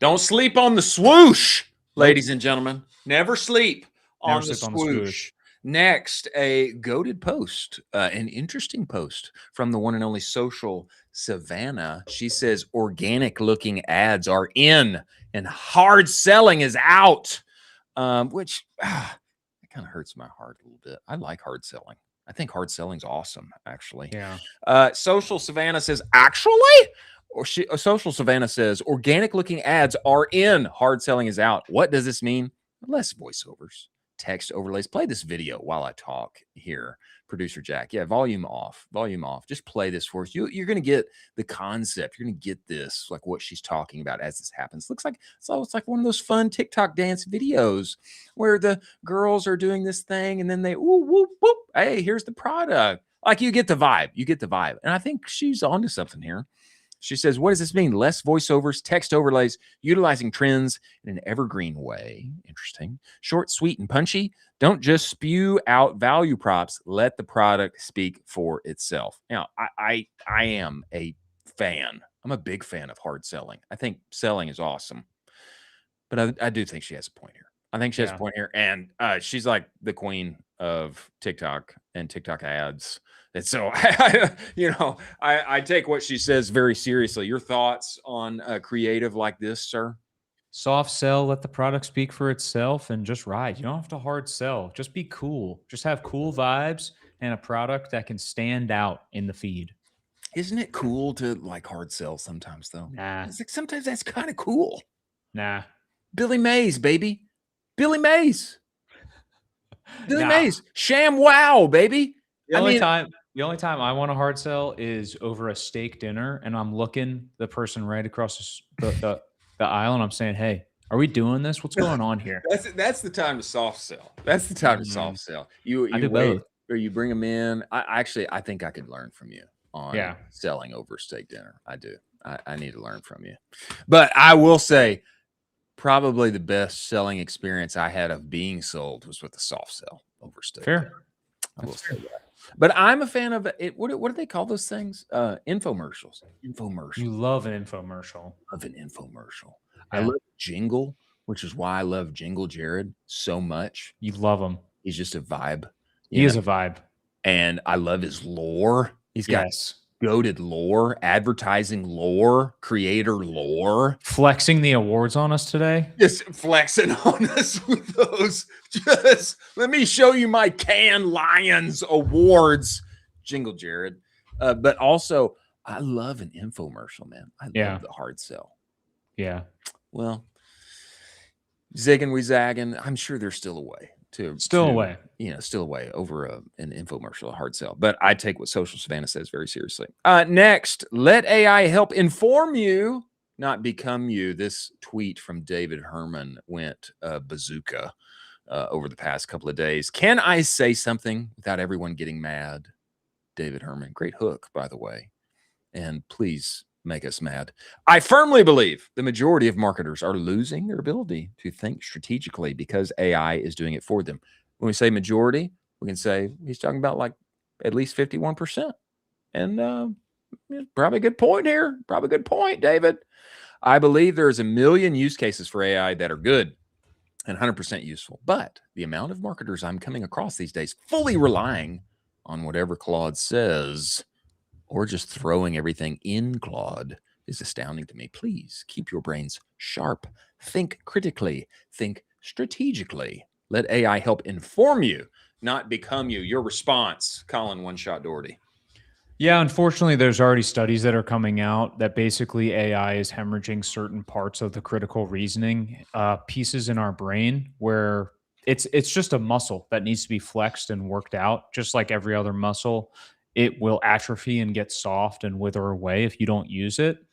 Don't sleep on the swoosh, ladies and gentlemen. Never sleep Never on the sleep on the swoosh. swoosh. Next, a goated post, an interesting post from the one and only Social Savannah. She says organic looking ads are in and hard selling is out, which that kind of hurts my heart a little bit. I like hard selling. I think hard selling's awesome, actually. Yeah. Social Savannah says, actually? Social Savannah says, organic looking ads are in, hard selling is out. What does this mean? Less voiceovers, text overlays. Play this video while I talk here, producer Jack. Yeah, volume off. Just play this for us. You're going to get the concept. You're going to get this, like what she's talking about as this happens. It's like one of those fun TikTok dance videos where the girls are doing this thing and then they, ooh, whoop, whoop. Hey, here's the product. Like you get the vibe. And I think she's onto something here. She says, what does this mean? Less voiceovers, text overlays, utilizing trends in an evergreen way. Interesting. Short, sweet, and punchy. Don't just spew out value props. Let the product speak for itself. Now, I am a fan. I'm a big fan of hard selling. I think selling is awesome. But I do think she has a point here. And she's like the queen of TikTok and TikTok ads. And so, I take what she says very seriously. Your thoughts on creative like this, sir? Soft sell, let the product speak for itself, and just ride. You don't have to hard sell. Just be cool. Just have cool vibes and a product that can stand out in the feed. Isn't it cool to like hard sell sometimes, though? Nah. It's like sometimes that's kind of cool. Nah. Billy Mays, baby. Billy Mays. Sham wow, baby. The only time I want a hard sell is over a steak dinner, and I'm looking the person right across the aisle, and I'm saying, "Hey, are we doing this? What's going on here?" That's the time to soft sell. That's the time to soft sell. You do wait, both. or you bring them in. I think I could learn from you on Yeah. selling over steak dinner. I do. I need to learn from you. But I will say, probably the best selling experience I had of being sold was with a soft sell over steak. Fair. I will say that. But I'm a fan of it. What do they call those things? Infomercials. You love an infomercial. I love jingle, which is why I love Jingle Jared so much. You love him. He's just a vibe. He is a vibe. And I love his lore. He's got Yes. goated lore, advertising lore, creator lore. Flexing the awards on us today. Just flexing on us with those. Just let me show you my Cannes Lions awards, Jingle Jared. But also, I love an infomercial, man. I love the hard sell. Yeah. Well, zigging, we zagging. I'm sure there's still a way. Still away over an infomercial, a hard sell. But I take what Social Savannah says very seriously. Next, let AI help inform you, not become you. This tweet from David Herman went bazooka over the past couple of days. Can I say something without everyone getting mad? David Herman. Great hook, by the way. And please make us mad. I firmly believe the majority of marketers are losing their ability to think strategically because AI is doing it for them. When we say majority, we can say he's talking about like at least 51%. And probably a good point here. Probably a good point, David. I believe there's a million use cases for AI that are good and 100% useful. But the amount of marketers I'm coming across these days fully relying on whatever Claude says or just throwing everything in Claude is astounding to me. Please keep your brains sharp. Think critically. Think strategically. Let AI help inform you, not become you. Your response, Colin One Shot Doherty. Yeah, unfortunately, there's already studies that are coming out that basically AI is hemorrhaging certain parts of the critical reasoning pieces in our brain where it's just a muscle that needs to be flexed and worked out, just like every other muscle. It will atrophy and get soft and wither away if you don't use it.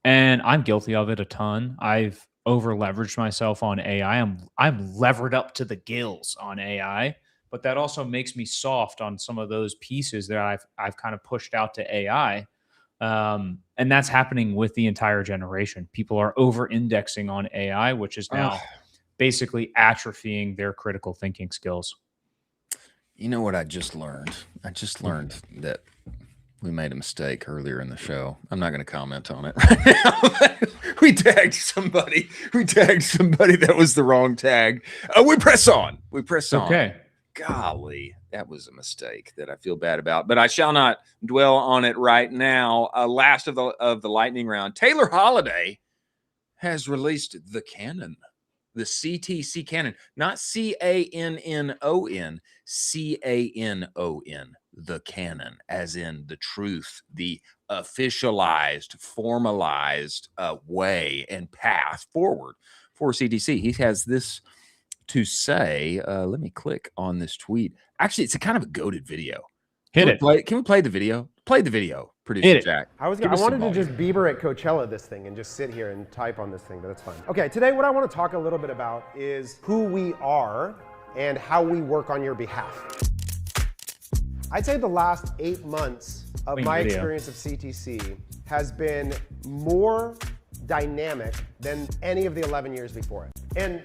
And I'm guilty of it a ton. I've over leveraged myself on AI. I'm levered up to the gills on AI but that also makes me soft on some of those pieces that I've kind of pushed out to AI. And that's happening with the entire generation. People are over-indexing on AI, which is now basically atrophying their critical thinking skills. You know what I just learned? I just learned that we made a mistake earlier in the show. I'm not going to comment on it right now. We tagged somebody that was the wrong tag. We press on. Okay. Golly, that was a mistake that I feel bad about, but I shall not dwell on it right now. Last of the lightning round, Taylor Holiday has released the Canon, the CTC Canon, not Canon, Canon, the Canon, as in the truth, the officialized, formalized way and path forward for CTC. He has this to say. Let me click on this tweet. Actually, it's a kind of a goated video. Can we play the video? Play the video, producer Jack. I wanted to just Bieber at Coachella this thing and just sit here and type on this thing, but that's fine. Okay, today what I want to talk a little bit about is who we are and how we work on your behalf. I'd say the last 8 months of my experience of CTC has been more dynamic than any of the 11 years before it. And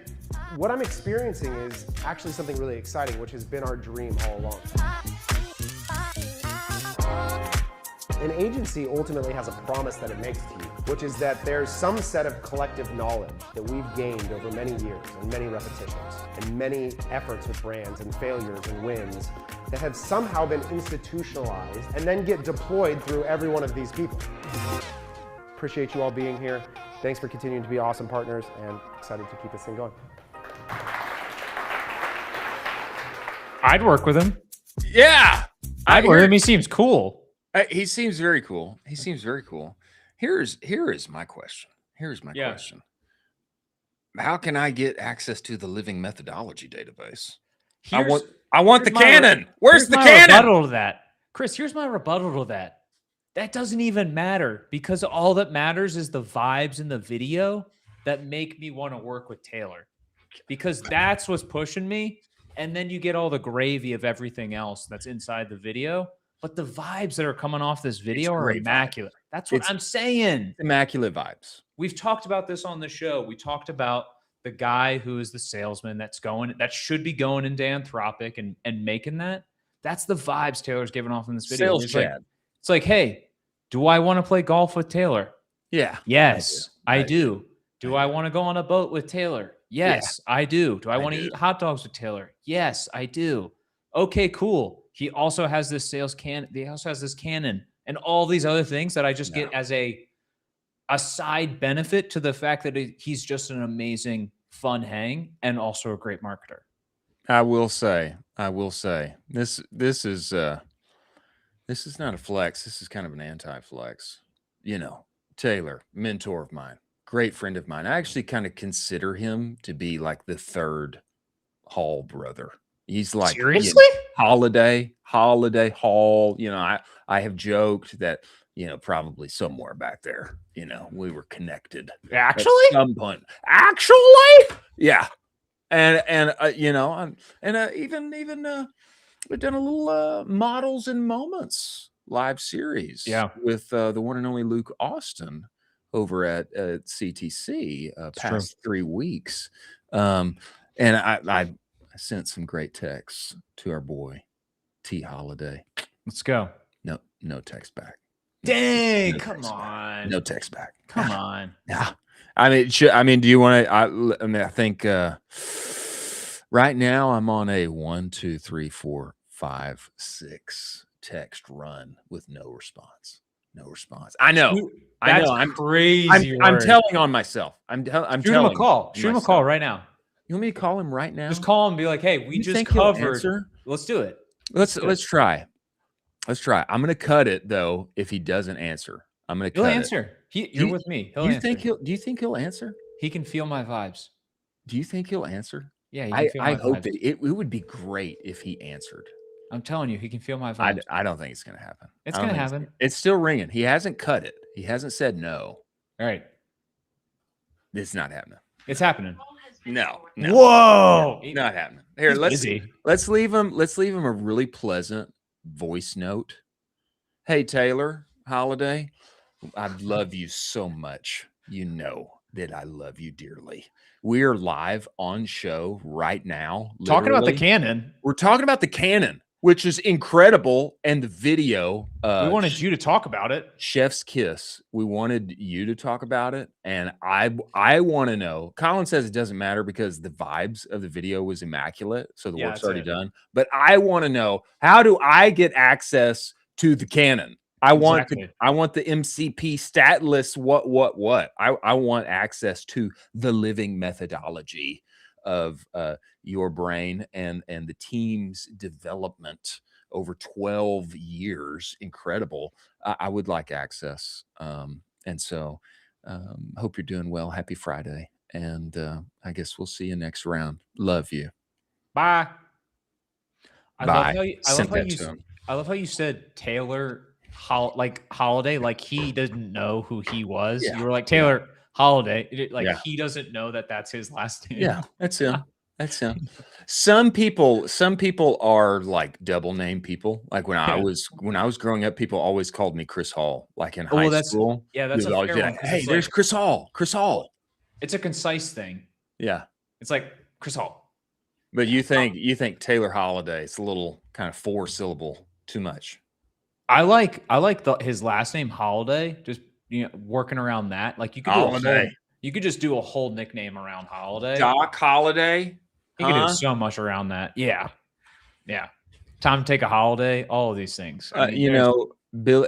what I'm experiencing is actually something really exciting, which has been our dream all along. An agency ultimately has a promise that it makes to you, which is that there's some set of collective knowledge that we've gained over many years and many repetitions and many efforts with brands and failures and wins that have somehow been institutionalized and then get deployed through every one of these people. Appreciate you all being here. Thanks for continuing to be awesome partners, and excited to keep this thing going. I'd work with him. Yeah. I'd work with him. He seems cool. He seems very cool. Here is my question. Question. How can I get access to the living methodology database? I want the Canon. Where's the Canon? Rebuttal to that. Chris, here's my rebuttal to that. That doesn't even matter, because all that matters is the vibes in the video that make me want to work with Taylor, because that's what's pushing me. And then you get all the gravy of everything else that's inside the video. But the vibes that are coming off this video are immaculate. That's what I'm saying. Immaculate vibes. We've talked about this on the show. We talked about the guy who is the salesman that should be going into Anthropic and making that. That's the vibes Taylor's giving off in this video. Sales Chad. It's like, hey, do I want to play golf with Taylor? Yeah. Yes, I do. Do I want to go on a boat with Taylor? Yes, I do. Do I want to eat hot dogs with Taylor? Yes, I do. Okay, cool. He also has this He also has this Canon and all these other things that I just get as a side benefit to the fact that he's just an amazing, fun hang and also a great marketer. I will say, this is not a flex. This is kind of an anti-flex. You know, Taylor, mentor of mine, great friend of mine. I actually kind of consider him to be like the third Hall brother. He's like, seriously? Holiday Hall. You know, I have joked that, you know, probably somewhere back there, you know, we were connected. Actually? At some point. Actually? Yeah. And you know, even we've done a little Models and Moments live series with the one and only Luke Austin over at CTC past 3 weeks. And I sent some great texts to our boy T Holiday. Let's go. No text back. Dang, come on. No text back. Come on. Yeah. I mean, do you want to? I think right now I'm on a 1, 2, 3, 4, 5, 6 text run with no response. I know. I'm crazy. I'm telling on myself. I'm Shoot him a call. Shoot him a call right now. You want me to call him right now? Just call him and be like, hey, we just covered. Let's do it. Let's try. I'm going to cut it though if he doesn't answer. I'm going to cut He'll answer. You're with me. He'll answer. Do you think he'll answer? He can feel my vibes. Do you think he'll answer? Yeah, he can feel my I hope vibes. that it would be great if he answered. I'm telling you, he can feel my vibes. I don't think it's going to happen. It's going to happen. It's still ringing. He hasn't cut it. He hasn't said no. All right. It's not happening. It's happening. No. Whoa. Not happening. Here, let's leave him a really pleasant voice note. Hey, Taylor Holiday, I love you so much. You know that I love you dearly. We are live on show right now. Talking about the literally. Canon. We're talking about the Canon, which is incredible. And the video. We wanted you to talk about it. Chef's kiss. We wanted you to talk about it. And I want to know. Colin says it doesn't matter because the vibes of the video was immaculate. So the work's already done. But I want to know, how do I get access to the Canon? I want the MCP stat list. What? I want access to the living methodology of your brain and the team's development over 12 years. Incredible. I would like access. And so hope you're doing well. Happy Friday. And I guess we'll see you next round. Love you. Bye. Bye. I love how you said Taylor Holiday, like he didn't know who he was. Yeah. You were like, Taylor Holiday, like he doesn't know that that's his last name. Yeah, that's him. That's him. Some people are like double name people. Like when I was growing up, people always called me Chris Hall. Like in high school. Yeah, that's a fair one. Hey, there's like, Chris Hall. Chris Hall. It's a concise thing. Yeah. It's like Chris Hall. But you think Taylor Holiday, it's a little kind of 4-syllable too much. I like his last name Holiday. Just working around that. Like you could you could just do a whole nickname around Holiday. Doc Holiday. You could do so much around that. Yeah. Yeah. Time to take a holiday. All of these things. I mean, Bill.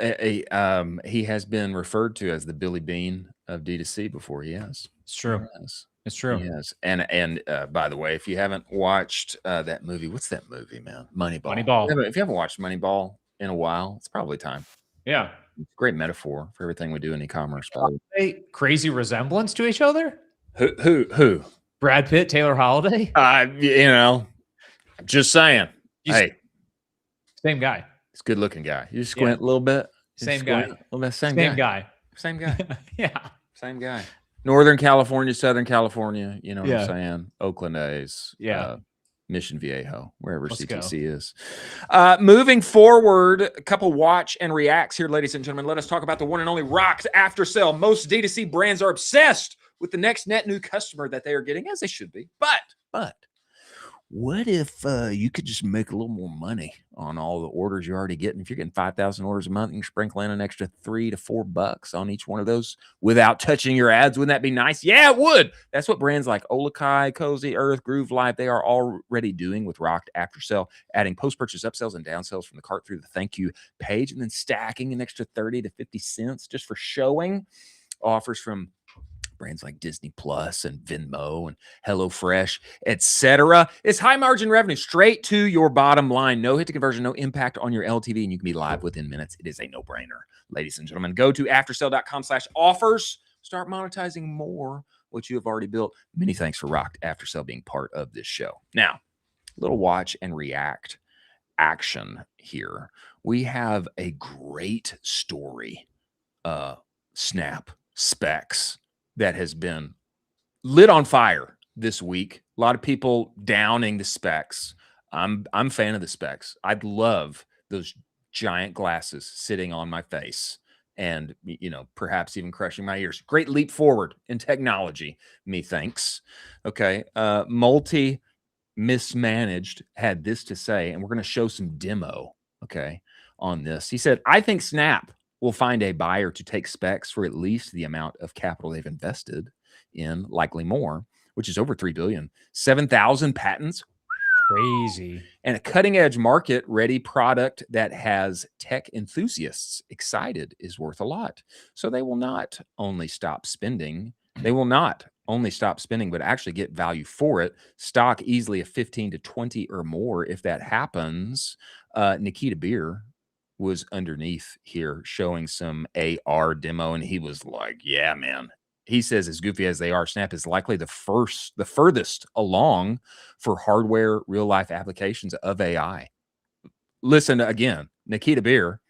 He has been referred to as the Billy Bean of D2C before. He has. It's true. It's true. Yes. And by the way, if you haven't watched that movie, what's that movie, man? Moneyball. If you haven't watched Moneyball in a while, it's probably time. Yeah. It's a great metaphor for everything we do in e-commerce. Crazy resemblance to each other. Who? Brad Pitt, Taylor Holiday. Just saying. Hey, same guy. He's a good looking guy. You squint a little bit. Same guy. A little bit. Same guy. Same guy. Yeah. Same guy. Northern California, Southern California. You know what I'm saying? Oakland A's. Yeah. Mission Viejo, wherever Let's CTC is. Moving forward, a couple watch and reacts here, ladies and gentlemen. Let us talk about the one and only Rocked After Sale. Most D2C brands are obsessed with the next net new customer that they are getting, as they should be. But what if you could just make a little more money on all the orders you're already getting? If you're getting 5,000 orders a month, you can sprinkle in an extra $3 to $4 on each one of those without touching your ads. Wouldn't that be nice? Yeah, it would. That's what brands like Olakai, Cozy Earth, Groove Life, they are already doing with Rocked After Sale, adding post-purchase upsells and downsells from the cart through the thank you page, and then stacking an extra 30 to 50 cents just for showing offers from brands like Disney Plus and Venmo and HelloFresh, etc. It's high margin revenue straight to your bottom line. No hit to conversion, no impact on your LTV, and you can be live within minutes. It is a no-brainer, ladies and gentlemen. Go to aftersale.com/offers. Start monetizing more what you have already built. Many thanks for Rocked After Sale being part of this show. Now, a little watch and react action here. We have a great story, Snap Specs, that has been lit on fire this week. A lot of people downing the specs. I'm a fan of the specs. I'd love those giant glasses sitting on my face and, perhaps even crushing my ears. Great leap forward in technology, methinks. Okay. Multi Mismanaged had this to say, and we're going to show some demo, on this. He said, I think Snap will find a buyer to take specs for at least the amount of capital they've invested in, likely more, which is over $3 billion, 7,000 patents. Crazy. And a cutting-edge market-ready product that has tech enthusiasts excited is worth a lot. So they will not only stop spending, but actually get value for it. Stock easily a 15 to 20 or more if that happens. Nikita Beer was underneath here showing some AR demo, and he was like, yeah, man. He says, as goofy as they are, Snap is likely the furthest along for hardware real life applications of AI. Listen again, Nikita Beer,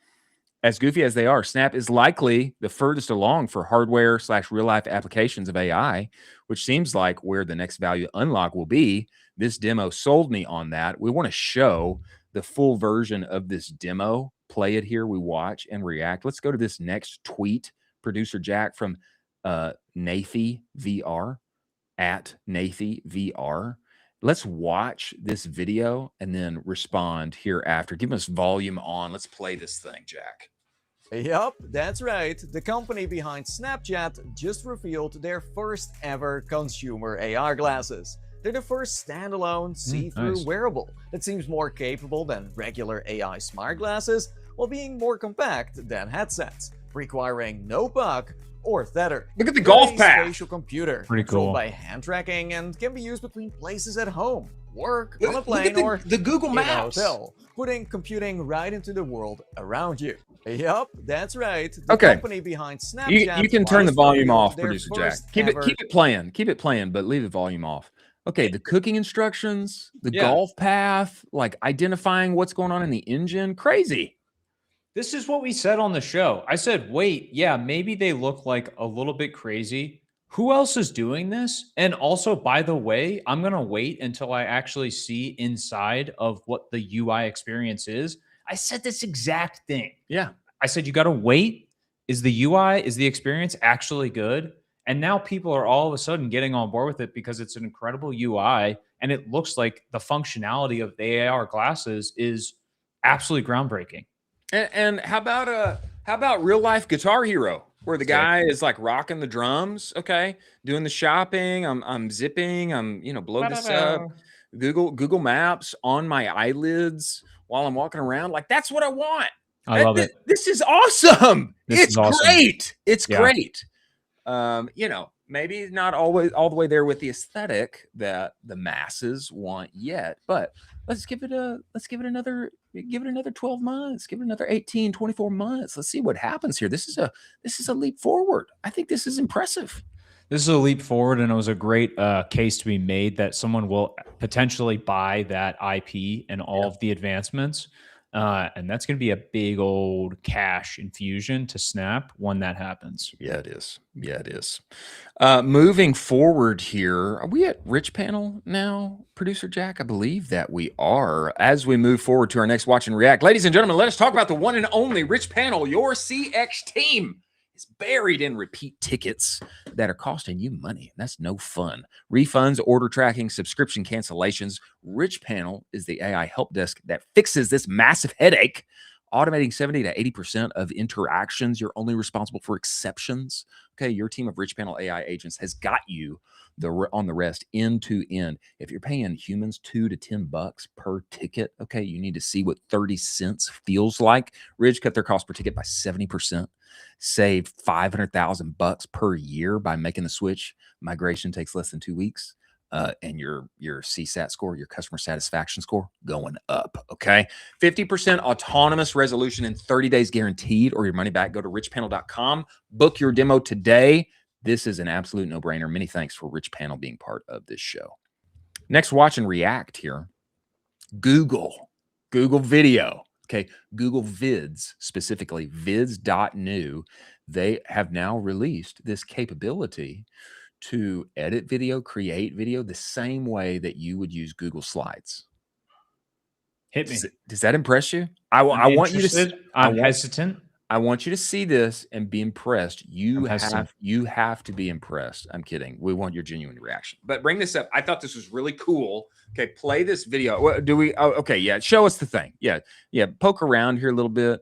as goofy as they are, Snap is likely the furthest along for hardware/real-life applications of AI, which seems like where the next value unlock will be. This demo sold me on that. We want to show the full version of this demo, play it here, we watch and react. Let's go to this next tweet, producer Jack from Nathy VR, at Nathy VR. Let's watch this video and then respond hereafter. Give us volume on. Let's play this thing, Jack. Yep, that's right. The company behind Snapchat just revealed their first ever consumer AR glasses. They're the first standalone see-through wearable that seems more capable than regular AI smart glasses while being more compact than headsets, requiring no puck or tether. Look at the golf path. Spatial computer, Pretty controlled cool. by hand tracking, and can be used between places at home, work, on a Look plane, at or the Google in a Maps. hotel, putting computing right into the world around you. Yep, that's right. The Okay. company behind Snapchat. You can turn the just volume revealed off, their producer Jack. first Keep ever- it playing, but leave the volume off. Okay, the cooking instructions, the golf path, like identifying what's going on in the engine, crazy. This is what we said on the show. I said, wait, yeah, maybe they look like a little bit crazy. Who else is doing this? And also, by the way, I'm going to wait until I actually see inside of what the UI experience is. I said this exact thing. Yeah. I said, you got to wait. Is the UI, is the experience actually good? And now people are all of a sudden getting on board with it because it's an incredible UI. And it looks like the functionality of the AR glasses is absolutely groundbreaking. And how about real life Guitar Hero, where the guy is like rocking the drums, okay, doing the shopping. I'm zipping. I'm blow this up. Google Maps on my eyelids while I'm walking around. Like that's what I want. I love it. This is awesome. This is awesome. Great. It's Yeah. great. Maybe not always all the way there with the aesthetic that the masses want yet, but let's give it another 12 months, give it another 18, 24 months. Let's see what happens here. This is a leap forward. I think this is impressive. This is a leap forward, and it was a great case to be made that someone will potentially buy that IP and all of the advancements. And that's going to be a big old cash infusion to Snap when that happens. Yeah, it is. Moving forward here, are we at Rich Panel now, producer Jack? I believe that we are. As we move forward to our next Watch and React, ladies and gentlemen, let us talk about the one and only Rich Panel. Your CX team is buried in repeat tickets that are costing you money. That's no fun. Refunds, order tracking, subscription cancellations. Rich Panel is the AI help desk that fixes this massive headache, automating 70 to 80% of interactions. You're only responsible for exceptions. Okay, your team of Rich Panel AI agents has got you on the rest end to end. If you're paying humans $2 to $10 per ticket, okay, you need to see what 30 cents feels like. Ridge cut their cost per ticket by 70%, saved $500,000 per year by making the switch. Migration takes less than 2 weeks. And your CSAT score, your customer satisfaction score, going up, okay? 50% autonomous resolution in 30 days guaranteed, or your money back. Go to richpanel.com. Book your demo today. This is an absolute no-brainer. Many thanks for Rich Panel being part of this show. Next, Watch and React here. Google Video, okay? Google Vids, specifically Vids.new. They have now released this capability to edit video, create video the same way that you would use Google Slides. Hit me. Does that impress you? I want you to. I'm hesitant. I want you to see this and be impressed. You I'm hesitant. have to be impressed. I'm kidding. We want your genuine reaction. But bring this up. I thought this was really cool. Okay, play this video. What, do we? Oh, okay, yeah. Show us the thing. Yeah. Poke around here a little bit.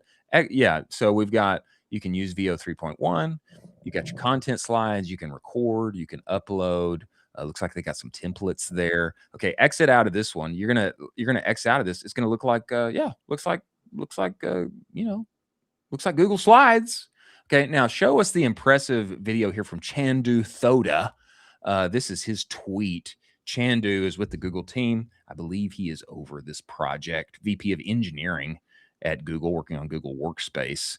Yeah. So we've got. You can use VO 3.1. You got your content slides. You can record. You can upload. Looks like they got some templates there. Okay, exit out of this one. You're gonna exit out of this. It's gonna look like looks like Google Slides. Okay, now show us the impressive video here from Chandu Thoda. This is his tweet. Chandu is with the Google team. I believe he is over this project, VP of Engineering at Google, working on Google Workspace.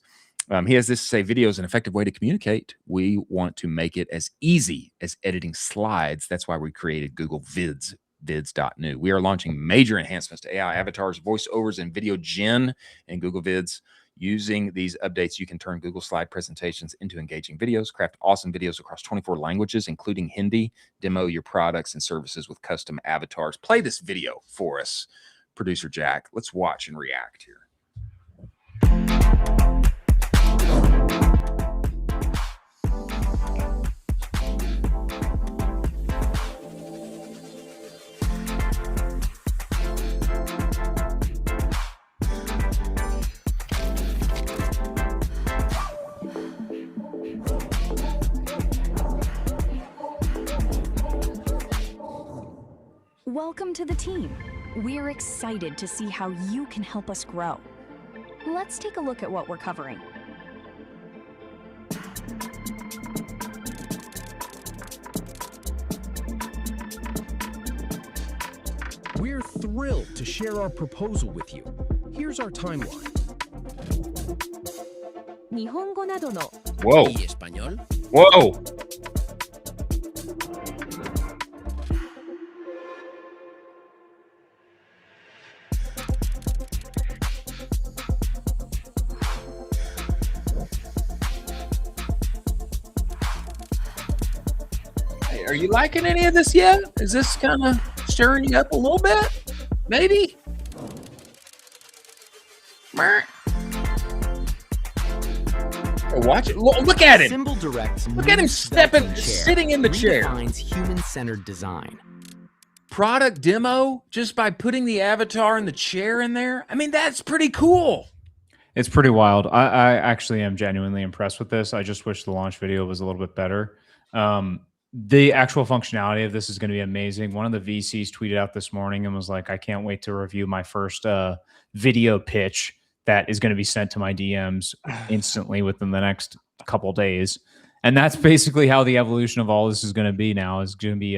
He has this to say, video is an effective way to communicate. We want to make it as easy as editing slides. That's why we created Google Vids, Vids.new. We are launching major enhancements to AI avatars, voiceovers, and video gen in Google Vids. Using these updates, you can turn Google Slide presentations into engaging videos, craft awesome videos across 24 languages, including Hindi, demo your products and services with custom avatars. Play this video for us, producer Jack. Let's watch and react here. Welcome to the team. We're excited to see how you can help us grow. Let's take a look at what we're covering. We're thrilled to share our proposal with you. Here's our timeline. Whoa. ¿Y español? Whoa. Hey, are you liking any of this yet? Is this kind of stirring you up a little bit? Maybe? Watch it. Look at him. Symbol Direct's Look at him sitting in the chair. Redefines human-centered design. Product demo just by putting the avatar and the chair in there. I mean, that's pretty cool. It's pretty wild. I actually am genuinely impressed with this. I just wish the launch video was a little bit better. The actual functionality of this is going to be amazing. One of the VCs tweeted out this morning and was like, I can't wait to review my first video pitch that is going to be sent to my DMs instantly within the next couple days. And that's basically how the evolution of all this is going to be now. Is going to be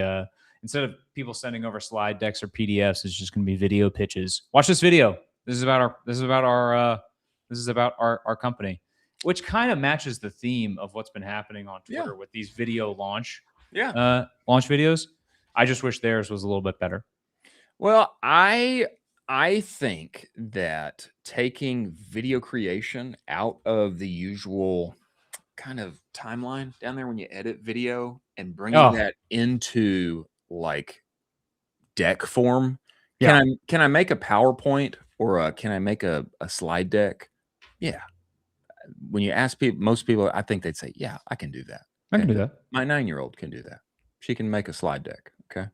instead of people sending over slide decks or PDFs, it's just going to be video pitches. Watch this video. This is about our company, which kind of matches the theme of what's been happening on Twitter with these video launch videos. I just wish theirs was a little bit better. Well, I think that taking video creation out of the usual kind of timeline down there when you edit video and bringing that into like deck form. Can I make a PowerPoint or can I make a slide deck? Yeah. When you ask people, most people, I think they'd say, yeah, I can do that. I can do that. My 9-year-old can do that. She can make a slide deck. Okay.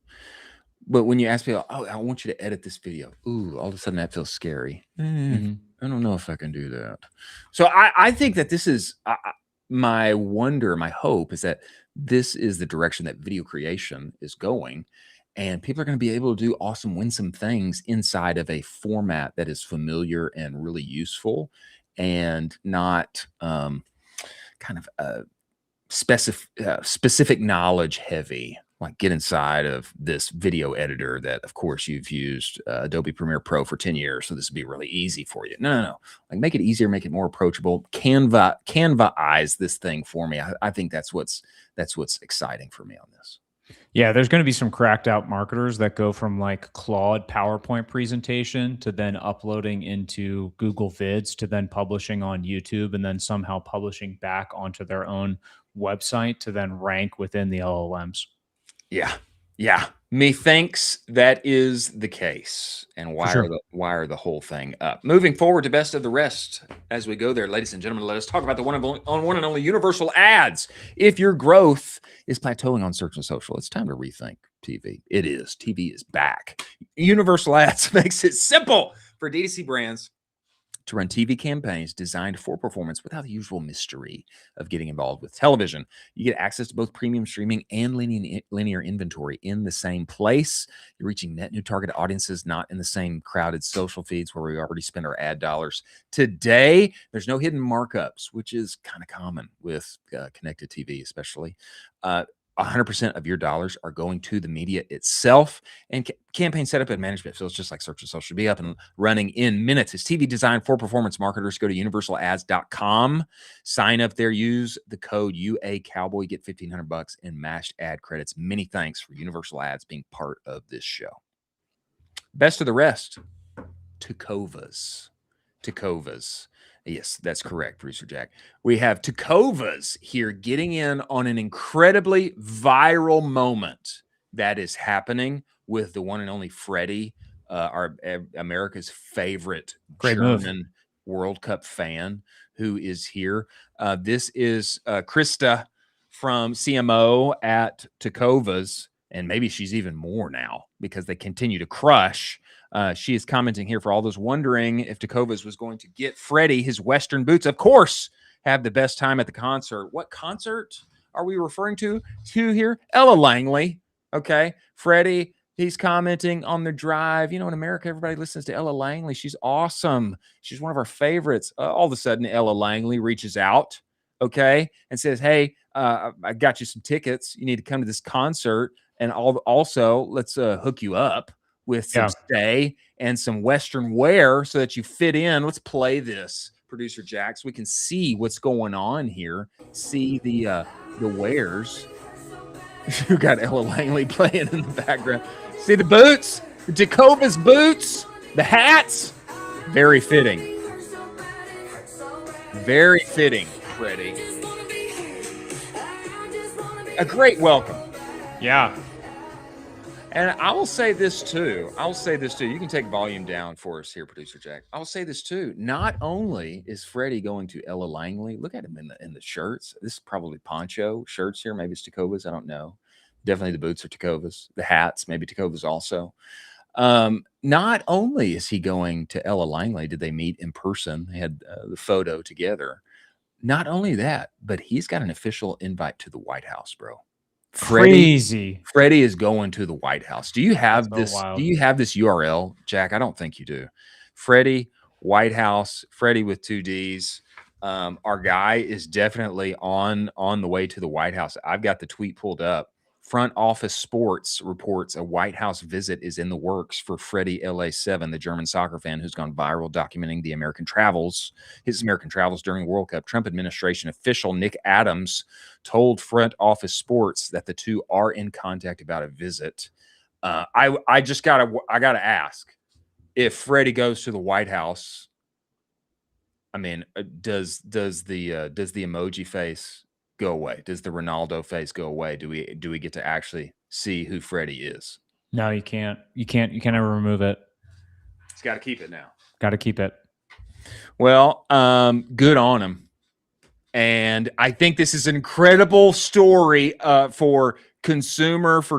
But when you ask people, oh, I want you to edit this video. Ooh, all of a sudden that feels scary. I don't know if I can do that. So I think that this is my hope is that this is the direction that video creation is going. And people are going to be able to do awesome, winsome things inside of a format that is familiar and really useful and not kind of specific knowledge heavy. Like get inside of this video editor that, of course, you've used Adobe Premiere Pro for 10 years. So this would be really easy for you. No. Like make it easier, make it more approachable. Canva-ize this thing for me. I think that's what's exciting for me on this. Yeah, there's going to be some cracked out marketers that go from like Claude PowerPoint presentation to then uploading into Google Vids to then publishing on YouTube and then somehow publishing back onto their own website to then rank within the LLMs. Yeah. Methinks that is the case and wire the whole thing up. Moving forward to best of the rest as we go there, ladies and gentlemen, let us talk about the one and only universal ads. If your growth is plateauing on search and social, it's time to rethink TV. It is. TV is back. Universal ads makes it simple for D2C brands to run TV campaigns designed for performance without the usual mystery of getting involved with television. You get access to both premium streaming and linear inventory in the same place. You're reaching net new target audiences, not in the same crowded social feeds where we already spend our ad dollars. Today, there's no hidden markups, which is kind of common with connected TV, especially. 100% of your dollars are going to the media itself, and campaign setup and management feels just like search and social. Be up and running in minutes. It's TV designed for performance marketers. Go to universalads.com, sign up there, use the code UACowboy, get $1,500 in matched ad credits. Many thanks for Universal Ads being part of this show. Best of the rest, Tecovas. Tecovas. Yes, that's correct, Producer Jack. We have Tecovas here getting in on an incredibly viral moment that is happening with the one and only Freddy, America's favorite Great German move. World Cup fan who is here. This is Krista from CMO at Tecovas, and maybe she's even more now because they continue to crush. She is commenting here for all those wondering if Tecovas was going to get Freddy his Western boots. Of course, have the best time at the concert. What concert are we referring to here? Ella Langley. Okay. Freddy, he's commenting on the drive. In America, everybody listens to Ella Langley. She's awesome. She's one of our favorites. All of a sudden, Ella Langley reaches out, okay, and says, hey, I got you some tickets. You need to come to this concert. And also, let's hook you up with some stay and some Western wear so that you fit in. Let's play this, Producer Jack, so we can see what's going on here. See the wares. You got Ella Langley playing in the background. See the boots, the Tecovas boots, the hats. Very fitting. Very fitting, Freddy. A great welcome. Yeah. And I will say this too. You can take volume down for us here, Producer Jack. I will say this too. Not only is Freddy going to Ella Langley, look at him in the shirts. This is probably poncho shirts here. Maybe it's Tecovas. I don't know. Definitely the boots are Tecovas. The hats, maybe Tecovas also. Not only is he going to Ella Langley, did they meet in person? They had the photo together. Not only that, but he's got an official invite to the White House, bro. Crazy. Freddie is going to the White House. Do you have That's so this? wild. Do you have this URL, Jack? I don't think you do. Freddie, White House, Freddie with 2 Ds. Our guy is definitely on the way to the White House. I've got the tweet pulled up. Front Office Sports reports a White House visit is in the works for Freddie LA7, the German soccer fan who's gone viral documenting his American travels during the World Cup. Trump administration official Nick Adams told Front Office Sports that the two are in contact about a visit. I gotta ask, if Freddie goes to the White House, I mean, does the emoji face go away? Does the Ronaldo face go away? Do we get to actually see who Freddie is? No, you can't. You can't ever remove it. He's got to keep it now. Got to keep it. Well, good on him. And I think this is an incredible story for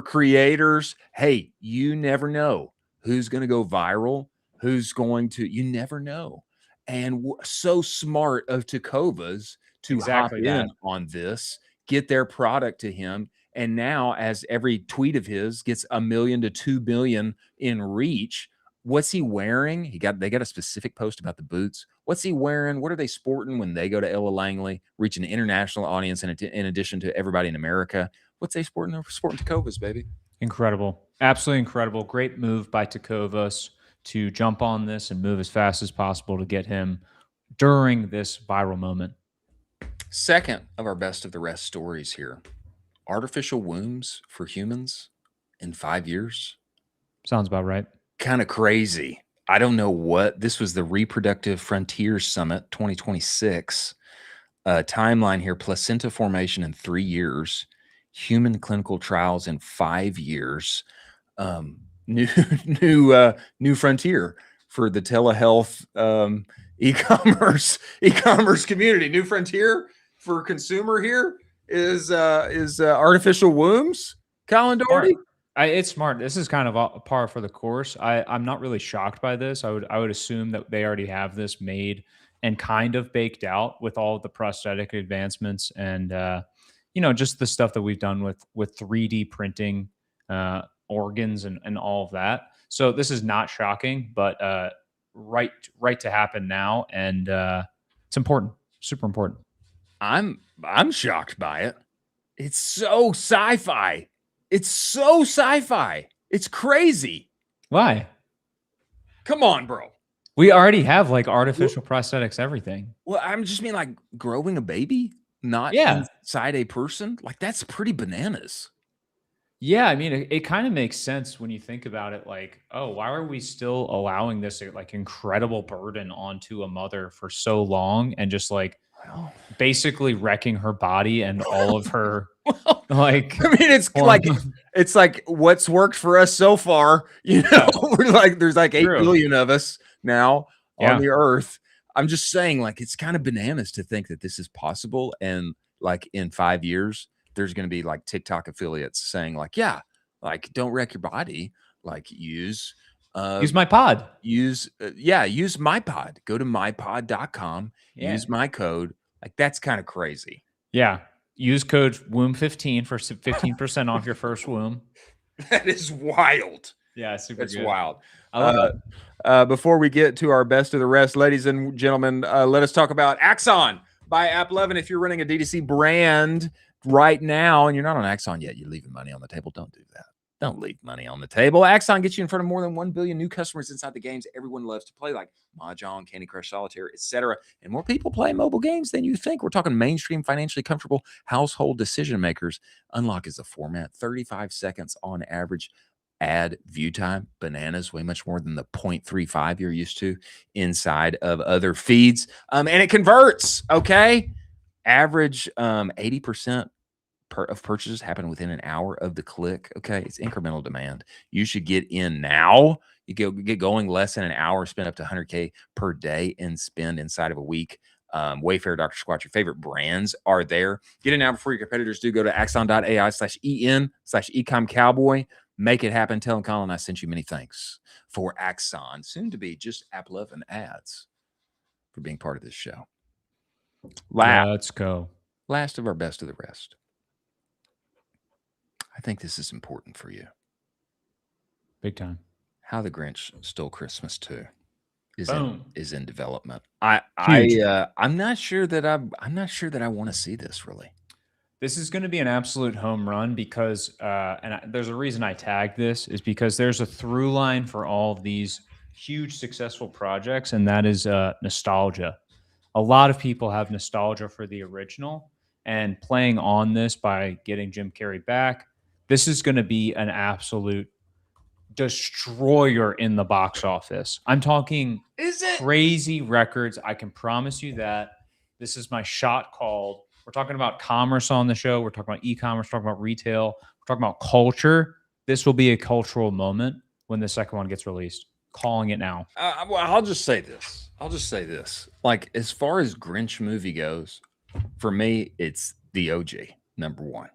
creators. Hey, you never know who's going to go viral, you never know. And so smart of Tecovas to hop in on this, get their product to him. And now, as every tweet of his gets 1 million to 2 billion in reach, what's he wearing? They got a specific post about the boots. What's he wearing? What are they sporting when they go to Ella Langley, reach an international audience in addition to everybody in America? What's they sporting? They're sporting Tecovas, baby. Incredible. Absolutely incredible. Great move by Tecovas to jump on this and move as fast as possible to get him during this viral moment. Second of our best of the rest stories here. Artificial wombs for humans in 5 years. Sounds about right. Kind of crazy. I don't know what. This was the Reproductive Frontiers Summit 2026. Timeline here. Placenta formation in 3 years. Human clinical trials in 5 years. New frontier for the telehealth e-commerce community. New frontier for consumer here is artificial wombs. Colin Doherty. It's smart. This is kind of a par for the course. I'm not really shocked by this. I would assume that they already have this made and kind of baked out with all of the prosthetic advancements and just the stuff that we've done with 3D printing organs and all of that. So this is not shocking, but right to happen now, and it's important, super important. I'm shocked by it. It's so sci-fi. It's crazy. Why? Come on, bro. We already have like artificial prosthetics, everything. Well, I'm just mean like growing a baby, not inside a person. Like that's pretty bananas. Yeah, I mean, it kind of makes sense when you think about it. Like, oh, why are we still allowing this like incredible burden onto a mother for so long, and just like Well, basically wrecking her body and all of her well, like I mean, it's like what's worked for us so far. Yeah. We're like there's like 8 True. billion of us now on Yeah. the earth. I'm just saying, like, it's kind of bananas to think that this is possible, and like in 5 years, there's going to be like TikTok affiliates saying, like, yeah, like don't wreck your body, like use my pod. use my pod. Go to mypod.com, Yeah. use my code. Like that's kind of crazy. Yeah. Use code WOMB15 for 15% off your first womb. That is wild. Yeah, super That's good. wild. I love it. Before we get to our best of the rest, ladies and gentlemen, let us talk about Axon by AppLovin. If you're running a DTC brand right now and you're not on Axon yet, you're leaving money on the table. Don't do that. Don't leave money on the table. Axon gets you in front of more than 1 billion new customers inside the games everyone loves to play, like Mahjong, Candy Crush, Solitaire, etc. And more people play mobile games than you think. We're talking mainstream, financially comfortable household decision makers. Unlock is a format, 35 seconds on average. Ad view time, bananas, way much more than the 0.35 you're used to inside of other feeds. And it converts, okay? Average 80% of purchases happen within an hour of the click. Okay, it's incremental demand. You should get in now. You get going less than an hour, spend up to 100K per day and spend inside of a week. Wayfair, Dr. Squatch, your favorite brands are there. Get in now before your competitors do. Go to axon.ai/en/Ecomm Cowboy. Make it happen. Tell them Colin I sent you many thanks for Axon, soon to be just AppLovin ads, for being part of this show. Let's go. Last of our best of the rest. I think this is important for you. Big time. How the Grinch Stole Christmas 2 is in development. I'm not sure that I want to see this really. This is going to be an absolute home run because, there's a reason I tagged this, is because there's a through line for all of these huge successful projects, and that is nostalgia. A lot of people have nostalgia for the original, and playing on this by getting Jim Carrey back, this is going to be an absolute destroyer in the box office. I'm talking crazy records. I can promise you that. This is my shot called. We're talking about commerce on the show. We're talking about e-commerce, talking about retail. We're talking about culture. This will be a cultural moment when the second one gets released. Calling it now. Well, I'll just say this. Like, as far as Grinch movie goes, for me, it's the OG, number one.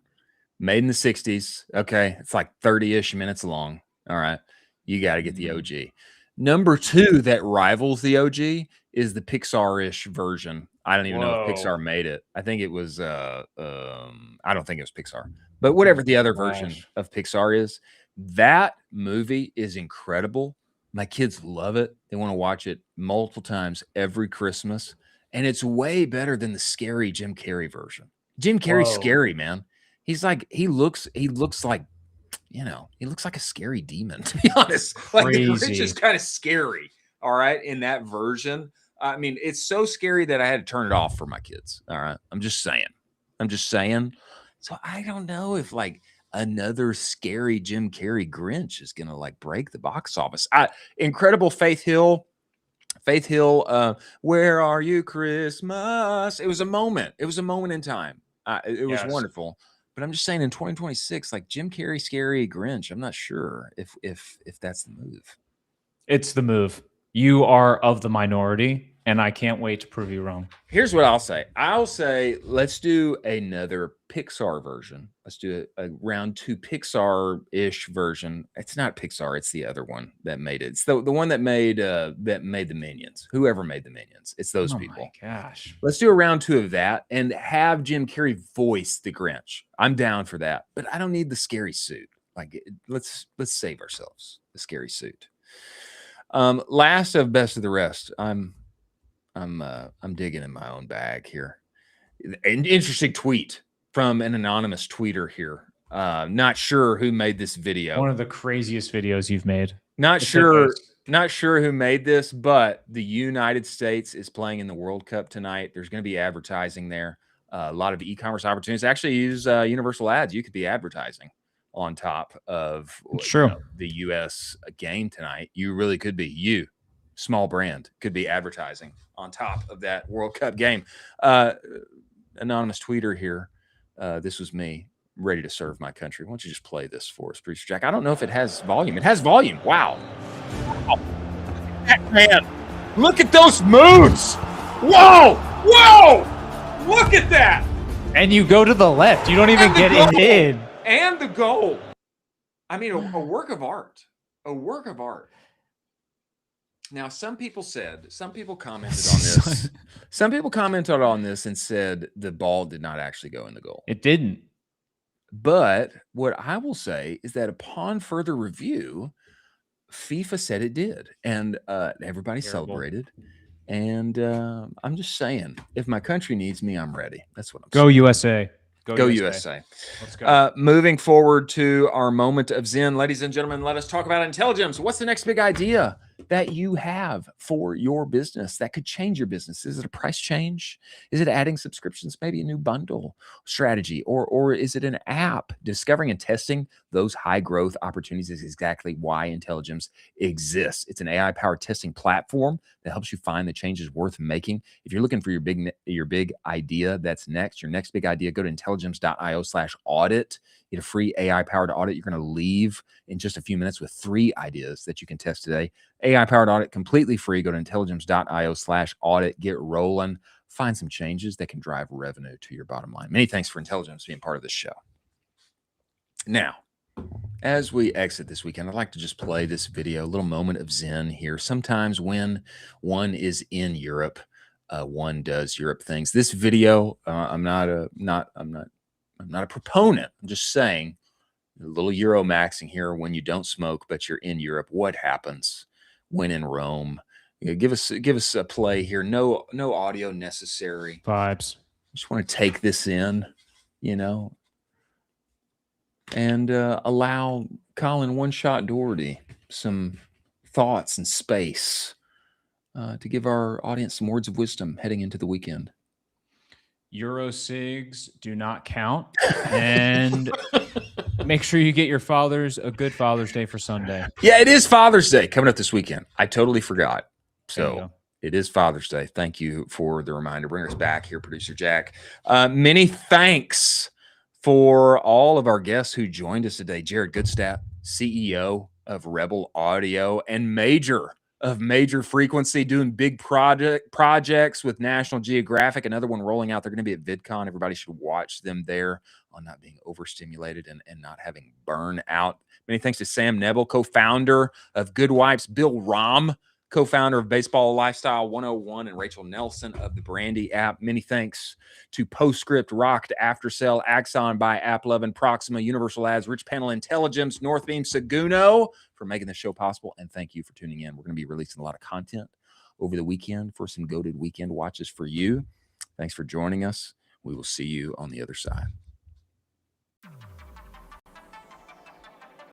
Made in the 60s. Okay. It's like 30-ish minutes long. All right. You got to get the OG. Number two that rivals the OG is the Pixar-ish version. I don't even know if Pixar made it. I think it was, I don't think it was Pixar. But whatever the other version of Pixar is, that movie is incredible. My kids love it. They want to watch it multiple times every Christmas. And it's way better than the scary Jim Carrey version. Jim Carrey's scary, man. He's like, he looks like, he looks like a scary demon, to be honest. Like the Grinch is kind of scary, all right, in that version. I mean, it's so scary that I had to turn it off for my kids. All right. I'm just saying. So I don't know if like another scary Jim Carrey Grinch is going to like break the box office. Incredible Faith Hill, Where Are You Christmas? It was a moment. It was a moment in time. It was wonderful. But I'm just saying in 2026, like Jim Carrey, scary Grinch, I'm not sure if that's the move. It's the move. You are of the minority, and I can't wait to prove you wrong. Here's what I'll say. I'll say, let's do another Pixar version. Let's do a round two Pixar-ish version. It's not Pixar. It's the other one that made it. It's the one that made the Minions. Whoever made the Minions. It's those people. My gosh. Let's do a round two of that and have Jim Carrey voice the Grinch. I'm down for that, but I don't need the scary suit. Like, let's save ourselves the scary suit. Last of best of the rest. I'm digging in my own bag here. An interesting tweet from an anonymous tweeter here. Not sure who made this video. One of the craziest videos you've made. Not sure who made this, but the United States is playing in the World Cup tonight. There's going to be advertising there. A lot of e-commerce opportunities. Actually, use Universal Ads. You could be advertising on top of True. The U.S. game tonight. You really could be small brand could be advertising on top of that World Cup game. Anonymous tweeter here. This was me, ready to serve my country. Why don't you just play this for us, Producer Jack? I don't know if it has volume. It has volume. Wow. Man, look at those moves. Whoa. Look at that. And you go to the left. You don't even get it in. And the goal. I mean, a work of art. A work of art. Now, some people commented on this. Some people commented on this and said the ball did not actually go in the goal. It didn't. But what I will say is that upon further review, FIFA said it did. And everybody celebrated. And I'm just saying, if my country needs me, I'm ready. That's what I'm saying. Go USA. Go USA. Let's go. Moving forward to our moment of Zen, ladies and gentlemen, let us talk about intelligence. What's the next big idea that you have for your business that could change your business? Is it a price change? Is it adding subscriptions, maybe a new bundle strategy? Or is it an app? Discovering and testing those high growth opportunities is exactly why Intelligence exists. It's an AI-powered testing platform that helps you find the changes worth making. If you're looking for your big idea that's next, your next big idea, go to intelligence.io/audit. Get a free AI-powered audit. You're going to leave in just a few minutes with 3 ideas that you can test today. AI-powered audit, completely free. Go to intelligence.io/audit. Get rolling. Find some changes that can drive revenue to your bottom line. Many thanks for Intelligence being part of this show. Now, as we exit this weekend, I'd like to just play this video, a little moment of Zen here. Sometimes when one is in Europe, one does Europe things. This video, I'm not a proponent. I'm just saying, a little Euro maxing here. When you don't smoke, but you're in Europe, what happens when in Rome? Give us a play here. No audio necessary. Vibes. Just want to take this in, and allow Colin One-Shot Doherty some thoughts and space to give our audience some words of wisdom heading into the weekend. Euro cigs do not count. And make sure you get your fathers a good Father's Day for Sunday. Yeah, it is Father's Day coming up this weekend. I totally forgot. So it is Father's Day. Thank you for the reminder. Bring us back here, Producer Jack. Many thanks for all of our guests who joined us today. Jared Goodstapp, CEO of Rebel Audio and Major Frequency, doing big projects with National Geographic. Another one rolling out. They're going to be at VidCon. Everybody should watch them there on not being overstimulated and not having burnout. Many thanks to Sam Nebel, co-founder of Goodwipes, Bill Rahm, co-founder of Baseball Lifestyle 101, and Rachel Nelson of the Brandy app. Many thanks to Postscript, Rocked, Aftercell, Axon by AppLovin, Proxima, Universal Ads, Rich Panel Intelligence, Northbeam, Seguno for making this show possible. And thank you for tuning in. We're going to be releasing a lot of content over the weekend for some goated weekend watches for you. Thanks for joining us. We will see you on the other side.